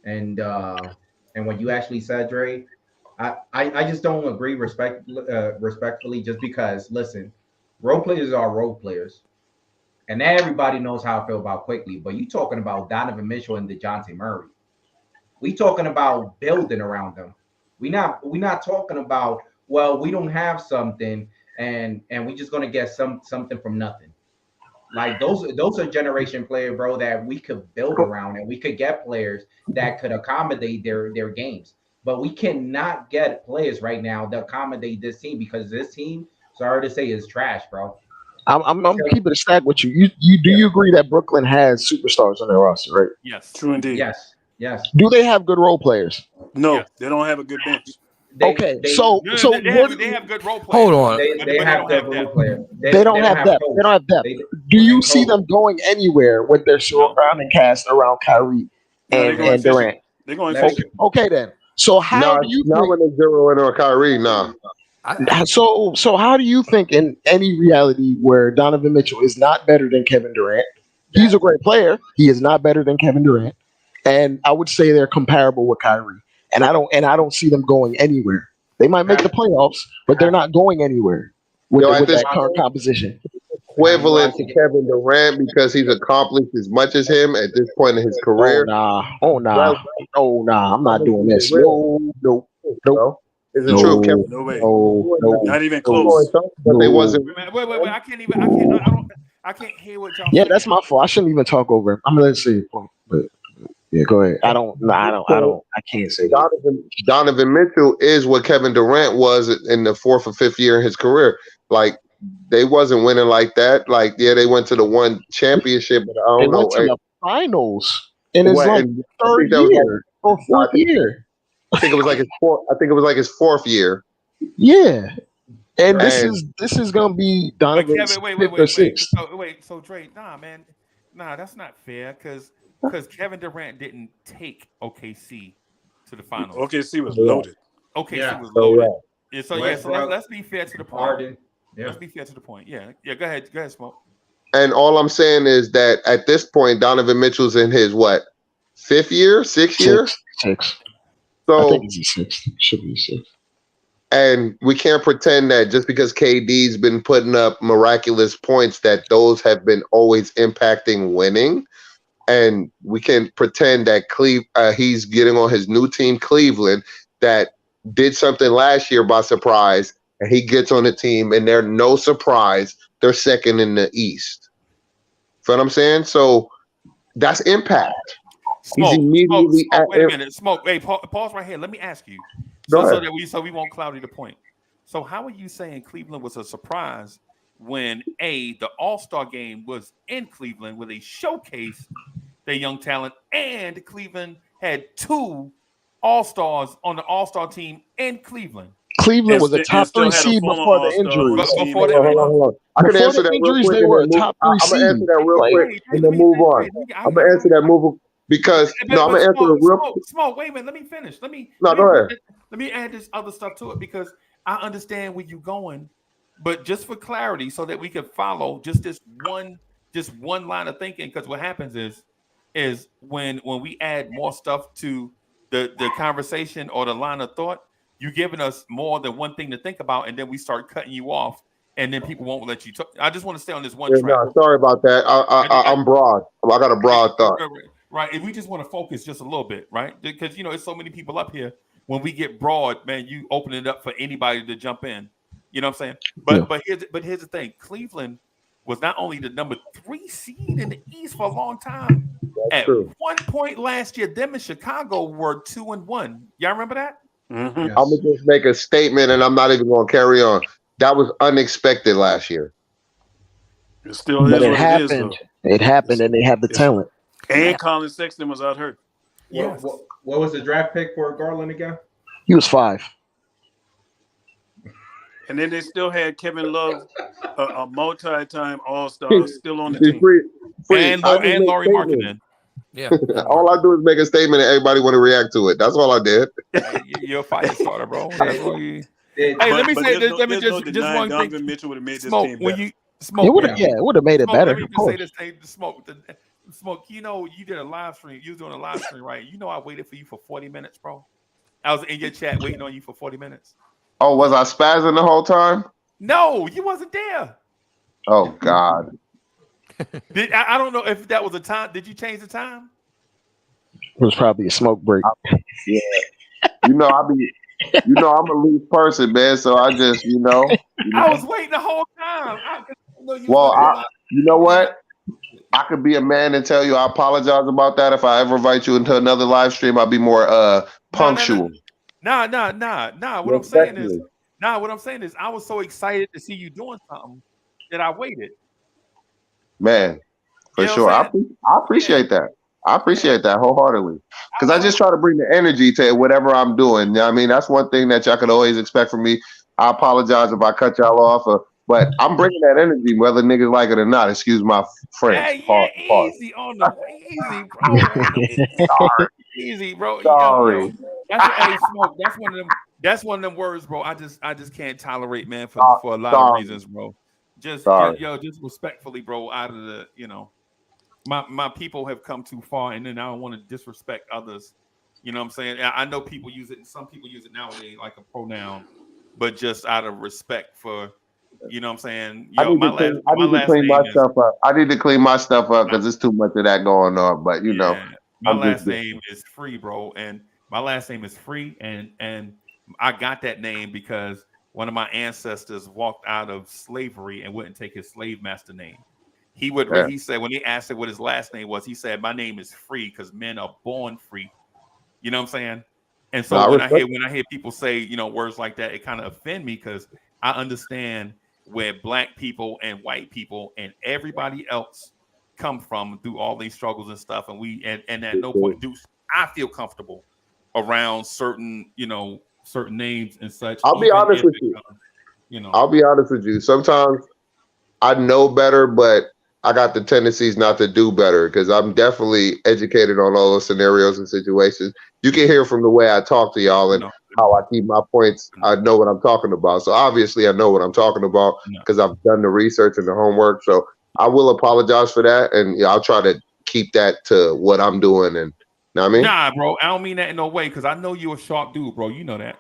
and what you actually said, Dre, I just don't agree respectfully just because listen, role players are role players. And everybody knows how I feel about Quickly, but you talking about Donovan Mitchell and DeJounte Murray. We talking about building around them. We not talking about, well, we don't have something and we just gonna get something from nothing. Like those are generation players, bro, that we could build around and we could get players that could accommodate their games. But we cannot get players right now that accommodate this team because this team, sorry to say, is trash, bro. I'm keeping a stack with you. Do you agree that Brooklyn has superstars on their roster, right? Yes. True indeed. Yes. Do they have good role players? No, they don't have a good bench. They have good role players. Hold on. They have good role players. They don't have depth. They don't have depth. Do you see them going anywhere with their surrounding cast around Kyrie and Durant? They're going okay then. So how do you not when they zero in on Kyrie? No. So how do you think in any reality where Donovan Mitchell is not better than Kevin Durant? He's a great player. He is not better than Kevin Durant, and I would say they're comparable with Kyrie. And I don't see them going anywhere. They might make the playoffs, but they're not going anywhere with that current composition. Equivalent to Kevin Durant because he's accomplished as much as him at this point in his career. Oh nah. I'm not doing this. No. Is it true? Kevin, No way. No. Not even close. But they wasn't. Wait. I can't hear what y'all Yeah, saying. that's my fault. I shouldn't even talk over him. I'm gonna let you say your point, but yeah, go ahead. I can't say that. Donovan Mitchell is what Kevin Durant was in the 4th or 5th year in his career. Like they wasn't winning like that. Like they went to the one championship, but I They don't know. went to the finals in his third year or fourth year. I think it was like his fourth. I think it was like his 4th year. Yeah, and this is gonna be Donovan's Wait. 6th. So Dre, that's not fair because Kevin Durant didn't take OKC to the finals. OKC was loaded. OKC was loaded. Yeah, so Westbrook, let's be fair to the point. Harden. Yeah. Let's be fair to the point. Yeah. Go ahead, Smoke. And all I'm saying is that at this point, Donovan Mitchell's in his 5th year, 6th year? 6. So I think it's a 6th. Should be 6th. And we can't pretend that just because KD's been putting up miraculous points that those have been always impacting winning. And we can pretend that he's getting on his new team, Cleveland, that did something last year by surprise, and he gets on the team, and they're no surprise. They're second in the East. Feel what I'm saying? So that's impact. Smoke, he's immediately wait a minute. Smoke. Hey, pause right here. Let me ask you. So we won't cloudy the point. So how are you saying Cleveland was a surprise when the All-Star game was in Cleveland where they showcased their young talent, and Cleveland had 2 All-Stars on the All-Star team in Cleveland? Cleveland was a top 3 seed before the injuries. I can answer that real quick. They were a top 3 seed. I'm gonna answer that real quick and then move on. I'm gonna answer that because I'm gonna answer it real. Smoke. Wait a minute. Let me finish. Go ahead. Let me add this other stuff to it because I understand where you're going, but just for clarity, so that we can follow just one line of thinking. Because what happens is when we add more stuff to the conversation or the line of thought, you're giving us more than one thing to think about, and then we start cutting you off, and then people won't let you talk. I just want to stay on this one track. No, sorry about that. I'm broad. I got a broad thought. Right. And we just want to focus just a little bit, right? Because, it's so many people up here. When we get broad, man, you open it up for anybody to jump in. You know what I'm saying? But here's the thing. Cleveland was not only the number 3 seed in the East for a long time. At one point last year, them in Chicago were 2-1. Y'all remember that? Mm-hmm. Yes. I'm going to just make a statement, and I'm not even going to carry on. That was unexpected last year. It still is what it happened. It happened, and they have the talent. And Colin Sexton was out hurt. Yes. What was the draft pick for Garland again? He was 5. And then they still had Kevin Love, a multi-time All-Star, still on the team. And Laurie Markkinen. Yeah. All I do is make a statement, and everybody want to react to it. That's all I did. You're a fire starter, bro. That's what you. Hey, let me say this. Let me just one thing. Donovan Mitchell would have made this Smoke team when better. you smoke. It would have made it better. Let me just say this thing. Smoke. You did a live stream. You was doing a live stream, right? I waited for you for 40 minutes, bro. I was in your chat waiting on you for 40 minutes. Oh, was I spazzing the whole time? No, you wasn't there. Oh God. I don't know if that was a time. Did you change the time? It was probably a smoke break. Yeah. I'm a loose person, man. So I just, I was waiting the whole time. You know what? I could be a man and tell you I apologize about that. If I ever invite you into another live stream, I'll be more punctual. Nah. What I'm saying is I was so excited to see you doing something that I waited. Man, for sure. I appreciate that. I appreciate that wholeheartedly. Because I just try to bring the energy to whatever I'm doing. I mean, that's one thing that y'all could always expect from me. I apologize if I cut y'all off, but I'm bringing that energy, whether niggas like it or not. Excuse my French. Easy on the easy, bro. Sorry. Easy, bro. Sorry. Smoke. That's one of them words, bro. I just can't tolerate, man, for a lot of reasons, bro. Just respectfully, bro. Out of the, my people have come too far, and then I don't want to disrespect others. You know what I'm saying? I know people use it. Some people use it nowadays like a pronoun, but just out of respect for. You know what I'm saying? I need to clean my stuff up. I need to clean my stuff up because there's too much of that going on. But my last name is free, bro, and my last name is free, and I got that name because one of my ancestors walked out of slavery and wouldn't take his slave master name. He said when he asked him what his last name was, he said, "My name is free because men are born free." You know what I'm saying? And so when I hear people say, words like that, it kind of offend me because I understand where black people and white people and everybody else come from through all these struggles and stuff. And at no point do I feel comfortable around certain names and such. I'll be honest with you. I'll be honest with you. Sometimes I know better, but I got the tendencies not to do better because I'm definitely educated on all those scenarios and situations. You can hear from the way I talk to y'all and how I keep my points. I know what I'm talking about. So obviously I know what I'm talking about because I've done the research and the homework. So I will apologize for that. And I'll try to keep that to what I'm doing. And you know what I mean? Nah, bro, I don't mean that in no way because I know you're a sharp dude, bro. You know that.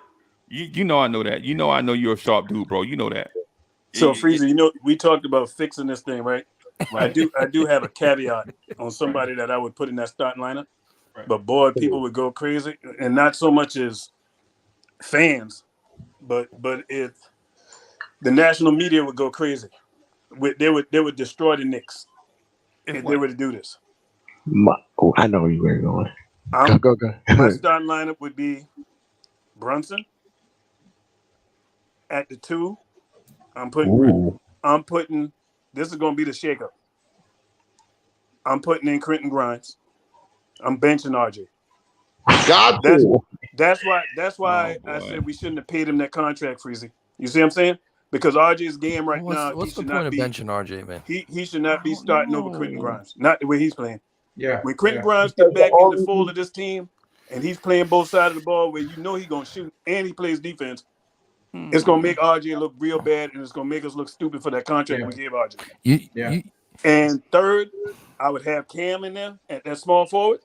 You know I know that. I know you're a sharp dude, bro. You know that. So Freezer, we talked about fixing this thing, right? I do have a caveat on somebody that I would put in that starting lineup. Right. But boy, people would go crazy, and not so much as fans, but if the national media would go crazy, they would destroy the Knicks if they were to do this. I know where you were going. Go. My starting lineup would be Brunson at the 2. I'm putting. This is going to be the shakeup. I'm putting in Quentin Grimes. I'm benching RJ. That's why I said we shouldn't have paid him that contract, Freezy. You see what I'm saying? Because RJ's game now. What's the point of benching RJ, man? He should not be starting over Quentin Grimes. Not the way he's playing. Yeah. When Quentin Grimes gets back in the fold of this team and he's playing both sides of the ball where he's going to shoot and he plays defense, it's going to make RJ look real bad and it's going to make us look stupid for that contract we gave RJ. And third, I would have Cam in there at that small forward.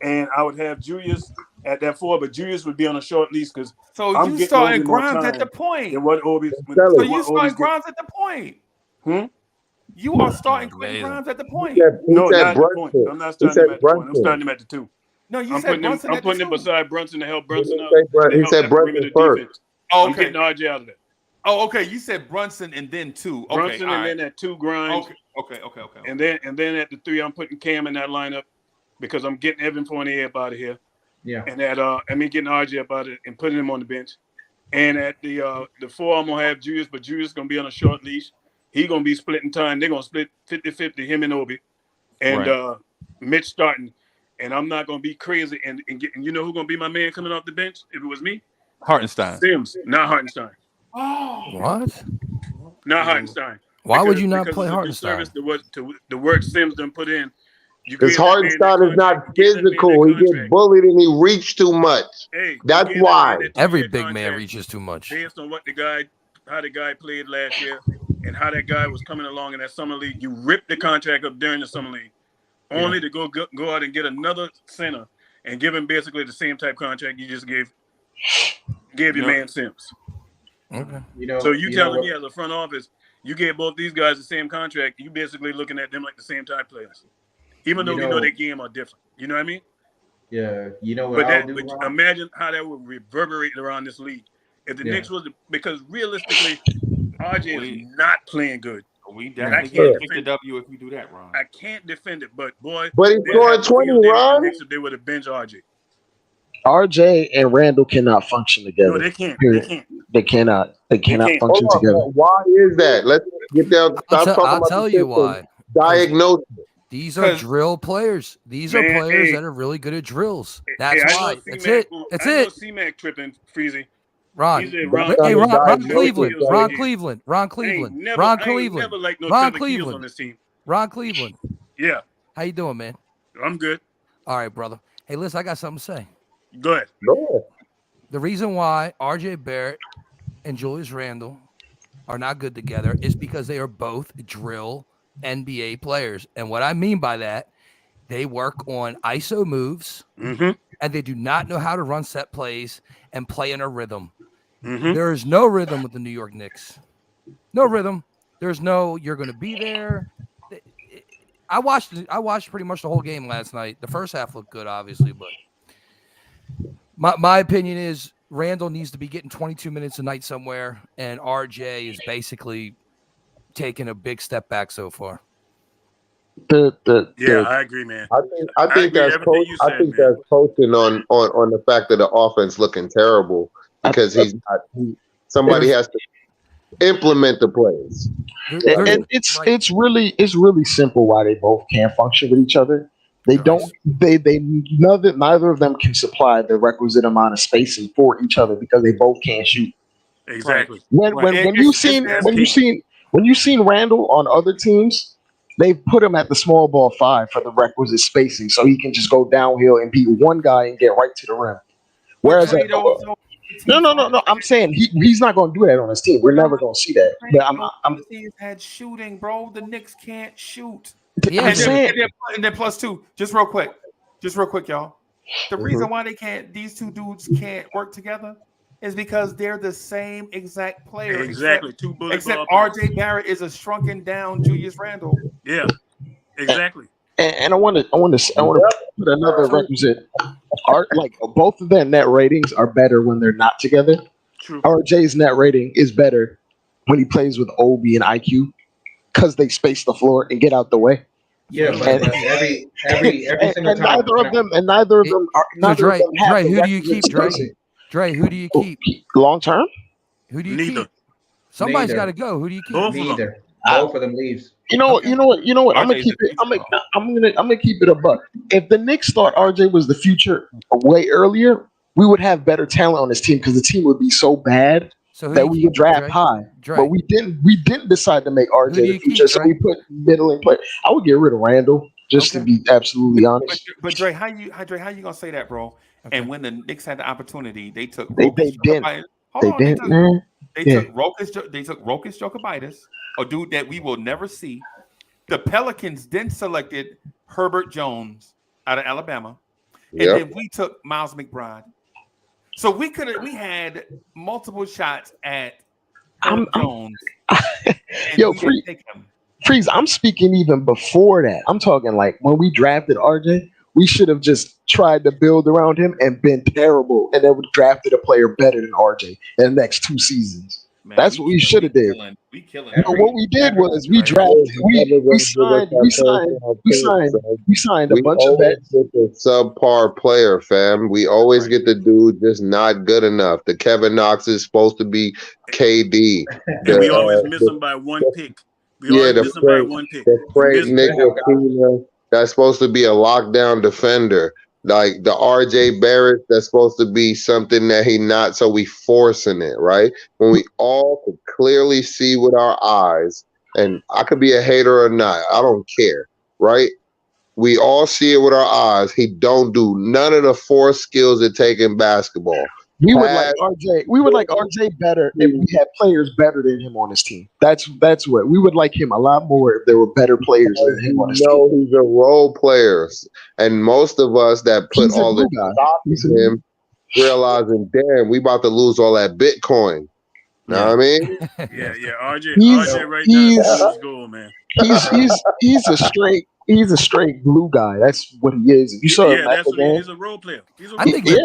And I would have Julius at that 4, but Julius would be on a short leash because you starting Grimes at the point. So you starting Grimes at the point. You are starting Quentin Grimes at the point. No, not at the point. I'm not starting him at the point. I'm starting him at the 2. No, you said Brunson. I'm putting him beside Brunson to help Brunson out. He said Brunson first. I'm getting RJ out of that. Oh, okay. You said Brunson and then 2. Okay, Brunson and then at 2 Grimes. Okay. And then at the 3, I'm putting Cam in that lineup because I'm getting Evan Fournier up out of here. Yeah. And getting RJ up out of it and putting him on the bench. And at the 4, I'm gonna have Julius, but Julius gonna be on a short leash. He's gonna be splitting time. They're gonna split 50-50, him and Obi. And Mitch starting. And I'm not gonna be crazy and you know who's gonna be my man coming off the bench if it was me? Hartenstein. Sims, not Hartenstein. Oh, what? Not Hartenstein. Why would you not play Hartenstein? The work Sims done put in. Because Hartenstein is not physical. He gets bullied and he reached too much. That's why. Every big man reaches too much. Based on how the guy played last year and how that guy was coming along in that summer league, you ripped the contract up during the summer league, only to go out and get another center and give him basically the same type contract you just gave your man Sims. Okay. So you telling me as a front office, you gave both these guys the same contract, you basically looking at them like the same type players. Even though we know their game are different. You know what I mean? Yeah. You know what I'll do, but imagine how that would reverberate around this league. If the Knicks because realistically, RJ is not playing good. We definitely can't take the W if we do that, Ron. I can't defend it, but boy. But he scored 20, Ron. If they would have benched RJ. RJ and Randall cannot function together. No, they can't. They cannot function together. Why is that? Let's get down. I'll tell you why. Diagnose it. These are drill players. These are players that are really good at drills. That's why. That's it. That's it. I know C-Mac tripping, Freezy. Ron Cleveland. Yeah. How you doing, man? I'm good. All right, brother. Hey, listen, I got something to say. Go ahead. The reason why RJ Barrett and Julius Randle are not good together is because they are both drill NBA players. And what I mean by that, they work on ISO moves and they do not know how to run set plays and play in a rhythm. There is no rhythm with the New York Knicks. No rhythm. There's no, you're going to be there. I watched pretty much the whole game last night. The first half looked good, obviously, but my opinion is Randall needs to be getting 22 minutes a night somewhere, and RJ is basically taking a big step back so far. Yeah, I agree, man. I think agree with that's everything you I said, think man. that's coaching on the fact that the offense looking terrible because he's not. Somebody has to implement the plays. And it's really simple why they both can't function with each other. They don't they neither of them can supply the requisite amount of spacing for each other because they both can't shoot. Exactly. When you've seen Randall on other teams, they've put him at the small ball 5 for the requisite spacing so he can just go downhill and beat one guy and get right to the rim. Whereas no, I'm saying he's not going to do that on his team. We're never going to see that. But I'm He's had shooting, bro. The Knicks can't shoot. I'm saying, and then plus 2, just real quick, y'all. The reason why these two dudes can't work together is because they're the same exact player. Exactly. Two bullet except ball RJ Barrett is a shrunken down Julius Randle. Yeah, exactly. And I want to put another requisite. Like both of their net ratings are better when they're not together. True. RJ's net rating is better when he plays with Obi and IQ because they space the floor and get out the way. Yeah, but every single and time. neither of them have who do you keep, Dre? spacing. Dre, who do you keep? Long term? Who do you Neither. keep? Somebody's got to go. Who do you keep? Both Neither. Both of them leaves. You know what? I'm gonna keep it. I'm gonna keep it a buck. If the Knicks thought RJ was the future way earlier, we would have better talent on this team because the team would be so bad that we would draft high. But we didn't. We didn't decide to make RJ the future, so we put middling play. I would get rid of Randall just to be absolutely honest. But Dre, how you gonna say that, bro? Okay. And when the Knicks had the opportunity, they took They took Rokas Jokibitis, a dude that we will never see. The Pelicans then selected Herbert Jones out of Alabama, and then we took Miles McBride. So we had multiple shots at Jones. Yo, Freeze, I'm speaking even before that. I'm talking like when we drafted RJ, we should have just tried to build around him and been terrible, and then we drafted a player better than RJ in the next 2 seasons. Man, that's what we should have did. What we did was we drafted, we signed a bunch of vets. Get the subpar player, fam. We always get the dude just not good enough. The Kevin Knox is supposed to be KD. And we always miss him by one pick. The Frank Ntilikina, that's supposed to be a lockdown defender. Like the RJ Barrett, that's supposed to be something that he not, so we forcing it, right? When we all could clearly see with our eyes, and I could be a hater or not, I don't care, right? We all see it with our eyes. He don't do none of the 4 skills it take in basketball. We would like RJ better if we had players better than him on his team. That's what we would like him a lot more if there were better players than him on his team. He's a role player, and most of us that put all the stock in him, realizing, damn, we about to lose all that Bitcoin. Know what I mean? Yeah. RJ right now is his goal, man. He's a straight glue guy. That's what he is. If you saw him that's what he's a role player. I think he's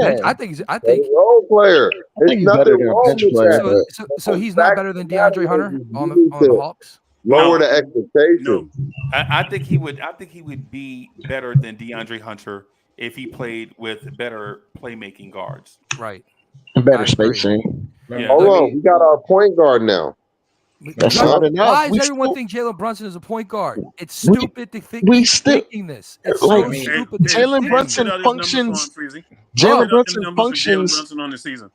a role player. I think he's better than a bench player. So he's not better than DeAndre Hunter on the Hawks. Lower the expectations. No. I think he would be better than DeAndre Hunter if he played with better playmaking guards. Right. Better spacing. Yeah. Hold on, we got our point guard now. That's not enough. Why does everyone think Jalen Brunson is a point guard? It's stupid to think thinking this. It's so stupid. Jalen Brunson functions. Jalen Brunson functions on the season.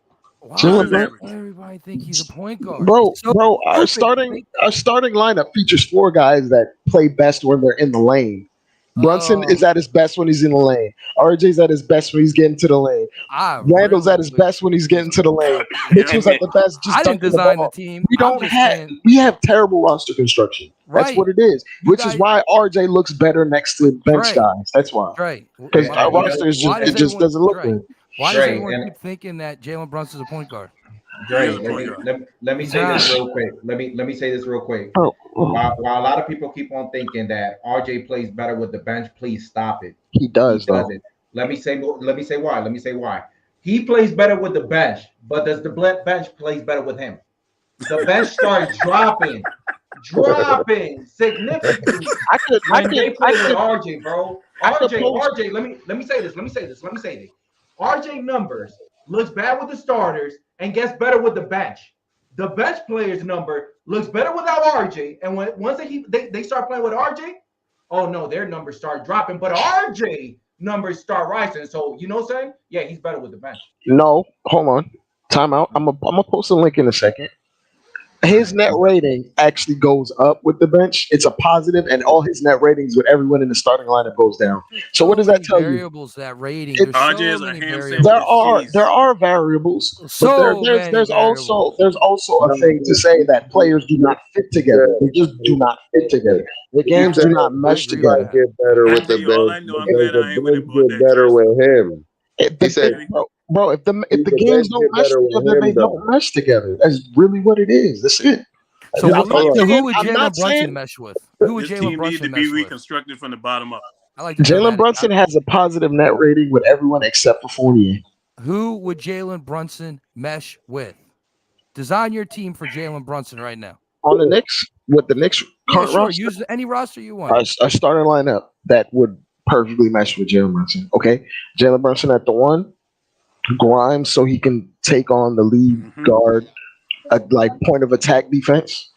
Everybody think he's a point guard, bro. Our starting lineup features 4 guys that play best when they're in the lane. Brunson is at his best when he's in the lane. RJ's at his best when he's getting to the lane. Randall's at his best when he's getting to the lane. Mitchell's at the best. I didn't design the team. We have terrible roster construction. That's what it is. Which is why RJ looks better next to bench guys. That's why. Right. Because our roster just doesn't look good. Why does everyone keep thinking that Jalen Brunson's a point guard? Dre, let me say this real quick. Let me say this real quick. While a lot of people keep on thinking that RJ plays better with the bench, please stop it. He does. He doesn't. Let me say why. He plays better with the bench, but does the bench plays better with him? The bench starts dropping significantly when they play with RJ, bro. RJ. Let me say this. RJ numbers looks bad with the starters and gets better with the bench. The bench players number looks better without RJ, and once they start playing with RJ, oh no, their numbers start dropping, but RJ numbers start rising. So you know what I'm saying? Yeah, he's better with the bench. No, hold on. Time out. I'm gonna post a link in a second. His net rating actually goes up with the bench. It's a positive, and all his net ratings with everyone in the starting lineup goes down. So what does that tell you? Variables that rating. There's so many variables. There are variables, but there's also a thing to say that players do not fit together. They just do not fit together. The games do not mesh together. Get better with the bench. Get better with him. He said, Bro, if the games don't mesh together, they don't mesh together. That's really what it is. That's it. So who would Jalen Brunson mesh with? Who would Jalen Brunson mesh with? Reconstructed from the bottom up. I like Jalen Brunson has a positive net rating with everyone except for Fournier. Who would Jalen Brunson mesh with? Design your team for Jalen Brunson right now. On the Knicks, with the Knicks current roster, use any roster you want. A starting lineup that would perfectly mesh with Jalen Brunson. Okay, Jalen Brunson at the 1. Grimes so he can take on the lead guard, like point of attack defense.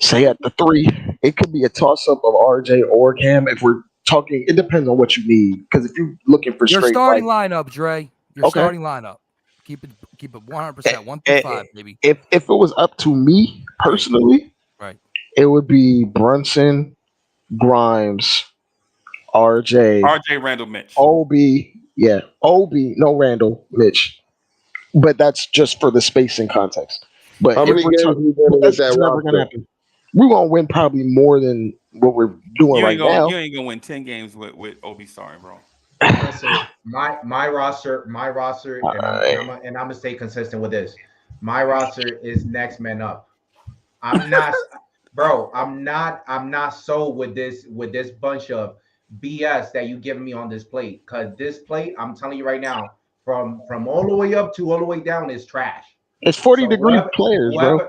Say at the 3, it could be a toss up of RJ or Cam. If we're talking, it depends on what you need. Because if you're looking for your starting lineup, Dre, starting lineup, keep it 100%, 1 through 5, maybe. If it was up to me personally, right, it would be Brunson, Grimes, RJ, Randall, Mitch, Obi. Yeah, Obi, no Randall, Mitch. But that's just for the spacing context. But how many games that's never going to happen. We're going to win probably more than what we're doing right now. You ain't going to win 10 games with Obi starting, bro. Listen, my roster, and I'm going to stay consistent with this. My roster is next man up. I'm not, bro. I'm not sold with this bunch of BS that you giving me on this plate, because this plate, I'm telling you right now, from all the way up to all the way down is trash. It's 40-degree players, bro.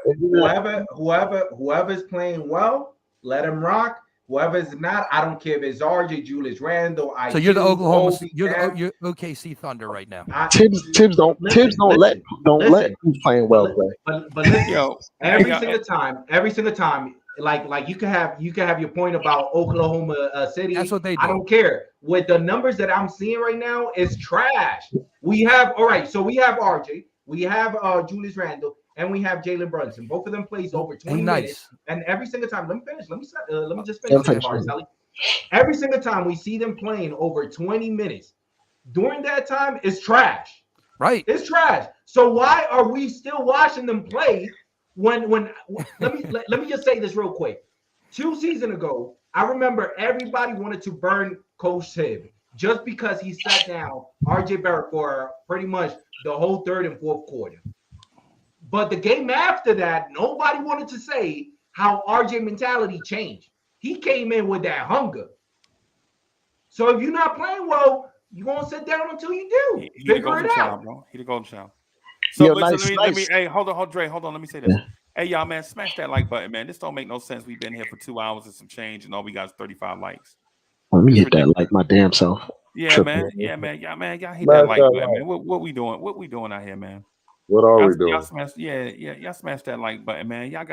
Whoever's playing well, let them rock. Whoever's not, I don't care if it's RJ, Julius Randle. So you're the Oklahoma, you're OKC Thunder right now. Tibbs don't let who's playing well play. But listen, every single time. Like you can have your point about Oklahoma City. That's what they do. I don't care. With the numbers that I'm seeing right now, it's trash. We have RJ, we have Julius Randle, and we have Jalen Brunson. Both of them plays over 20 minutes. And every single time, let me just finish this part, Sally. Every single time we see them playing over 20 minutes, during that time, it's trash. Right. It's trash. So why are we still watching them play? When let me just say this real quick. 2 seasons ago, I remember everybody wanted to burn Coach Tibbs just because he sat down RJ Barrett for pretty much the whole 3rd and 4th quarter. But the game after that, nobody wanted to say how RJ mentality changed. He came in with that hunger. So if you're not playing well, you're gonna sit down until you do. Figure it out, bro. He the golden child. So, let me hey, hold on, Dre, hold on. Let me say this. Yeah. Hey, y'all, man, smash that like button, man. This don't make no sense. We've been here for 2 hours and some change, and all we got is 35 likes. Let me hit that like my damn self. Yeah, man. Yeah, man. Y'all hit that like button, man. What we doing? What we doing out here, man? What are we doing? Y'all smash that like button, man. Y'all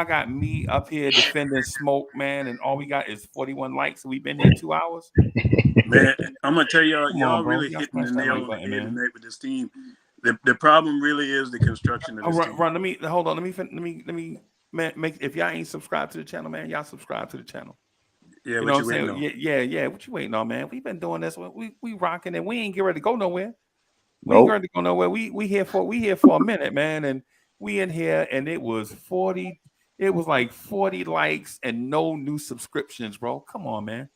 got me up here defending Smoke, man, and all we got is 41 likes. We've been here 2 hours. Man, I'm gonna tell y'all really hitting the nail on the head tonight with this team. The problem really is the construction of this team. Ron, let me make, if y'all ain't subscribed to the channel, man, y'all subscribe to the channel. Yeah, you know what I'm saying? Yeah. What you waiting on, man? We've been doing this. We rocking, and we ain't get ready to go nowhere. We ain't ready to go nowhere. We here for a minute, man, and we in here, and it was 40. It was like 40 likes and no new subscriptions, bro. Come on, man.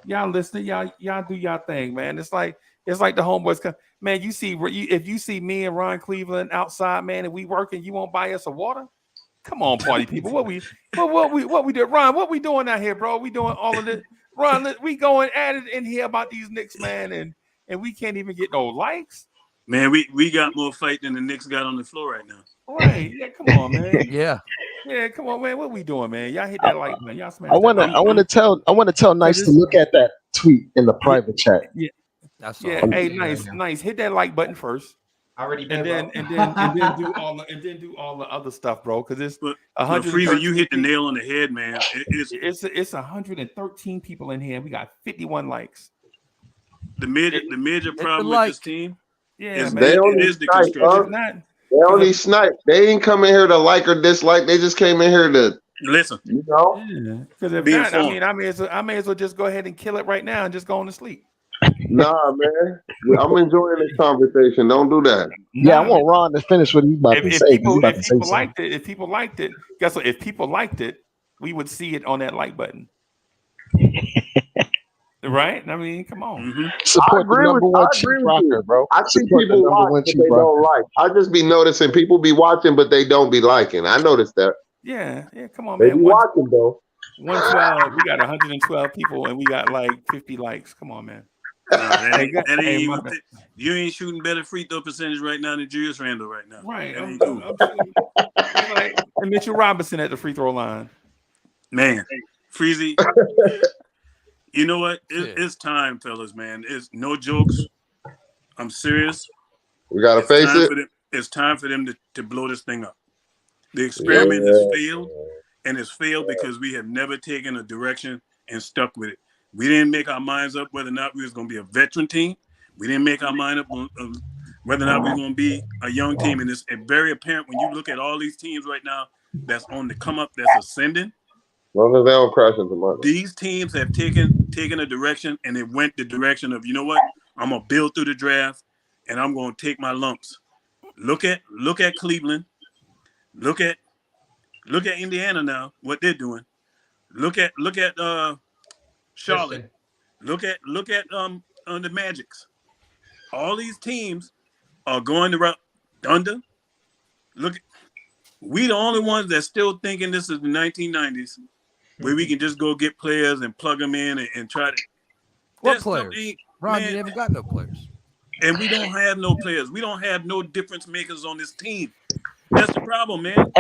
Y'all listening? Y'all do y'all thing, man. It's like the homeboys come. Man, if you see me and Ron Cleveland outside, man, and we working, you won't buy us a water? Come on, party people. What we did, Ron? What we doing out here, bro? We doing all of this, Ron? We going at it in here about these Knicks, man, and we can't even get no likes. Man, we got more fight than the Knicks got on the floor right now. Right? Yeah, come on, man. Yeah. Yeah, come on, man. What we doing, man? Y'all hit that like, man. Y'all smash I that want to. like. I want to tell Nice to look at that tweet in the private chat. Yeah, That's yeah. all. Hey, nice. Hit that like button first. I already did, and bro. then do all the other stuff, bro. Because it's But 113. Freezer, you hit the nail on the head, man. It's 113 people in here. We got 51 likes. The major problem with this team. Yeah, is man. They it is the construction. They only snipe. They ain't come in here to like or dislike. They just came in here to listen. You know, because if not, I may as well just go ahead and kill it right now and just go on to sleep. Nah, man. I'm enjoying this conversation. Don't do that. Yeah, I want Ron to finish what he's about to say. If people liked it, guess what? If people liked it, we would see it on that like button. Right? I mean, come on. Mm-hmm. Support the number one cheap rocker, bro. I see people watch, but they don't like. I just be noticing people be watching, but they don't be liking. I noticed that. Yeah, come on, they man. Be watching though. 112. We got 112 people, and we got like 50 likes. Come on, man. You ain't shooting better free throw percentage right now than Julius Randle right now. Right. I'm like Mitchell Robinson at the free throw line. Man, Freezy. You know what? It's time, fellas, man. It's no jokes. I'm serious. We gotta face it. It's time for them to blow this thing up. The experiment has failed, and it's failed because we have never taken a direction and stuck with it. We didn't make our minds up whether or not we was going to be a veteran team. We didn't make our mind up on whether or not we were going to be a young team. And it's very apparent when you look at all these teams right now that's on the come up, that's ascending. Long as they don't crash into money. These teams have taken a direction, and it went the direction of, you know what? I'm gonna build through the draft, and I'm gonna take my lumps. Look at Cleveland. Look at Indiana now. What they're doing. Look at Charlotte. Look at the Magics. All these teams are going the route. Thunder. Look, we the only ones that's still thinking this is the 1990s. Where we can just go get players and plug them in and try to. What players? Ron, you haven't got no players. And we don't have no players. We don't have no difference makers on this team. That's the problem, man.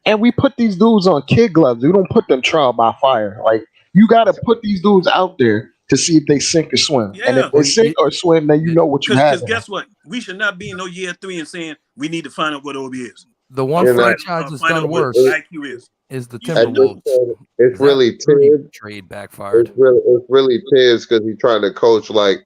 And we put these dudes on kid gloves. We don't put them trial by fire. Like, you got to put these dudes out there to see if they sink or swim. Yeah. And if they sink or swim, then you know what you have. Because guess what? We should not be in no year 3 and saying we need to find out what OB is. The one franchise that's done worse is the Timberwolves. It's really Tibbs. Trade backfired. It's really Tibbs because he's trying to coach like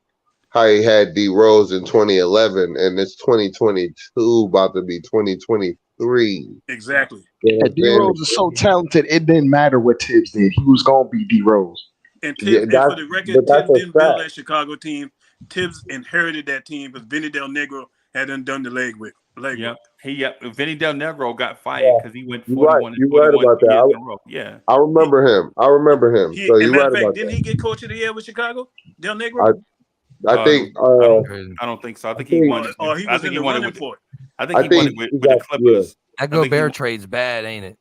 how he had D Rose in 2011, and it's 2022 about to be 2023. Exactly. And D Rose is so talented, it didn't matter what Tibbs did. He was gonna be D Rose. And Tibbs, and for the record, Tibbs didn't build that Chicago team. Tibbs inherited that team because Vinny Del Negro had done the leg work. Vinny Del Negro got fired because he went 41 You're right about that. in a row. Yeah. I remember him. So you're right about didn't that. he get coach of the year with Chicago? Del Negro? I think I don't think so. I think he won. He was in the running for it. I think he won it with the Clippers. That Gobert trade's bad, ain't it?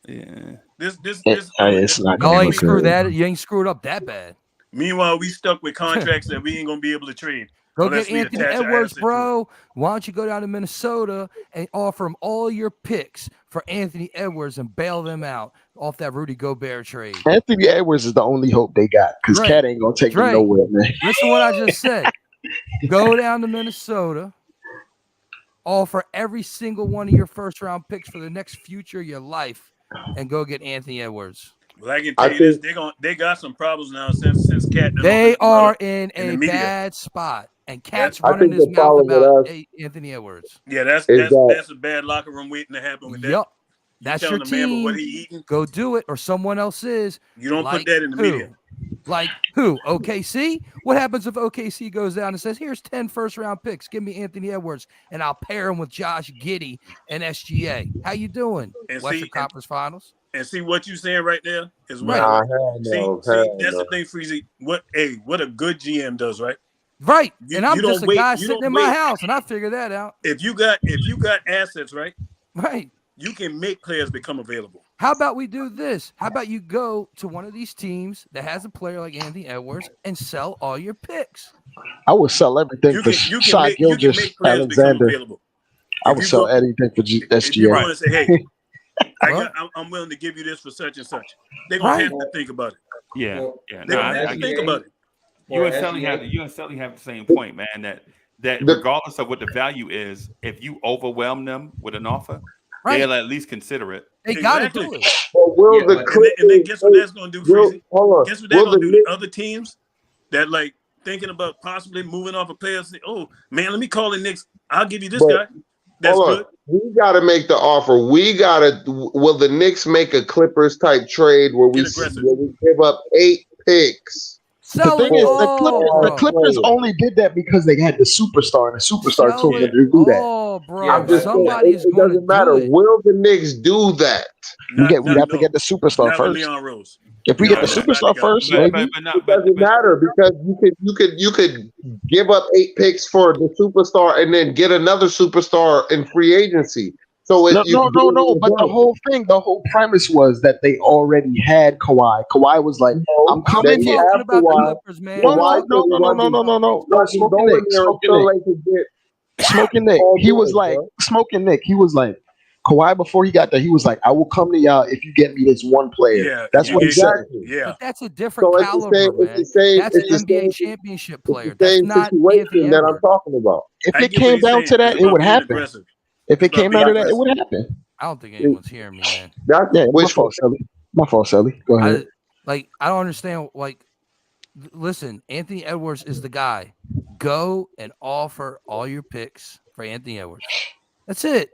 Yeah. It's not. No, ain't screwed that. You ain't screwed up that bad. Meanwhile, we stuck with contracts that we ain't gonna be able to trade. Go get Anthony Edwards, bro. Why don't you go down to Minnesota and offer him all your picks for Anthony Edwards and bail them out off that Rudy Gobert trade? Anthony Edwards is the only hope they got because Cat ain't gonna take him nowhere, man. Listen to what I just said. Go down to Minnesota, offer every single one of your first round picks for the next future of your life, and go get Anthony Edwards. Well, I can tell you this: they got some problems now since Cat. They are in a bad spot, and Cat's running his mouth about Anthony Edwards. Yeah, that's a bad locker room waiting to happen with that. Yep, that's your team. What he eating? Go do it, or someone else is. You don't put that in the media. Like who? OKC? What happens if OKC goes down and says, "Here's 10 first-round picks. Give me Anthony Edwards, and I'll pair him with Josh Giddey and SGA." How you doing? Western Conference Finals. And see what you're saying right there is right. See, that's the thing, Freezy. What a good GM does, right? Right. And I'm just a guy sitting in my house, and I figure that out. If you got assets, right? Right. You can make players become available. How about we do this? How about you go to one of these teams that has a player like Anthony Edwards and sell all your picks? I would sell everything for Shai Gilgeous Alexander. Available. I would sell anything for If you SGA. go and say, "Hey, I'm willing to give you this for such and such," they're gonna have to think about it. Yeah. They're gonna have to think about it. You and Sally have the same point, man. That regardless of what the value is, if you overwhelm them with an offer, they'll at least consider it. They gotta do it. Well, and then guess what that's gonna do, Freezy? Hold on. Guess what that's gonna do to other teams that like thinking about possibly moving off a player? Say, oh man, let me call the Knicks. I'll give you this guy. That's good. We got to make the offer. Will the Knicks make a Clippers type trade where we give up 8 picks? The thing is, the Clippers only did that because they had the superstar, and the superstar told them to do that. Oh, bro, I'm just saying, it doesn't matter. Will the Knicks do that? We have to get the superstar first. Leon Rose. If we get the superstar first, maybe it doesn't matter because you could give up 8 picks for the superstar and then get another superstar in free agency. So no. But the whole premise was that they already had Kawhi. Kawhi was like, "I'm coming here." About the Clippers, man. No. Smoking Nick. He was like, Kawhi, before he got there, he was like, "I will come to y'all if you get me this one player." Yeah, that's what he said. Yeah, but that's a different caliber, man. That's an NBA championship player. That's not situation that I'm talking about. If it came down to that, it would happen. If it came down to that, it would happen. I don't think anyone's hearing me, man. My fault, Sally. My fault, Sally. Go ahead. I don't understand. Like, listen, Anthony Edwards is the guy. Go and offer all your picks for Anthony Edwards. That's it.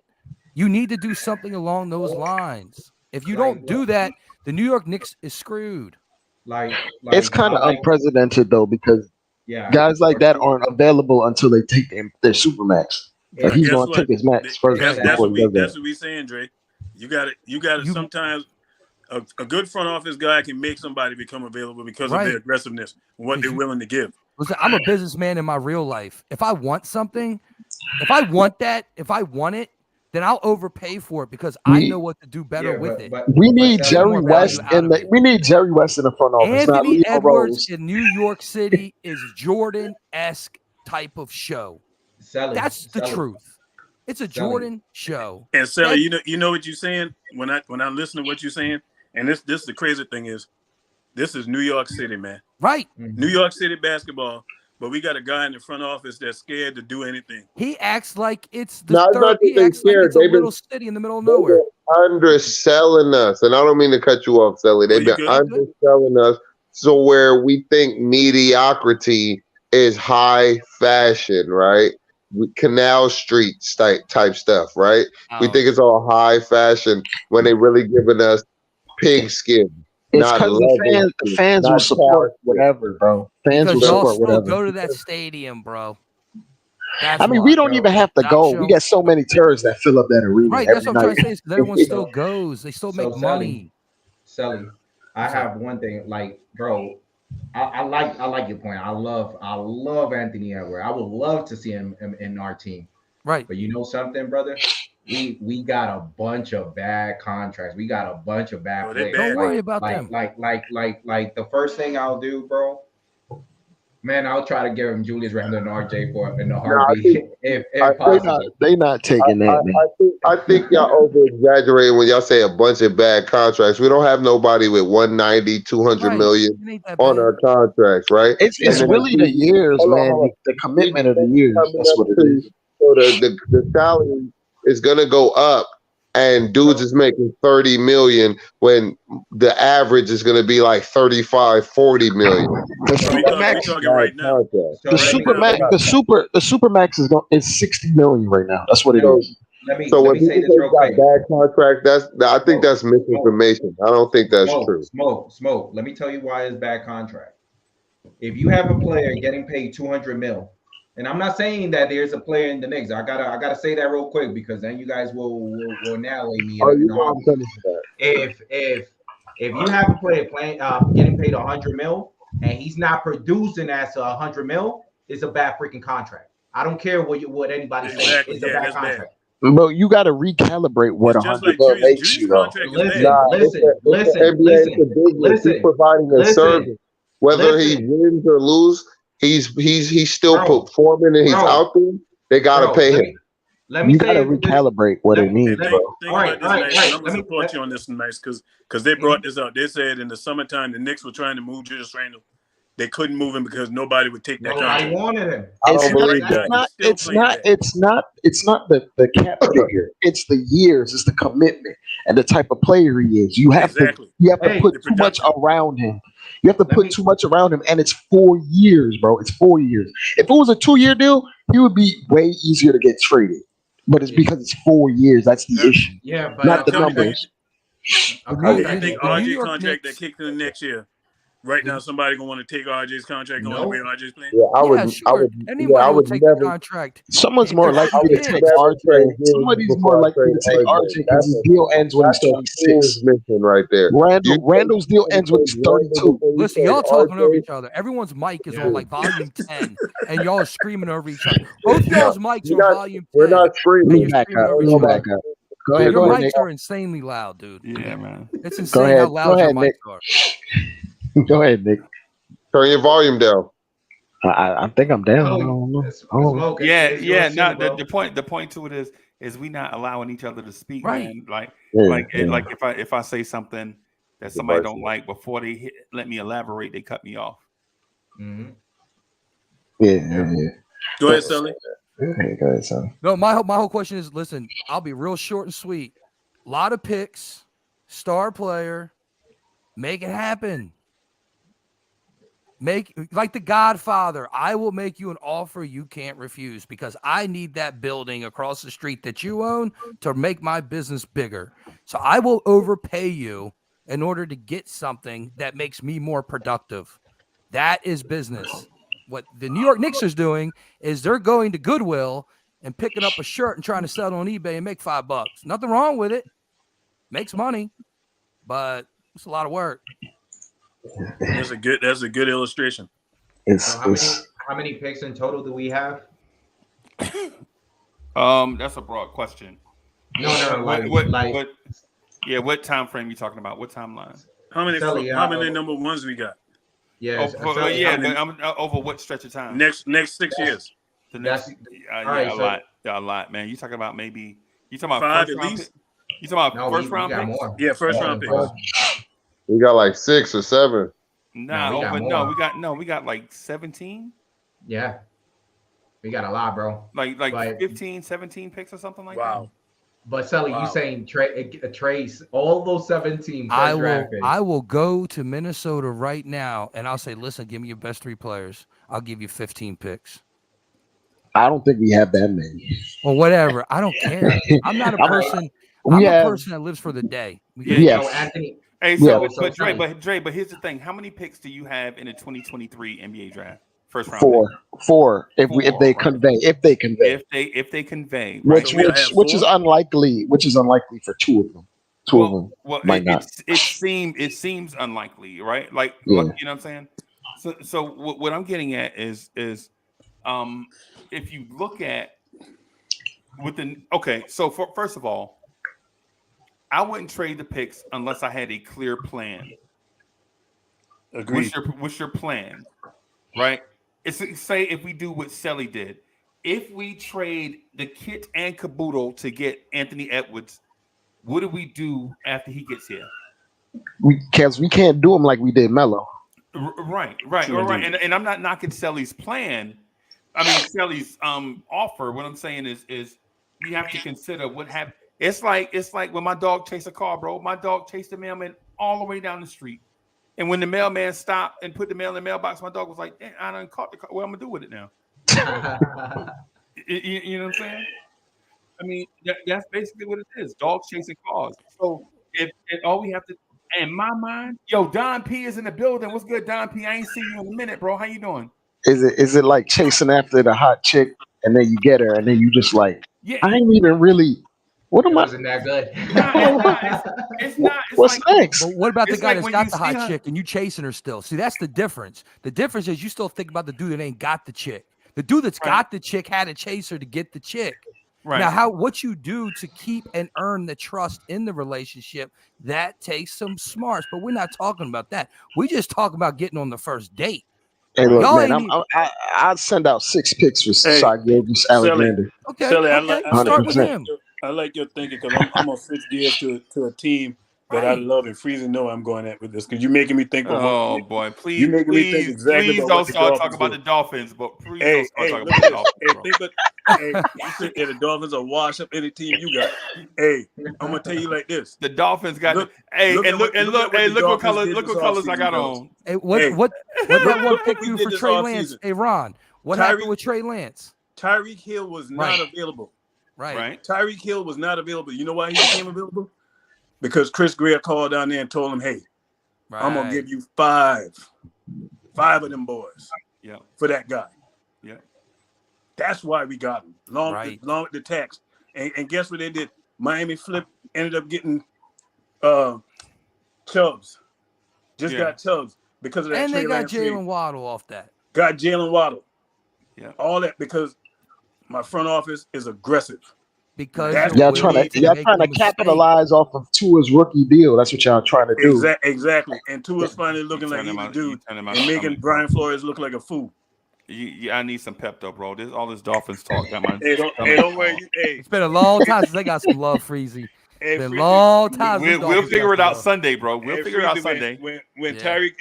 You need to do something along those lines. If you don't do that, the New York Knicks is screwed. It's kind of unprecedented though, because guys like that aren't available until they take their supermax. Like he's going to take his max first. That's what we saying, Dre. You got it. Sometimes a good front office guy can make somebody become available because of their aggressiveness and what they're willing to give. Listen, I'm a businessman in my real life. If I want something, if I want it, then I'll overpay for it because I know what to do better with it. We need Jerry West in the front office. Anthony Edwards in New York City is Jordan-esque type of show. That's the truth. It's a Jordan show. And Sally, you know what you're saying when I listen to what you're saying, and this the crazy thing is, this is New York City, man. Right. New York City basketball. But we got a guy in the front office that's scared to do anything. He acts like it's the third. He acts like it's a little city in the middle of nowhere. Underselling us, and I don't mean to cut you off, Sally. They've been underselling us, so where we think mediocrity is high fashion, right? Canal Street type stuff, right? We think it's all high fashion when they really giving us pigskin. It's because the fans will support whatever, bro. Fans will support whatever. Go to that stadium, bro. We don't even have to go. We got so many tourists that fill up that arena. Right, that's what I'm trying to say. Is everyone still goes. They still make money. Sally, I have one thing. Like, bro, I like your point. I love Anthony Edwards. I would love to see him in our team. Right. But you know something, brother? We got a bunch of bad contracts. We got a bunch of bad players. Don't worry about them. Like the first thing I'll do, bro. Man, I'll try to give him Julius Randle and RJ in the heartbeat if possible. They not taking that. I think y'all over exaggerating when y'all say a bunch of bad contracts. We don't have nobody with 190, 200 million on our contracts, right? It's really the years, man. The commitment of the years. That's what it is. So the salary is gonna go up, and dudes is making 30 million when the average is gonna be like 35, 40 million. The supermax is 60 million right now. That's what it is. When people say bad contract, I think that's misinformation. I don't think that's true. Smoke. Let me tell you why it's bad contract. If you have a player getting paid 200 mil. And I'm not saying that there's a player in the Knicks. I gotta say that real quick because then you guys will annihilate me. If you have a player getting paid 100 mil and he's not producing as 100 mil, it's a bad freaking contract. I don't care what anybody says. It's a bad contract. But you got to recalibrate what 100 mil makes you. Listen. He's providing a service, whether he wins or loses. he's still Bro. performing and he's Bro. out there, they gotta Bro, pay let him. me let me You say gotta this. recalibrate what Let it me means, let bro. me. Think All right, about this, all right, Nice, all and right. I'm gonna support you on this, Nice, because they brought this up. They said in the summertime the Knicks were trying to move Julius Randle. They couldn't move him because nobody would take that Nobody contract. wanted him. I It's don't not. believe It's that. not. Still It's playing not. that. It's not the cap figure. It's the years. It's the commitment and the type of player he is. You have Exactly. to Hey, put The too much production. around him. You have to let put me. too much around him, and it's 4 years, bro. It's 4 years. If it was a 2-year deal, he would be way easier to get traded. But it's Yeah, because it's 4 years. That's the issue, yeah, but not Now the tell me, numbers. a do you contract think is The New RJ York contract that Knicks. kicked in next year? Right now, somebody gonna want to take RJ's contract on the way no. RJ's playing. Yeah, Yeah, sure. I Anybody will would take the never contract. Someone's more It's I likely the to would take picks. never RJ. trade him Somebody's more before I likely trade to take RJ. RJ because his deal ends when he's That's a fool's 26. mission right there. You Randall's deal ends when he's trade Randall 32. before you Listen, trade y'all talking over RJ. each other. Everyone's mic is Yeah. on like volume 10, and y'all are screaming over each other. Both No, y'all's mics we're are on not. volume We're 10, not and Let me you're screaming. back screaming up. over Let each me other. back up. Go ahead. Your Go ahead, mics Nick. are insanely loud, dude. Yeah, man. It's Go insane how ahead. Go loud your ahead, mics Nick. are. Go ahead, Nick. Turn your volume down. I think I'm down. I Oh, don't know. Oh. Smoke. Yeah, It's yeah. yours too, No, bro. the point to it is we not allowing each other to speak, Right. man. Like Yeah, yeah. like if I say something that somebody don't like before they let me elaborate, they cut me off. Mm-hmm. Yeah. Go ahead, Sully. Okay, go ahead, son. No, my whole question is, listen, I'll be real short and sweet. A lot of picks, star player, make it happen. Make like the Godfather. I will make you an offer you can't refuse because I need that building across the street that you own to make my business bigger. So I will overpay you in order to get something that makes me more productive. That is business. What the New York Knicks is doing is they're going to Goodwill and picking up a shirt and trying to sell it on eBay and make $5. Nothing wrong with it. Makes money, but it's a lot of work. That's a good illustration. So how many picks in total do we have? That's a broad question. No, What time frame you talking about? What timeline? How many number ones we got? Yes. But I'm over what stretch of time? Next 6 years. The next, a lot, man. You talking about maybe you talking about 5 first at round least? You talking about No, first round picks? more. Yeah, first round picks. We got like 6 or 7. We got like 17. Yeah. We got a lot, bro. Like 15, 17 picks or something like that. Wow. But Sully, you saying trace all those 17 first draft picks. I will go to Minnesota right now and I'll say, listen, give me your best 3 players. I'll give you 15 picks. I don't think we have that many. Well, whatever. I don't care. I'm not a person. I'm a person that lives for the day. Anthony. Hey, but here's the thing. How many picks do you have in the 2023 NBA draft? First round. 4. If they convey. If they convey. Right? Which is unlikely. Which is unlikely for 2 of them. Two of them might not. It seems unlikely, right? Like you know what I'm saying. So what I'm getting at is if you look at first of all, I wouldn't trade the picks unless I had a clear plan. Agreed. What's your plan, right? Say if we do what Selly did, if we trade the kit and caboodle to get Anthony Edwards, what do we do after he gets here? We can't do him like we did Melo. Right. And I'm not knocking Selly's plan. I mean Selly's offer. What I'm saying is we have to consider what happened. It's like when my dog chased a car, bro. My dog chased the mailman all the way down the street. And when the mailman stopped and put the mail in the mailbox, my dog was like, I done caught the car. What I'm going to do with it now? You know what I'm saying? I mean, that's basically what it is. Dogs chasing cars. So if all we have to, in my mind, Don P is in the building. What's good, Don P? I ain't seen you in a minute, bro. How you doing? Is it like chasing after the hot chick and then you get her and then you just like, I ain't even really. What am I? Wasn't that good? It's not. What's next? But what about the guy that's got the hot her chick and you chasing her still? See, that's the difference. The difference is you still think about the dude that ain't got the chick. The dude that's got the chick had to chase her to get the chick. Right. Now, what you do to keep and earn the trust in the relationship, that takes some smarts. But we're not talking about that. We just talk about getting on the first date. Hey, look, Y'all man, ain't even, I'd send out 6 picks for Hey, Shai Gilgeous Shelly, Alexander. okay. Shelly, Okay, I like start with I like 100%. him. your I like your thinking because I'm gonna switch gears to a team that I Right. love and Freezy know I'm going at with this because you're making me think of what Oh boy, you please, making me think please, exactly please about don't what the start talking Dolphins about do. the Dolphins, but please don't Hey, start hey, talking look about at the this. Dolphins, Hey, bro. think about hey, you sit there, the Dolphins will wash up any team you got. Hey, I'm gonna tell you like this. The Dolphins got Look, hey, look and at what hey, the look what Dolphins color, did look this what colors I offseason, got fellas. on. Hey, Hey, what that one look pick what we do did for this Trey Lance? offseason. Hey, Ron, what happened with Trey Lance? Tyreek Hill was not available. Right. Tyreek Hill was not available. You know why he became available? Because Chris Greer called down there and told him, "Hey, I'm gonna give you five of them boys for that guy." Yeah. That's why we got him. Long with the tax. And guess what they did? Miami ended up getting Chubbs. Got Chubbs because of that. And Trey they got Lance trade. Jalen Waddle off that. Got Jalen Waddle. Yeah. All that because my front office is aggressive. Because y'all trying to capitalize off of Tua's rookie deal. That's what y'all trying to do. Exactly. And Tua's finally looking like he's a dude and making Brian Flores look like a fool. I need some pep though, bro. All this Dolphins talk got my. Don't worry. It's been a long time since they got some love, Freezy. Hey, been a long time. We'll figure it out Sunday, bro. We'll figure it out Sunday. When Tyreek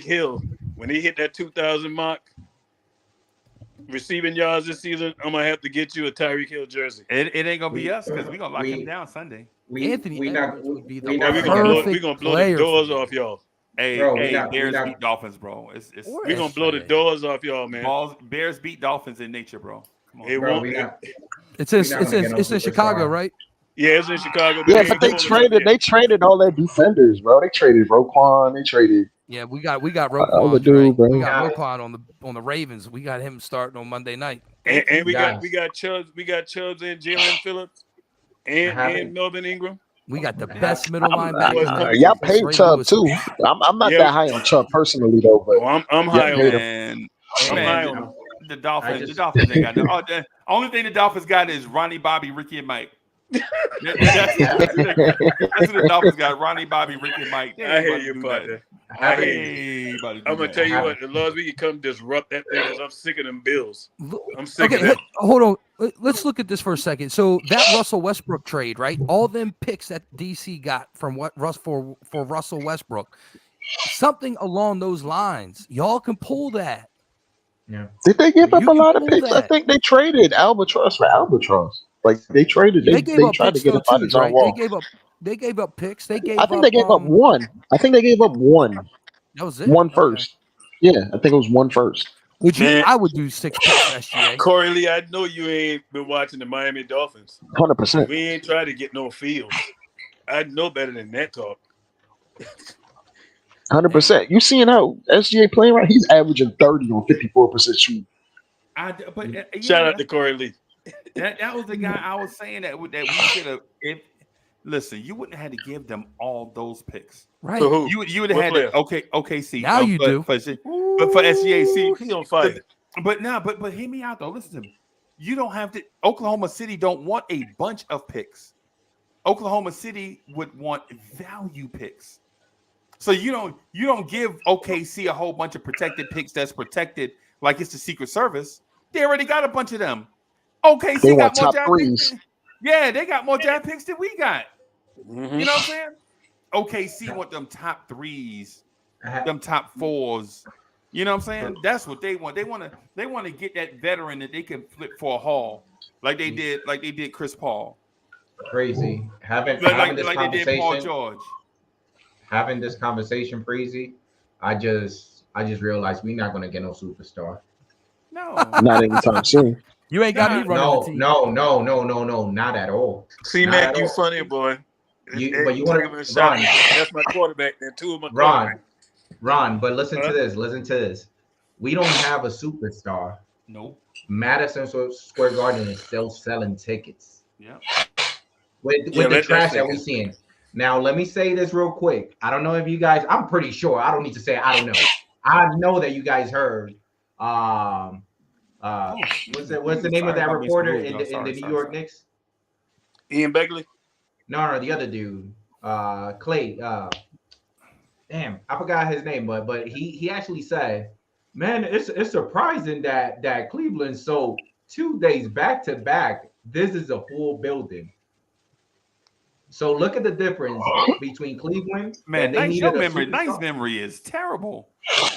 Hill, when he hit that 2,000 mark, receiving yards this season, I'm gonna have to get you a Tyreek Hill jersey. It ain't gonna be us because we're gonna lock him down Sunday. Anthony Edwards would be the we're gonna blow the doors off y'all. Hey, Bears beat Dolphins, bro. We're gonna blow the doors off y'all, man. Bears beat Dolphins in nature, bro. Come on, It's in Chicago, right? Yeah, it's in Chicago. Yeah, but they traded all their defenders, bro. They traded Roquan. They traded. Yeah, we got Roquan. Dude, bro. We got Roquan on the Ravens. We got him starting on Monday night. And we got Chubbs. We got Chubbs and Jalen Phillips and Melvin Ingram. We got the best middle linebacker. Y'all paid Chubb too. I'm not that high on Chubb personally though, but I'm high on him. I'm high on him. The Dolphins ain't got no. The only thing the Dolphins got is Ronnie, Bobby, Ricky, and Mike. That's what the Dolphins got. Ronnie, Bobby, Ricky, and Mike. I hear you, partner. I'm gonna tell you what. As long as we can come disrupt that thing, because I'm sick of them Bills. I'm sick of them. Hold on. Let's look at this for a second. So that Russell Westbrook trade, right? All them picks that DC got from for Russell Westbrook, something along those lines. Y'all can pull that. Yeah. Did they give up a lot of picks? I think they traded Albatross for Albatross. Like they traded. They tried to get him out of John Wall. They gave up picks. They gave. I think they gave up one. I think they gave up one. That was it. One first. Yeah, I think it was one first. I would do 6 picks for SGA. Corey Lee, I know you ain't been watching the Miami Dolphins. 100%. We ain't trying to get no fields. I know better than that talk. 100%. You seeing how SGA playing right? He's averaging 30 on 54% shoot. Shout out to Corey Lee. That was the guy I was saying that we should have. Listen, you wouldn't have had to give them all those picks. Right. So who? You would have had to. OKC. Now you do. But for SGA, he on fire. But hear me out though. Listen to me. You don't have to. Oklahoma City don't want a bunch of picks. Oklahoma City would want value picks. So you don't give OKC a whole bunch of protected picks that's protected like it's the Secret Service. They already got a bunch of them. OKC they got more top draft threes. picks. Yeah, they got more draft picks than we got. Mm-hmm. You know what I'm saying? OKC want them top threes, them top fours. You know what I'm saying? That's what they want. They want to get that veteran that they can flip for a haul, like they did Chris Paul. Crazy. Having this conversation. They did Paul George. Having this conversation, Crazy. I just realized we're not gonna get no superstar. No, not anytime soon. You ain't got me running the team. No, not at all. C-Mac, you funny boy. But you want to Ron? That's my quarterback. And two of my quarterbacks. Ron. But listen to this. We don't have a superstar. Nope. Madison Square Garden is still selling tickets. Yeah. With the trash that we're seeing. Now, let me say this real quick. I don't know if you guys. I'm pretty sure. I don't need to say. I don't know. I know that you guys heard. What's the name of that reporter in the New York Knicks? Ian Begley? No, the other dude. Clay. damn, I forgot his name, but he actually said, man, it's surprising that Cleveland sold 2 days back to back. This is a full building. So look at the difference between Cleveland that Man, they nice. Your needed a memory, nice superstar. memory is terrible.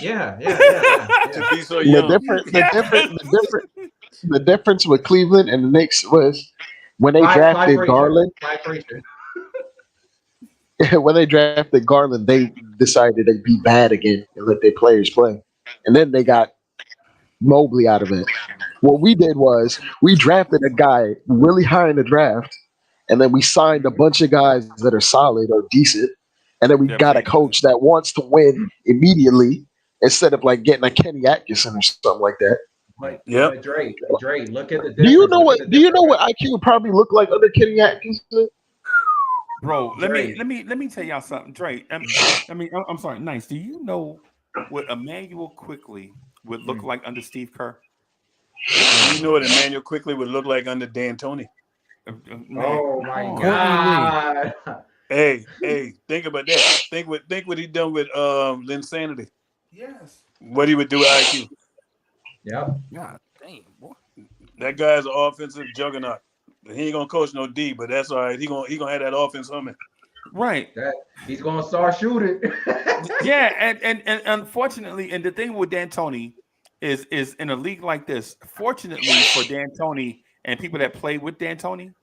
To be so The young. different, the different, Yes. the different, the difference with Cleveland and the Knicks was when they Clyde drafted Frazier. Garland. Clyde Frazier. When they drafted Garland, they decided they'd be bad again and let their players play, and then they got Mobley out of it. What we did was we drafted a guy really high in the draft, and then we signed a bunch of guys that are solid or decent, and then we They're got a playing defense. coach that wants to win immediately instead of like getting a Kenny Atkinson or something like that. Yep. But Dre, look at the Do you difference. know Look at what? the Do you know difference. what IQ would probably look like under Kenny Atkinson? Bro, Dre. let me tell y'all something, Drake. I'm sorry, nice. Do you know what Emmanuel Quickly would look like under Steve Kerr? You know what Emmanuel quickly would look like under D'Antoni. Man, Oh my come on. God. Hey, think about that. Think what he done with Linsanity. Yes. What he would do with IQ. Yep. God damn, boy. That guy's an offensive juggernaut. He ain't gonna coach no D, but that's all right. He gonna have that offense humming. Right. He's gonna start shooting. Yeah, and unfortunately, and the thing with D'Antoni is in a league like this, fortunately for D'Antoni and people that play with D'Antoni,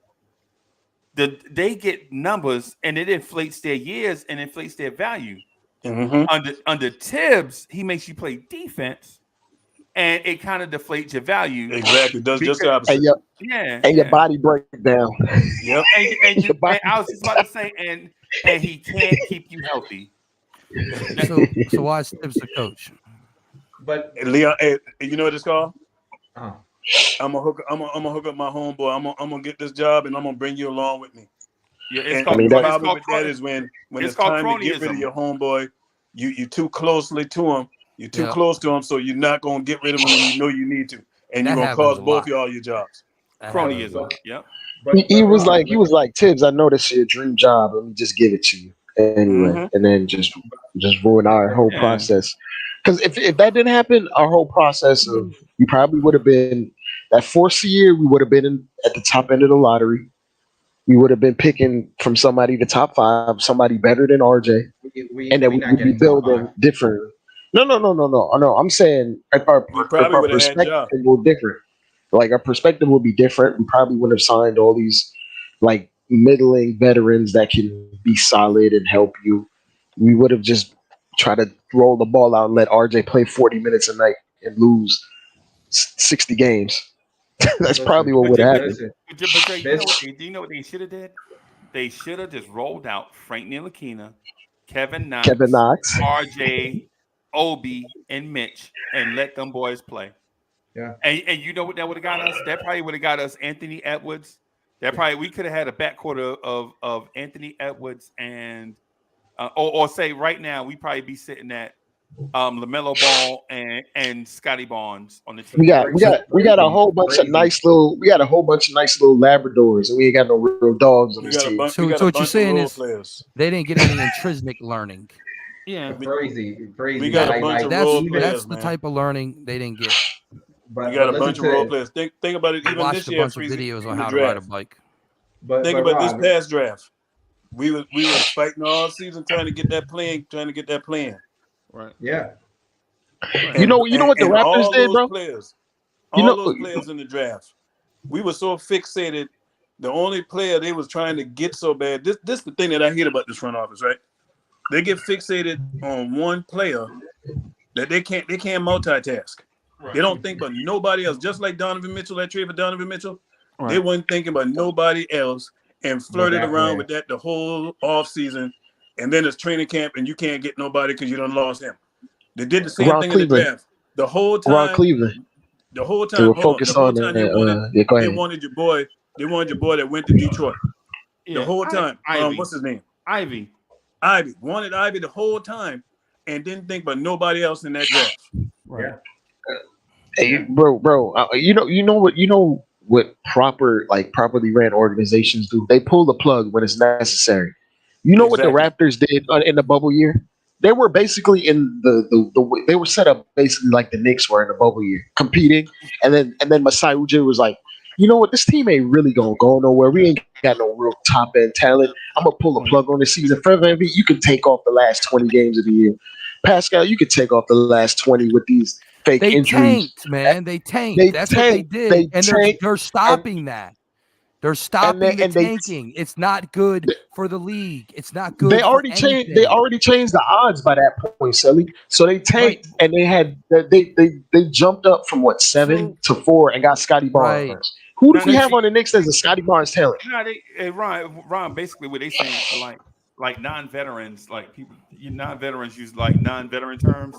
they get numbers and it inflates their years and inflates their value. Mm-hmm. Under Tibbs, he makes you play defense, and it kind of deflates your value. Exactly. Does just the And opposite. your body break down. Yep. And I was just about to say, and he can't keep you healthy. So why is Tibbs the coach? But Leon, you know what it's called? uh, I'm gonna hook up my homeboy. I'm gonna get this job, and I'm gonna bring you along with me. Yeah, it's And called. the that's- problem with that is when it's called time to get rid of cronyism. your homeboy, you too closely to him. You're too Yeah. close to him, so you're not gonna get rid of him when you know you need to, and That you're gonna happens cost a both lot. y'all your jobs. That happens a Cronyism. lot. Yep. he was Ron, like Tibbs. I know this is your dream job. Let me just give it to you anyway, and then just ruin our whole Yeah. process. Because if that didn't happen, our whole process of we probably would have been that fourth year. We would have been at the top end of the lottery. We would have been picking from somebody the top 5, somebody better than RJ, and then we we not would be getting top building 5. different. No. I'm saying if our You probably would have had perspective job. will different. Like our perspective will be different. We probably would have signed all these like middling veterans that can be solid and help you. We would have just tried to roll the ball out and let RJ play 40 minutes a night and lose 60 games. That's probably what would happen. Listen, But Jay, this do you know what they should have did? They should have just rolled out Frank Ntilikina, Kevin Knox, Kevin Knox. RJ, Obi, and Mitch, and let them boys play. Yeah. And you know what that would have got us? That probably would have got us Anthony Edwards. We could have had a backcourt of Anthony Edwards and or say right now we probably be sitting at LaMelo Ball and Scotty Barnes on the team. We got a whole bunch of nice little Labradors, and we ain't got no real dogs on We this got a team. bunch. So We got what a you're bunch of saying role is players. they didn't get any intrinsic learning. Yeah. crazy. We got a bunch of role That's players, the man. type of learning they didn't get. But We got a listen bunch of to role this. players. Think about it. I Even watched this a year, bunch of Freezy, videos in on the how to ride a draft. bike. Think about this Ron, past draft. We was fighting all season trying to get that plan. Right. yeah. You know what the And Raptors all did, those bro? players, You all know, those players in the draft, we were so fixated. The only player they was trying to get so bad. This the thing that I hate about this front office, right? They get fixated on one player that they can't multitask. Right. They don't think about nobody else. Just like Donovan Mitchell, that trade for Donovan Mitchell, Right. they weren't thinking about nobody else and flirted that around player. with that the whole offseason. And then it's training camp and you can't get nobody because you done lost him. They did the same Ron thing Cleveland. in the draft. The whole Ron time, Cleveland. the whole They time, were hold on. The focused whole on time go they ahead. wanted your boy that went to Detroit. Yeah. The whole time. Ivy. What's his name? Ivy. Ivy. Wanted Ivy the whole time and didn't think about nobody else in that draft. Right. Hey, bro. You know what properly ran organizations do? They pull the plug when it's necessary. You know what the Exactly. Raptors did in the bubble year? they were basically in the they were set up basically like the Knicks were in the bubble year, competing, and then Masai Ujiri was like, you know what, this team ain't really gonna go nowhere. We ain't got no real top end talent. I'm gonna pull a plug on this season. Fred VanVleet, you can take off the last 20 games of the year. Pascal, you could take off the last 20 with these fake They injuries. tanked, man. They tanked. They That's what they tanked. did, They and tanked. they're stopping that. They're stopping the And they tanking. It's not good for the league. It's not good They for already changed. They anything. already changed the odds by that point, Selly. So they tanked, and they jumped up from what 7 to 4 and got Scotty Barnes. Right. Who do we have on the Knicks as a Scotty Barnes talent? No, Ron. Basically, what they saying like non-veterans, like people, non-veterans use like non-veteran terms,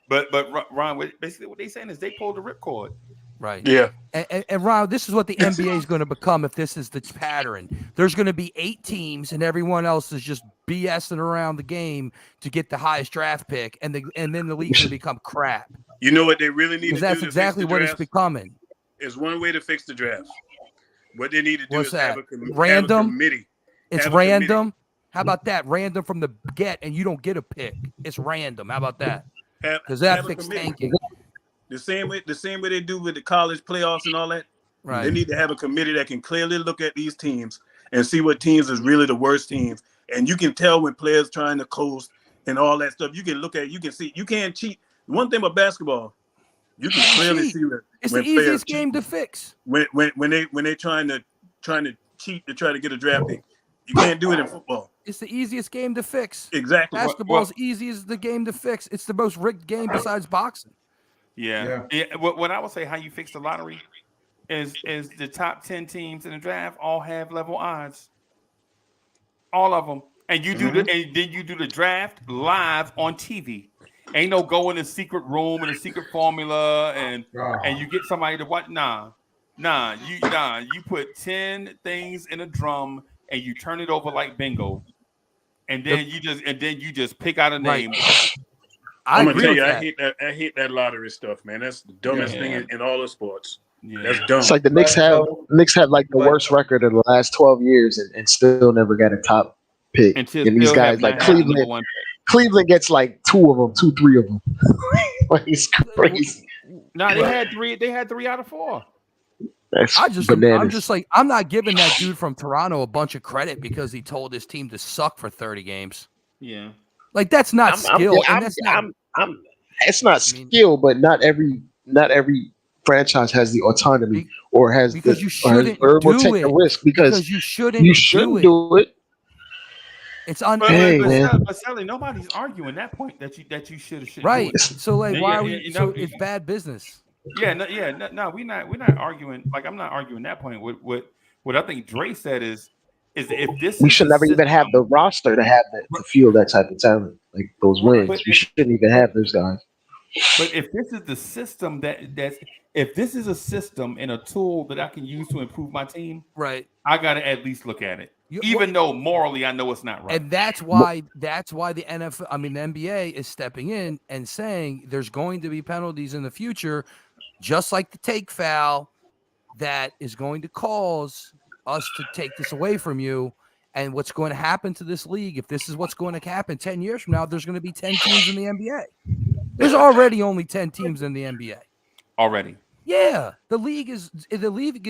but Ron, basically what they saying is they pulled the ripcord. Right. Yeah. And Ron, this is what the NBA is going to become if this is the pattern. There's going to be 8 teams, and everyone else is just BSing around the game to get the highest draft pick, and then the league's going to become crap. You know what they really need to do? That's exactly to fix the what draft? it's becoming. Is one way to fix the draft. What they need to do What's is that? have a committee. It's Have a random. committee. How about that? Random from the get, and you don't get a pick. It's random. How about that? Because Have that a fixed committee. tanking. The same way they do with the college playoffs and all that. Right. They need to have a committee that can clearly look at these teams and see what teams is really the worst teams. And you can tell when players trying to coast and all that stuff. You can look at, you can see, you can't cheat. One thing about basketball, you can clearly see when It's the players easiest game cheat. to fix. When they trying to cheat to try to get a draft pick. You can't do it in football. It's the easiest game to fix. Exactly. Basketball's easy as the game to fix. It's the most rigged game besides boxing. Yeah. What I would say, how you fix the lottery is the top 10 teams in the draft all have level odds, all of them, and you do and then you do the draft live on TV. Ain't no go in a secret room and a secret formula and you get somebody to watch. You put 10 things in a drum and you turn it over like bingo, and then you just pick out a name. I'm gonna tell you, I hate that lottery stuff, man. That's the dumbest thing in all of sports. Yeah. That's dumb. It's like the Knicks have like the worst record in the last 12 years and still never got a top pick. And these guys like Cleveland gets like 2 of them, 3 of them. Like, it's crazy. No, they had 3. They had 3 out of 4. I'm not giving that dude from Toronto a bunch of credit because he told his team to suck for 30 games. Yeah. Like, that's not skill. It's not skill, but not every franchise has the autonomy or has because you shouldn't do take a risk because you shouldn't do it. It's but Sally, nobody's arguing that point that you should right. do it. So like, why are we? So it's bad business. No, we're not arguing. Like, I'm not arguing that point. What I think Dre said is if this we should never even have the roster to have that to feel that type of talent, like those wins. We shouldn't even have those guys. But if this is the system if this is a system and a tool that I can use to improve my team, right? I got to at least look at it, even though morally I know it's not right. And that's why the NFL, the NBA is stepping in and saying there's going to be penalties in the future, just like the take foul that is going to cause us to take this away from you. And what's going to happen to this league, if this is what's going to happen 10 years from now, there's going to be 10 teams in the NBA. There's already only 10 teams in the NBA. Already. Yeah. The league is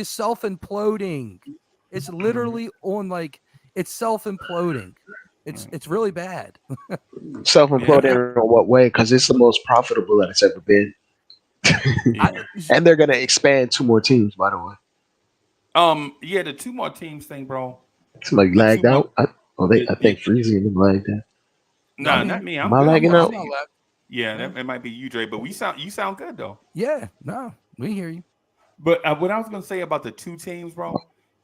self-imploding. It's literally it's self-imploding. It's really bad. Self-imploding in what way? Because it's the most profitable that it's ever been. And they're gonna expand 2 more teams, by the way. The 2 more teams thing, bro. Somebody lagged out. I think Freezy and them lagged out. No, not me. Am I lagging out? Yeah, it might be you, Dre, but you sound good though. Yeah, no, we hear you. But what I was gonna say about the 2 teams, bro,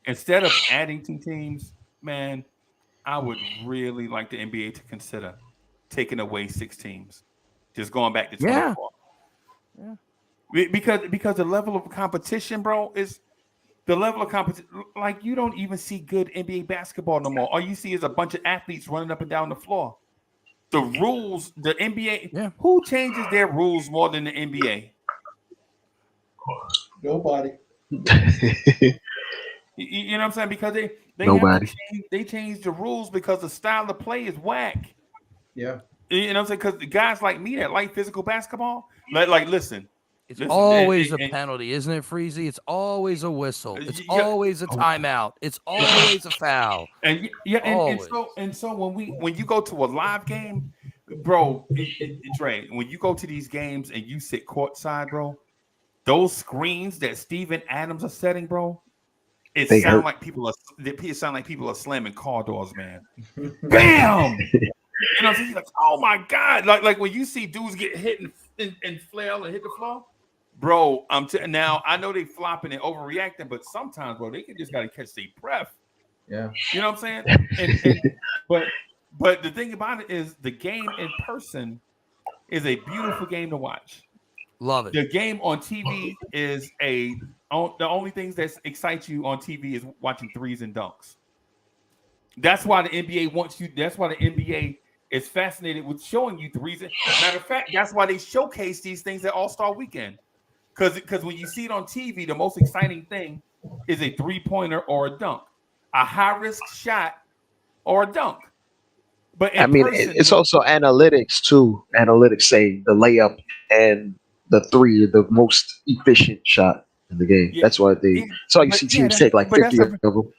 instead of adding 2 teams, man, I would really like the NBA to consider taking away 6 teams, just going back to 24. Yeah. Because the level of competition, bro, is the level of competition. Like, you don't even see good NBA basketball no more. All you see is a bunch of athletes running up and down the floor. The rules, the NBA, who changes their rules more than the NBA? Nobody. You know what I'm saying? Because they Nobody. They change the rules because the style of play is whack. Yeah. You know what I'm saying? Because the guys like me that like physical basketball, listen. It's listen, always a penalty, isn't it, Freezy? It's always a whistle. It's always a timeout. It's always a foul. And so when you go to a live game, bro, Dre, when you go to these games and you sit courtside, bro, those screens that Steven Adams are setting, bro, it sound like people are slamming car doors, man. Bam! You know what I'm saying? Like, oh my God. Like when you see dudes get hit and flail and hit the floor, bro. Now I know they flopping and overreacting, but sometimes, bro, they just gotta catch their breath. Yeah. You know what I'm saying? But the thing about it is the game in person is a beautiful game to watch. Love it. The game on TV is the only things that excite you on TV is watching threes and dunks. That's why the NBA wants you. That's why the NBA is fascinated with showing you threes. Matter of fact, that's why they showcase these things at All-Star Weekend. Because when you see it on TV, the most exciting thing is a three-pointer or a dunk, a high-risk shot or a dunk. But I mean, it's also analytics too. Analytics say the layup and the three are the most efficient shot in the game. That's why that's why you see teams take like 50 of them.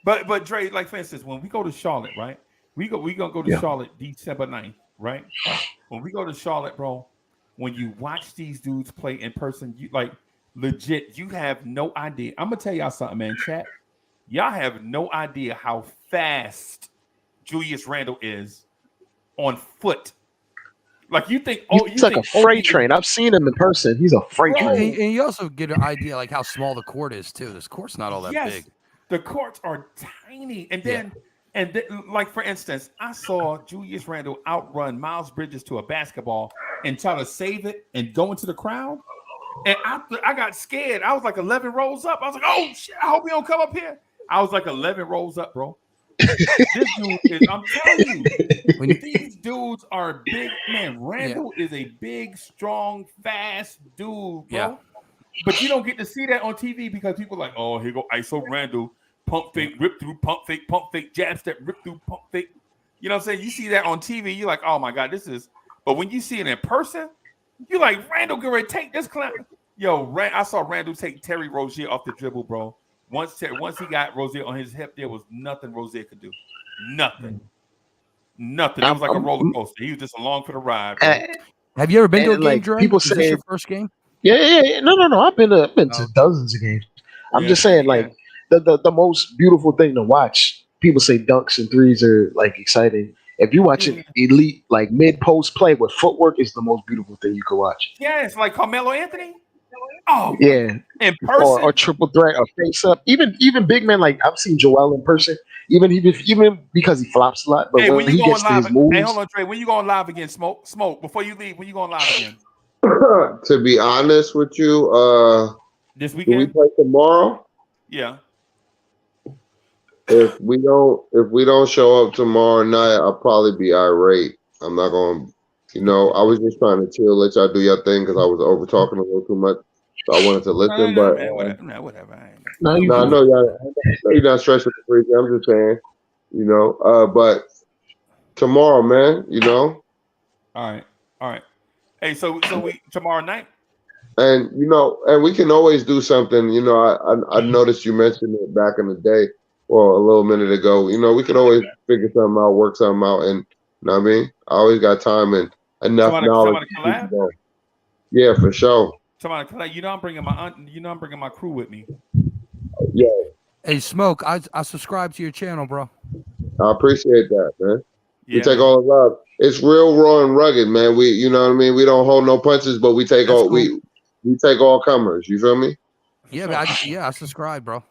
But Dre, like for instance, when we go to Charlotte, right? We gonna go to Charlotte December 9th, right? When we go to Charlotte, bro, when you watch these dudes play in person, you like legit, you have no idea. I'm gonna tell y'all something, man. Chat, y'all have no idea how fast Julius Randle is on foot. Like you think, he's like a freight train. I've seen him in person. He's a freight train. And you also get an idea like how small the court is too. This court's not all that big. The courts are tiny, and then like for instance, I saw Julius Randle outrun Miles Bridges to a basketball and try to save it and go into the crowd. And I got scared. I was like 11 rows up. I was like, oh shit! I hope he don't come up here. I was like 11 rows up, bro. This dude is, I'm telling you, these dudes are big, man. Randall is a big, strong, fast dude, bro. Yeah. But you don't get to see that on TV because people are like, oh, here go ISO Randall, pump fake, rip through, pump fake, jab step, rip through, pump fake. You know what I'm saying? You see that on TV, you're like, oh my God, this is. But when you see it in person, you're like, Randall, get ready to take this clown. Yo, I saw Randall take Terry Rozier off the dribble, bro. Once he got Rozier on his hip, there was nothing Rozier could do. Nothing. It was like a roller coaster. He was just along for the ride. Have you ever been to a game, like, Dre? People is this your first game? Yeah. No. I've been to dozens of games. I'm just saying, like, the most beautiful thing to watch. People say dunks and threes are like exciting. If you watch an elite, like mid-post play with footwork, is the most beautiful thing you can watch. Yeah, it's like Carmelo Anthony. Oh yeah, in person or triple threat or face up. Even big men, like I've seen Joel in person. Even because he flops a lot, but hey, when he gets to his moves. Hey, hold on, Trey. When you going live again? Smoke. Before you leave, when you going live again? To be honest with you, this weekend do we play tomorrow? Yeah. If we don't show up tomorrow night, I'll probably be irate. I'm not gonna, I was just trying to chill, let y'all do your thing because I was over talking a little too much. So I wanted to listen, but whatever. No, you're not stressing the freaking. I'm just saying, but tomorrow, man, All right. Hey, so we tomorrow night. And and we can always do something. I noticed you mentioned it back in the day, or a little minute ago. We could always figure something out, work something out, and you know what I mean. I always got time and enough knowledge. Yeah, for sure. Somebody collab. I'm bringing my crew with me. Yeah. Hey, Smoke, I subscribe to your channel, bro. I appreciate that, man. Yeah, we take all the love. It's real raw and rugged, man. We what I mean? We don't hold no punches, but we take we take all comers. You feel me? Yeah, I subscribe, bro.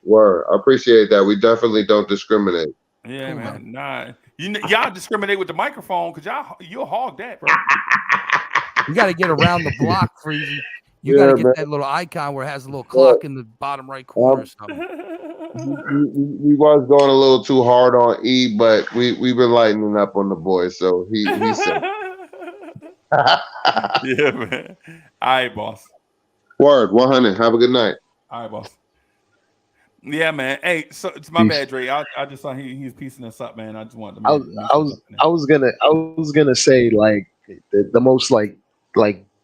Word. I appreciate that. We definitely don't discriminate. Yeah, cool, man. Nah. Y'all discriminate with the microphone because you'll hog that, bro. You got to get around the block, Freezy. You got to get that little icon where it has a little clock in the bottom right corner or something. We was going a little too hard on E, but we've been lightening up on the boys, so he said. Yeah, man. All right, boss. Word, 100. Have a good night. All right, boss. Yeah, man. Hey, so it's my Peace. bad, Dre. I just saw he's piecing us up, man. I just wanted to I was I mention was something. I was gonna say like the most like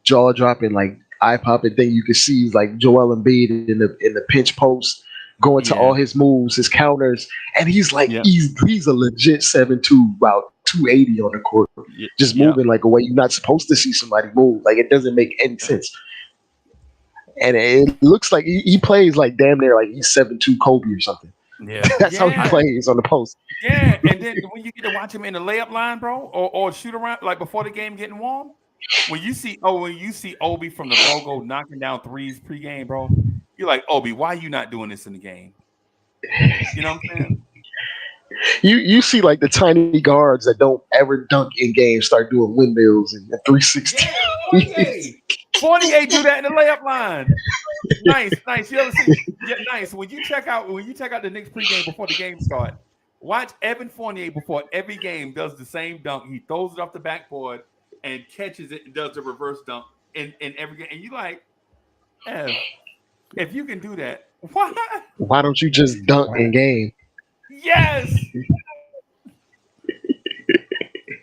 jaw dropping like eye popping thing you could see is like Joel Embiid in the pinch post going to all his moves, his counters, and he's like he's a legit 7'2", about 280 on the court, just moving like a way you're not supposed to see somebody move. Like it doesn't make any sense. And it looks like he plays like damn near like he's 7'2" Kobe or something. Yeah, that's how he plays on the post. Yeah, and then when you get to watch him in the layup line, bro, or shoot around like before the game getting warm, when you see Obi from the logo knocking down threes pregame, bro, you're like, Obi, why are you not doing this in the game? You know what I'm saying? You see like the tiny guards that don't ever dunk in games start doing windmills and 360. Fournier do that in the layup line. Nice. You ever see? Yeah, nice. When you check out the Knicks pregame before the game start, watch Evan Fournier before every game does the same dunk. He throws it off the backboard and catches it and does the reverse dunk in every game. And you like, if you can do that, why don't you just dunk in game? Yes.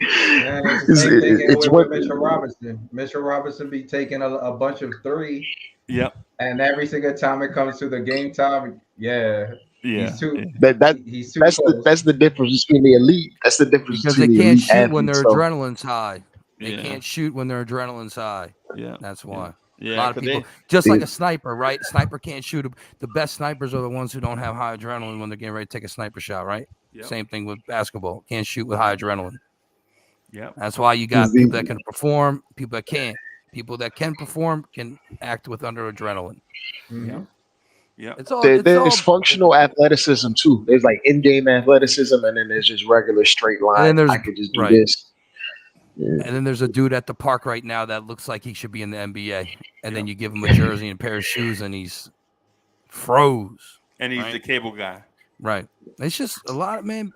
Man, it's the same thing with Mitchell Robinson. Mitchell Robinson be taking a bunch of threes. Yep. And every single time it comes to the game time, he's too. That's the difference between the elite. That's the difference because between they can't shoot athletes, when their so. adrenaline's high. They can't shoot when their adrenaline's high. Yeah, that's why. Yeah, a lot of people, just like a sniper, right? Sniper can't shoot. The best snipers are the ones who don't have high adrenaline when they're getting ready to take a sniper shot, right? Yep. Same thing with basketball. Can't shoot with high adrenaline. Yeah, that's why you got people that can perform, people that can't. People that can perform can act with under adrenaline. Mm-hmm. Yeah, there's functional athleticism too. There's like in-game athleticism, and then there's just regular straight line. I could just do this. Yeah. And then there's a dude at the park right now that looks like he should be in the NBA. And then you give him a jersey and a pair of shoes, and he's froze. And he's the cable guy. Right. It's just a lot of, man.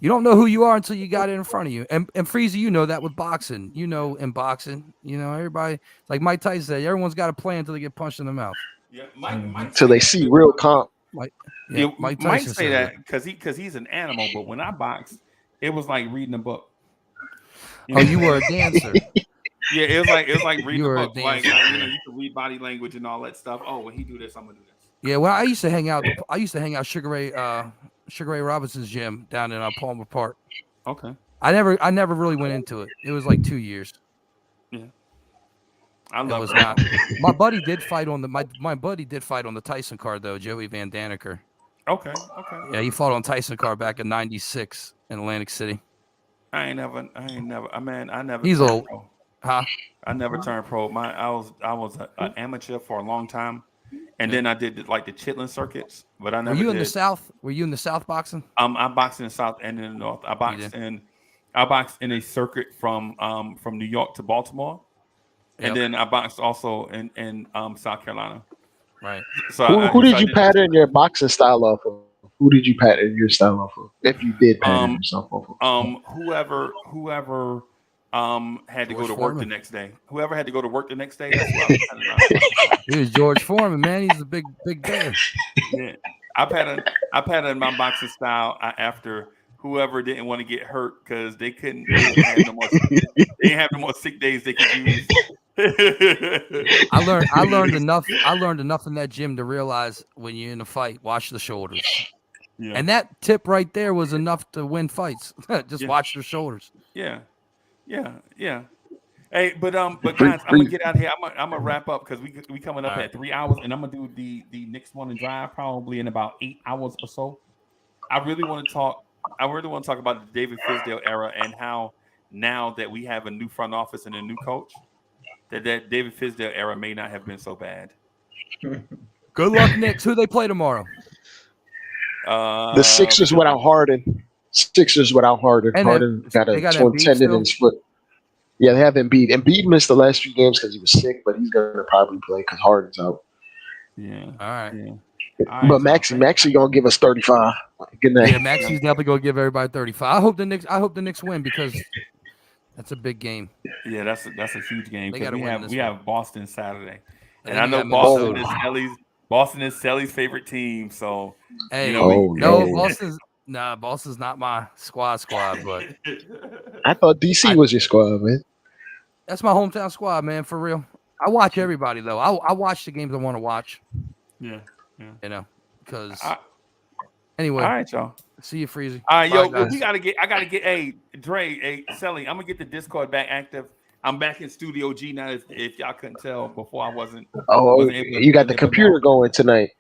You don't know who you are until you got it in front of you. And Freezy, you know that with boxing. You know, in boxing, everybody, like Mike Tyson said, everyone's got to play until they get punched in the mouth. Yeah, Mike till they see real comp. Mike say that because he's an animal, but when I boxed, it was like reading a book. You were a dancer. Yeah, it was like reading a book. Like you can read body language and all that stuff. Oh, when he do this, I'm gonna do this. Yeah, well, I used to hang out Sugar Ray Robinson's gym down in Palmer Park. Okay. I never really went into it. It was like 2 years. Yeah. I love it. Not. My buddy did fight on my buddy did fight on the Tyson card though, Joey Van Daneker. Okay. Yeah, he fought on Tyson card back in '96 in Atlantic City. I never. He's old. Pro. Huh? I never turned pro. I was an amateur for a long time, and then I did like the Chitlin circuits. But I never. Were you in the South? Were you in the South boxing? I boxed in the South and in the North. I boxed in a circuit from New York to Baltimore, and then I boxed also in South Carolina. Right. So who did you pattern your boxing style off of? Who did you pattern your style off of? If you did pattern yourself off of? Whoever had to go to work the next day. Whoever had to go to work the next day. That's what I was He was George Foreman, man. He's a big bear. Yeah. I patterned my boxing style after whoever didn't want to get hurt because they didn't have no more sick days they could use. I learned enough in that gym to realize when you're in a fight, watch the shoulders. Yeah. And that tip right there was enough to win fights. Just watch the shoulders. Yeah. Hey, but guys, I'm gonna get out of here. I'm gonna wrap up because we coming up at 3 hours, and I'm gonna do the Knicks morning drive probably in about 8 hours or so. I really want to talk about the David Fizdale era and how now that we have a new front office and a new coach, that David Fizdale era may not have been so bad. Good luck, Knicks. Who they play tomorrow? The Sixers without Harden. And Harden got a torn tendon in his foot. Yeah, they have Embiid. Embiid missed the last few games because he was sick, but he's going to probably play because Harden's out. Yeah. All right. Yeah. But Maxie going to give us 35. Good night. Yeah, Maxie's definitely going to give everybody 35. I hope the Knicks win because that's a big game. Yeah, that's a huge game. We have Boston Saturday. And I know Boston is Sally's favorite team, so Hey, you know, no. Boston's not my squad, but I thought DC was your squad, man. that's my hometown squad, man. For real. I watch everybody though. I watch the games I want to watch. Yeah. You know, because All anyway. right, y'all. See you, Freezy. All right, Bye, yo, guys. I gotta get. Hey, Dre, hey, Sally, I'm gonna get the Discord back active. I'm back in Studio G now. If y'all couldn't tell before, I wasn't. Oh, able to you got the it, but computer now- going tonight.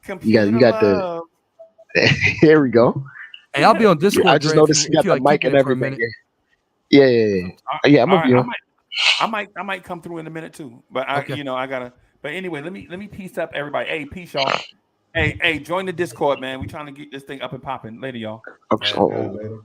Computer You got love. Here we go. Hey, I'll be on Discord. I just Dre, noticed you got the like, mic and keep it for a everything. minute. Yeah. I'm All gonna be right, on. I might come through in a minute too. But Okay. I gotta. But anyway, let me piece up everybody. Hey, peace, y'all. Hey, join the Discord, man. We trying to get this thing up and popping. Later, y'all. Okay. Later.